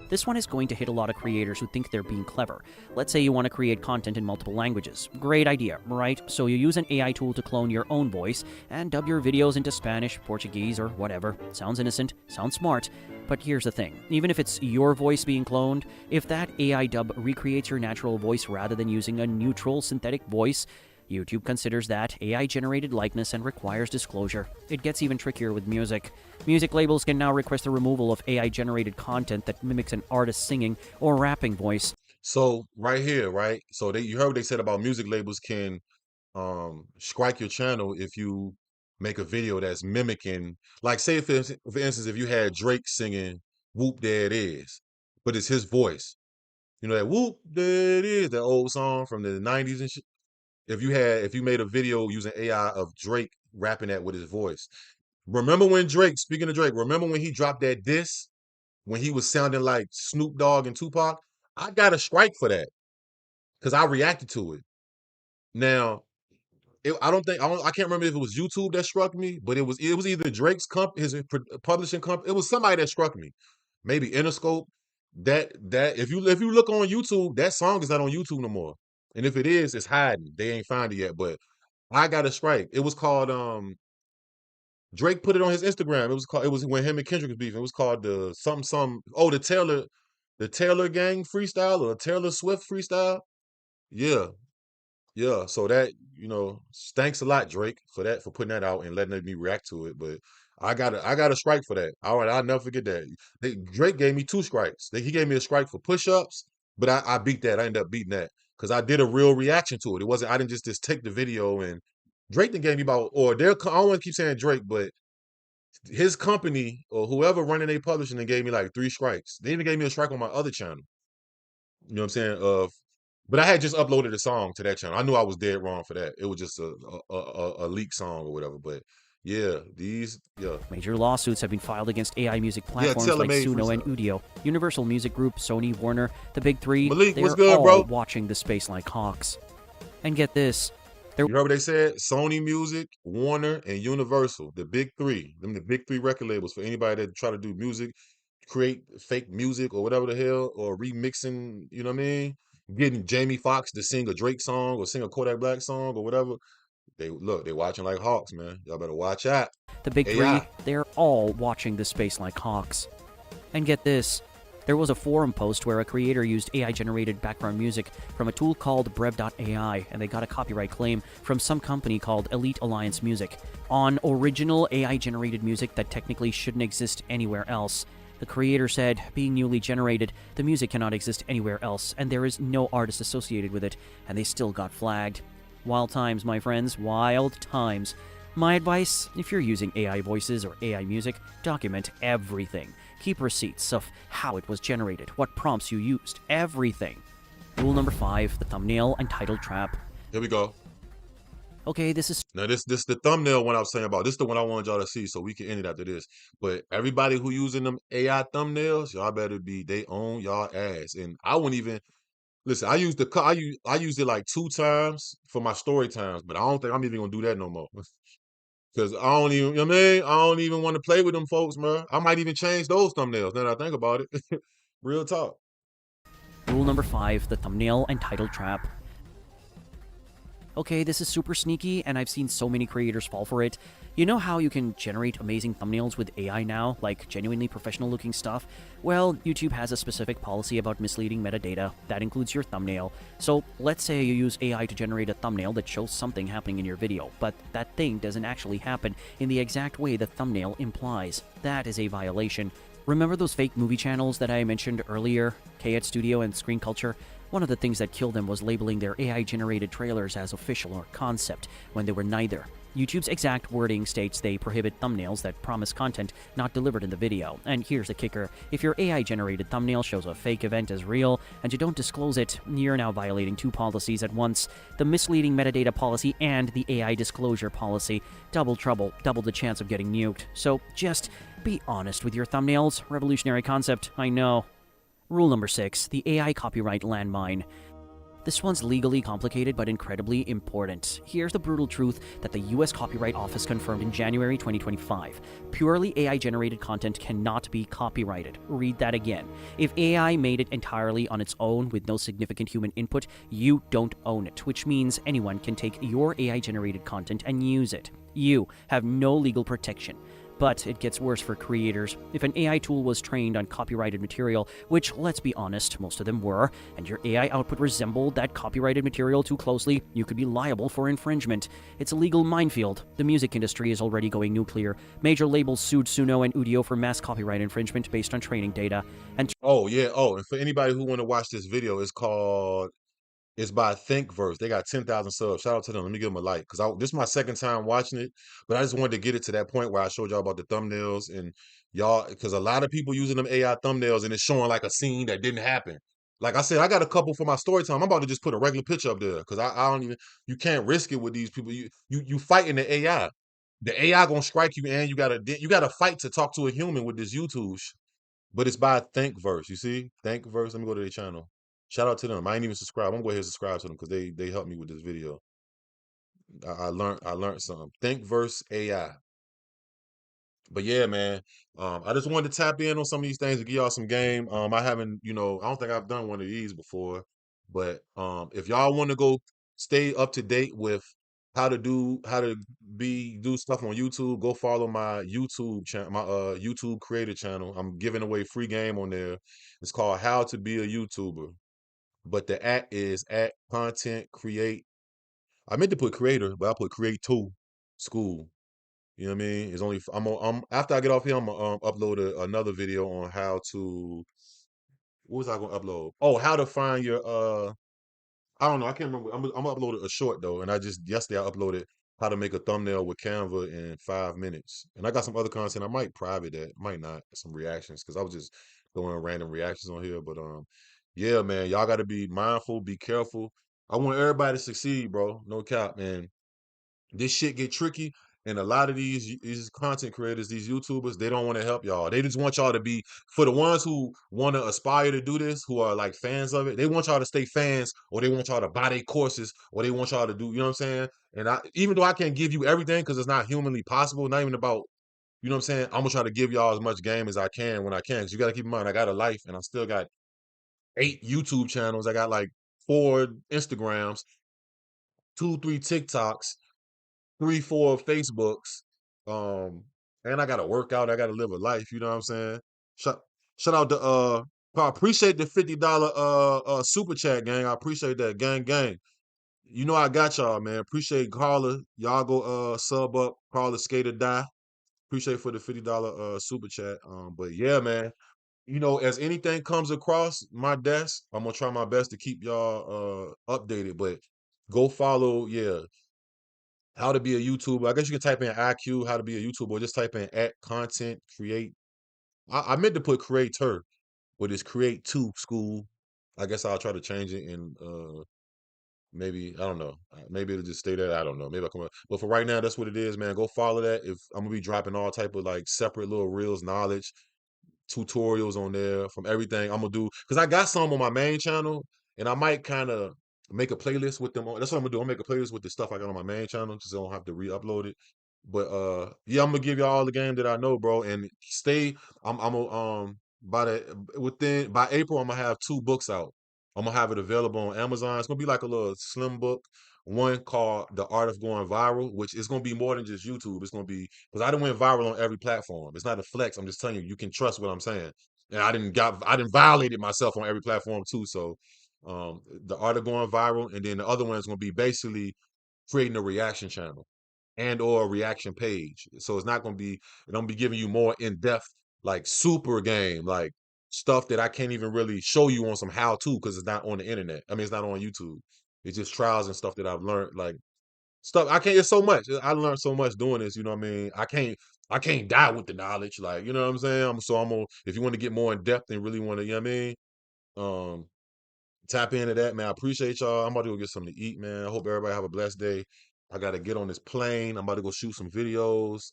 This one is going to hit a lot of creators who think they're being clever. Let's say you want to create content in multiple languages. Great idea, right? So you use an AI tool to clone your own voice and dub your videos into Spanish, Portuguese, or whatever. Sounds innocent, sounds smart. But here's the thing. Even if it's your voice being cloned, if that AI dub recreates your natural voice rather than using a neutral synthetic voice, YouTube considers that AI-generated likeness and requires disclosure. It gets even trickier with music. Music labels can now request the removal of AI-generated content that mimics an artist's singing or rapping voice. So right here, right? So you heard what they said about music labels can strike your channel if you make a video that's mimicking, like say for instance, if you had Drake singing "Whoop There It Is," but it's his voice. You know that "Whoop There It Is," that old song from the '90s and shit. If you made a video using AI of Drake rapping that with his voice. Remember when Drake, speaking of Drake, remember when he dropped that diss when he was sounding like Snoop Dogg and Tupac? I got a strike for that because I reacted to it. Now, I can't remember if it was YouTube that struck me, but it was either Drake's his publishing company. It was somebody that struck me. Maybe Interscope. That if you look on YouTube, that song is not on YouTube no more. And if it is, it's hiding. They ain't found it yet. But I got a strike. It was called Drake put it on his Instagram. It was when him and Kendrick was beefing. It was called the the Taylor Gang freestyle or Taylor Swift freestyle. Yeah. Yeah. So that, thanks a lot, Drake, for putting that out and letting me react to it. But I got a strike for that. All right, I'll never forget that. Drake gave me 2 strikes. He gave me a strike for push-ups, but I beat that. I ended up beating that because I did a real reaction to it. It wasn't, I didn't just take the video and Drake then gave me I don't want to keep saying Drake, but his company or whoever running their publishing and gave me like 3 strikes. They even gave me a strike on my other channel. You know what I'm saying? But I had just uploaded a song to that channel. I knew I was dead wrong for that. It was just a leak song or whatever. But yeah, Major lawsuits have been filed against AI music platforms like Suno and Udio, Universal Music Group, Sony, Warner, the big 3. Malik, they're what's good, all bro? watching the space like hawks. And get this. You heard what they said? Sony Music, Warner, and Universal. The big 3. Them the big 3 record labels for anybody that try to do music, create fake music or whatever the hell, or remixing, you know what I mean? Getting Jamie Foxx to sing a Drake song or sing a Kodak Black song or whatever. They watching like hawks, man. Y'all better watch out. The big AI. 3, they're all watching the space like hawks. And get this. There was a forum post where a creator used AI-generated background music from a tool called Brev.ai, and they got a copyright claim from some company called Elite Alliance Music on original AI-generated music that technically shouldn't exist anywhere else. The creator said, being newly generated, the music cannot exist anywhere else, and there is no artist associated with it, and they still got flagged. Wild times, my friends, wild times. My advice, if you're using AI voices or AI music, document everything. Keep receipts of how it was generated, what prompts you used, everything. Rule number 5, the thumbnail and title trap. Here we go. Okay, this is... Now, this the thumbnail one I was saying about. This is the one I wanted y'all to see, so we can end it after this. But everybody who using them AI thumbnails, y'all better they own y'all ass. And I wouldn't even... Listen, I used it like 2 times for my story times, but I don't think I'm even gonna do that no more. Because I don't even, you know what I mean? I don't even want to play with them folks, man. I might even change those thumbnails now that I think about it. Real talk. Rule number 5, the thumbnail and title trap. Okay, this is super sneaky, and I've seen so many creators fall for it. You know how you can generate amazing thumbnails with AI now, like genuinely professional-looking stuff? Well, YouTube has a specific policy about misleading metadata. That includes your thumbnail. So, let's say you use AI to generate a thumbnail that shows something happening in your video, but that thing doesn't actually happen in the exact way the thumbnail implies. That is a violation. Remember those fake movie channels that I mentioned earlier? K8 Studio and Screen Culture? One of the things that killed them was labeling their AI-generated trailers as official or concept, when they were neither. YouTube's exact wording states they prohibit thumbnails that promise content not delivered in the video. And here's the kicker. If your AI-generated thumbnail shows a fake event as real, and you don't disclose it, you're now violating 2 policies at once. The misleading metadata policy and the AI disclosure policy. Double trouble, double the chance of getting nuked. So just be honest with your thumbnails. Revolutionary concept, I know. Rule number 6, the AI copyright landmine. This one's legally complicated but incredibly important. Here's the brutal truth that the US Copyright Office confirmed in January 2025. Purely AI-generated content cannot be copyrighted. Read that again. If AI made it entirely on its own with no significant human input, you don't own it, which means anyone can take your AI-generated content and use it. You have no legal protection. But it gets worse for creators. If an AI tool was trained on copyrighted material, which, let's be honest, most of them were, and your AI output resembled that copyrighted material too closely, you could be liable for infringement. It's a legal minefield. The music industry is already going nuclear. Major labels sued Suno and Udio for mass copyright infringement based on training data. And Oh yeah. Oh, and for anybody who want to watch this video, it's by Thinkverse. They got 10,000 subs. Shout out to them. Let me give them a like because this is my second time watching it, but I just wanted to get it to that point where I showed y'all about the thumbnails and y'all, because a lot of people using them AI thumbnails and it's showing like a scene that didn't happen. Like I said, I got a couple for my story time. I'm about to just put a regular picture up there because I don't even. You can't risk it with these people. You fighting the AI. The AI gonna strike you, and you gotta fight to talk to a human with this YouTube. But it's by Thinkverse. You see, Thinkverse. Let me go to their channel. Shout out to them. I ain't even subscribed. I'm gonna go ahead and subscribe to them because they helped me with this video. I learned something. Thinkverse AI. But yeah, man. I just wanted to tap in on some of these things to give y'all some game. I haven't, I don't think I've done one of these before. But if y'all want to go stay up to date with how to do stuff on YouTube, go follow my YouTube channel, my YouTube creator channel. I'm giving away free game on there. It's called How to Be a YouTuber. But the at is at content create. I meant to put creator, but I put create two school. You know what I mean? It's only after I get off here, I'm gonna upload another video on how to. What was I gonna upload? Oh, how to find your I don't know. I can't remember. I'm gonna upload a short though, and I just yesterday I uploaded how to make a thumbnail with Canva in 5 minutes, and I got some other content. I might private that, might not some reactions because I was just doing random reactions on here. But yeah, man, y'all got to be mindful, be careful. I want everybody to succeed, bro. No cap, man. This shit get tricky, and a lot of these content creators, these YouTubers, they don't want to help y'all. They just want y'all to be, for the ones who want to aspire to do this, who are like fans of it. They want y'all to stay fans, or they want y'all to buy their courses, or they want y'all to do. You know what I'm saying? And even though I can't give you everything because it's not humanly possible, not even about. You know what I'm saying? I'm gonna try to give y'all as much game as I can when I can. Because you got to keep in mind, I got a life, and I still got 8 YouTube channels. I got like 4 Instagrams, 2, 3 TikToks, 3, 4 Facebooks. And I gotta work out, I gotta live a life, you know what I'm saying? Shout shout out to I appreciate the $50 super chat, gang. I appreciate that, gang. You know I got y'all, man. Appreciate Carla. Y'all go sub up Carla Skater Die. Appreciate for the $50 super chat. But yeah, man. As anything comes across my desk, I'm gonna try my best to keep y'all updated. But go follow, yeah, how to be a YouTuber. I guess you can type in IQ, how to be a YouTuber, or just type in at content create. I meant to put creator, but it's create two school. I guess I'll try to change it and maybe I don't know. Maybe it'll just stay there. I don't know. Maybe I'll come up. But for right now, that's what it is, man. Go follow that. If I'm gonna be dropping all type of like separate little reels, knowledge, tutorials on there from everything I'm gonna do. Because I got some on my main channel, and I might kind of make a playlist with them. That's what I'm gonna do. I'm gonna make a playlist with the stuff I got on my main channel, just so I don't have to re-upload it. But yeah, I'm gonna give y'all all the game that I know, bro. And stay. I'm gonna by April, I'm gonna have 2 books out. I'm gonna have it available on Amazon. It's gonna be like a little slim book. One called The Art of Going Viral, which is gonna be more than just YouTube. It's gonna be because I done went viral on every platform. It's not a flex. I'm just telling you, you can trust what I'm saying. And I didn't violated myself on every platform too. So The Art of Going Viral, and then the other one is gonna be basically creating a reaction channel and or a reaction page. So it's not gonna be, and I'm gonna be giving you more in-depth, like super game, like stuff that I can't even really show you on some how-to because it's not on the internet. I mean, it's not on YouTube. It's just trials and stuff that I've learned, like stuff I can't. It's so much. I learned so much doing this. You know what I mean? I can't die with the knowledge. Like you know what I'm saying. I'm gonna. If you want to get more in depth and really want to, you know what I mean. Um, Tap into that, man. I appreciate y'all. I'm about to go get something to eat, man. I hope everybody have a blessed day. I gotta get on this plane. I'm about to go shoot some videos.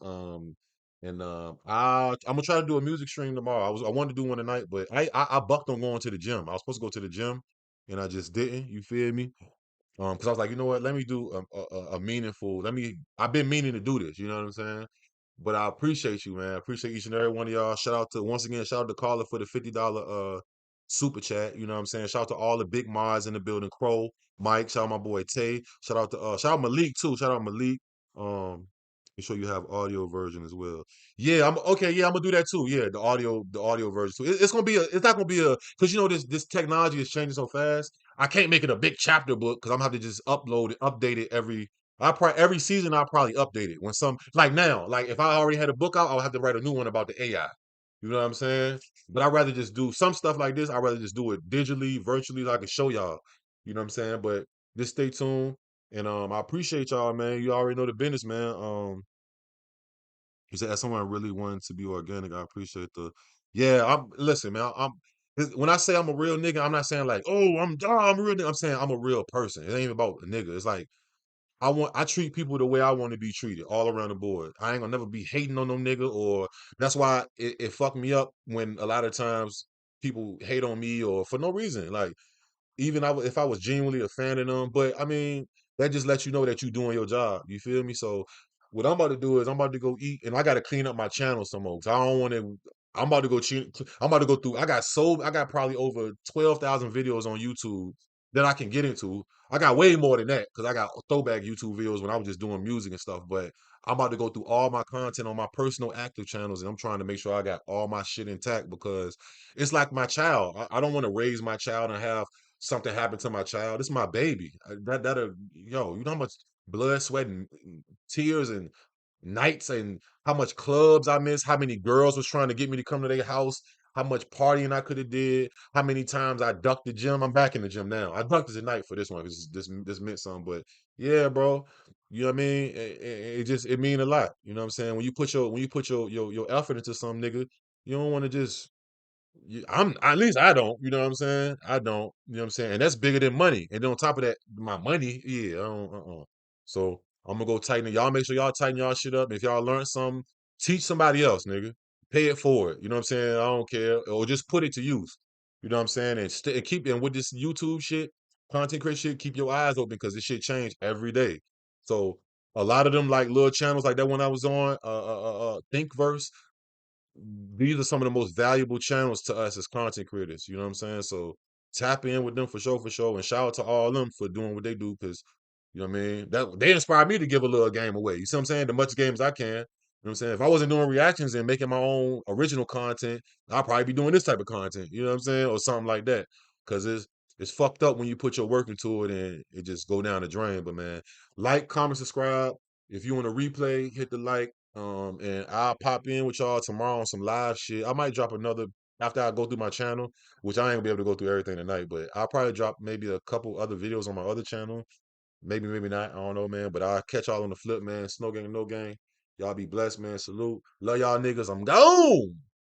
And I'm gonna try to do a music stream tomorrow. I wanted to do one tonight, but I bucked on going to the gym. I was supposed to go to the gym, and I just didn't. You feel me? Because I was like, you know what? Let me do a meaningful. I've been meaning to do this. You know what I'm saying? But I appreciate you, man. I appreciate each and every one of y'all. Once again, shout out to Caller for the $50 super chat. You know what I'm saying? Shout out to all the big mods in the building. Crow, Mike, shout out my boy Tay. Shout out Malik too. Shout out Malik. Make sure you have audio version as well. Yeah, I'm okay. Yeah, I'm gonna do that too. Yeah, the audio version too. It's gonna be it's not gonna be because you know this technology is changing so fast. I can't make it a big chapter book because I'm gonna have to just update it every season. I'll probably update it when like now, like if I already had a book out, I'll have to write a new one about the AI. You know what I'm saying? But I'd rather just do some stuff like this. I'd rather just do it digitally, virtually, so I can show y'all. You know what I'm saying? But just stay tuned. And I appreciate y'all, man. You already know the business, man. He said, as someone really wanting to be organic, I appreciate the. Yeah, listen, man. When I say I'm a real nigga, I'm not saying like, oh, I'm a real nigga. I'm saying I'm a real person. It ain't even about a nigga. It's like I treat people the way I want to be treated all around the board. I ain't gonna never be hating on no nigga, or that's why it fucked me up when a lot of times people hate on me or for no reason. Like even if I was genuinely a fan of them, but I mean, that just lets you know that you're doing your job. You feel me? So what I'm about to do is I'm about to go eat, and I got to clean up my channel some more. 'Cause I don't want to. I'm about to go. I'm about to go through. I got probably over 12,000 videos on YouTube that I can get into. I got way more than that because I got throwback YouTube videos when I was just doing music and stuff. But I'm about to go through all my content on my personal active channels, and I'm trying to make sure I got all my shit intact because it's like my child. I don't want to raise my child and have something happened to my child. It's my baby. You know how much blood, sweat, and tears and nights and how much clubs I missed, how many girls was trying to get me to come to their house, how much partying I could have did, how many times I ducked the gym. I'm back in the gym now. I ducked it tonight for this one because this meant something. But yeah, bro, you know what I mean? It mean a lot. You know what I'm saying? When you put your effort into some nigga, you don't want to just I'm at least I don't, you know what I'm saying? I don't, you know what I'm saying? And that's bigger than money. And then on top of that, my money, yeah, I don't, So I'm gonna go tighten it. Y'all make sure y'all tighten y'all shit up. If y'all learn something, teach somebody else, nigga. Pay it forward. You know what I'm saying? I don't care. Or just put it to use. You know what I'm saying? And keep and with this YouTube shit, content creation shit, keep your eyes open because this shit change every day. So a lot of them like little channels like that one I was on, Thinkverse, these are some of the most valuable channels to us as content creators. You know what I'm saying? So tap in with them for sure. And shout out to all of them for doing what they do because, you know what I mean? That they inspire me to give a little game away. You see what I'm saying? The much games I can. You know what I'm saying? If I wasn't doing reactions and making my own original content, I'd probably be doing this type of content. You know what I'm saying? Or something like that. Because it's fucked up when you put your work into it and it just go down the drain. But man, like, comment, subscribe. If you want to replay, hit the like. And I'll pop in with y'all tomorrow on some live shit. I might drop another after I go through my channel, which I ain't gonna be able to go through everything tonight, but I'll probably drop maybe a couple other videos on my other channel. Maybe not. I don't know, man. But I'll catch y'all on the flip, man. Snow gang, no gang. Y'all be blessed, man. Salute. Love y'all niggas. I'm gone.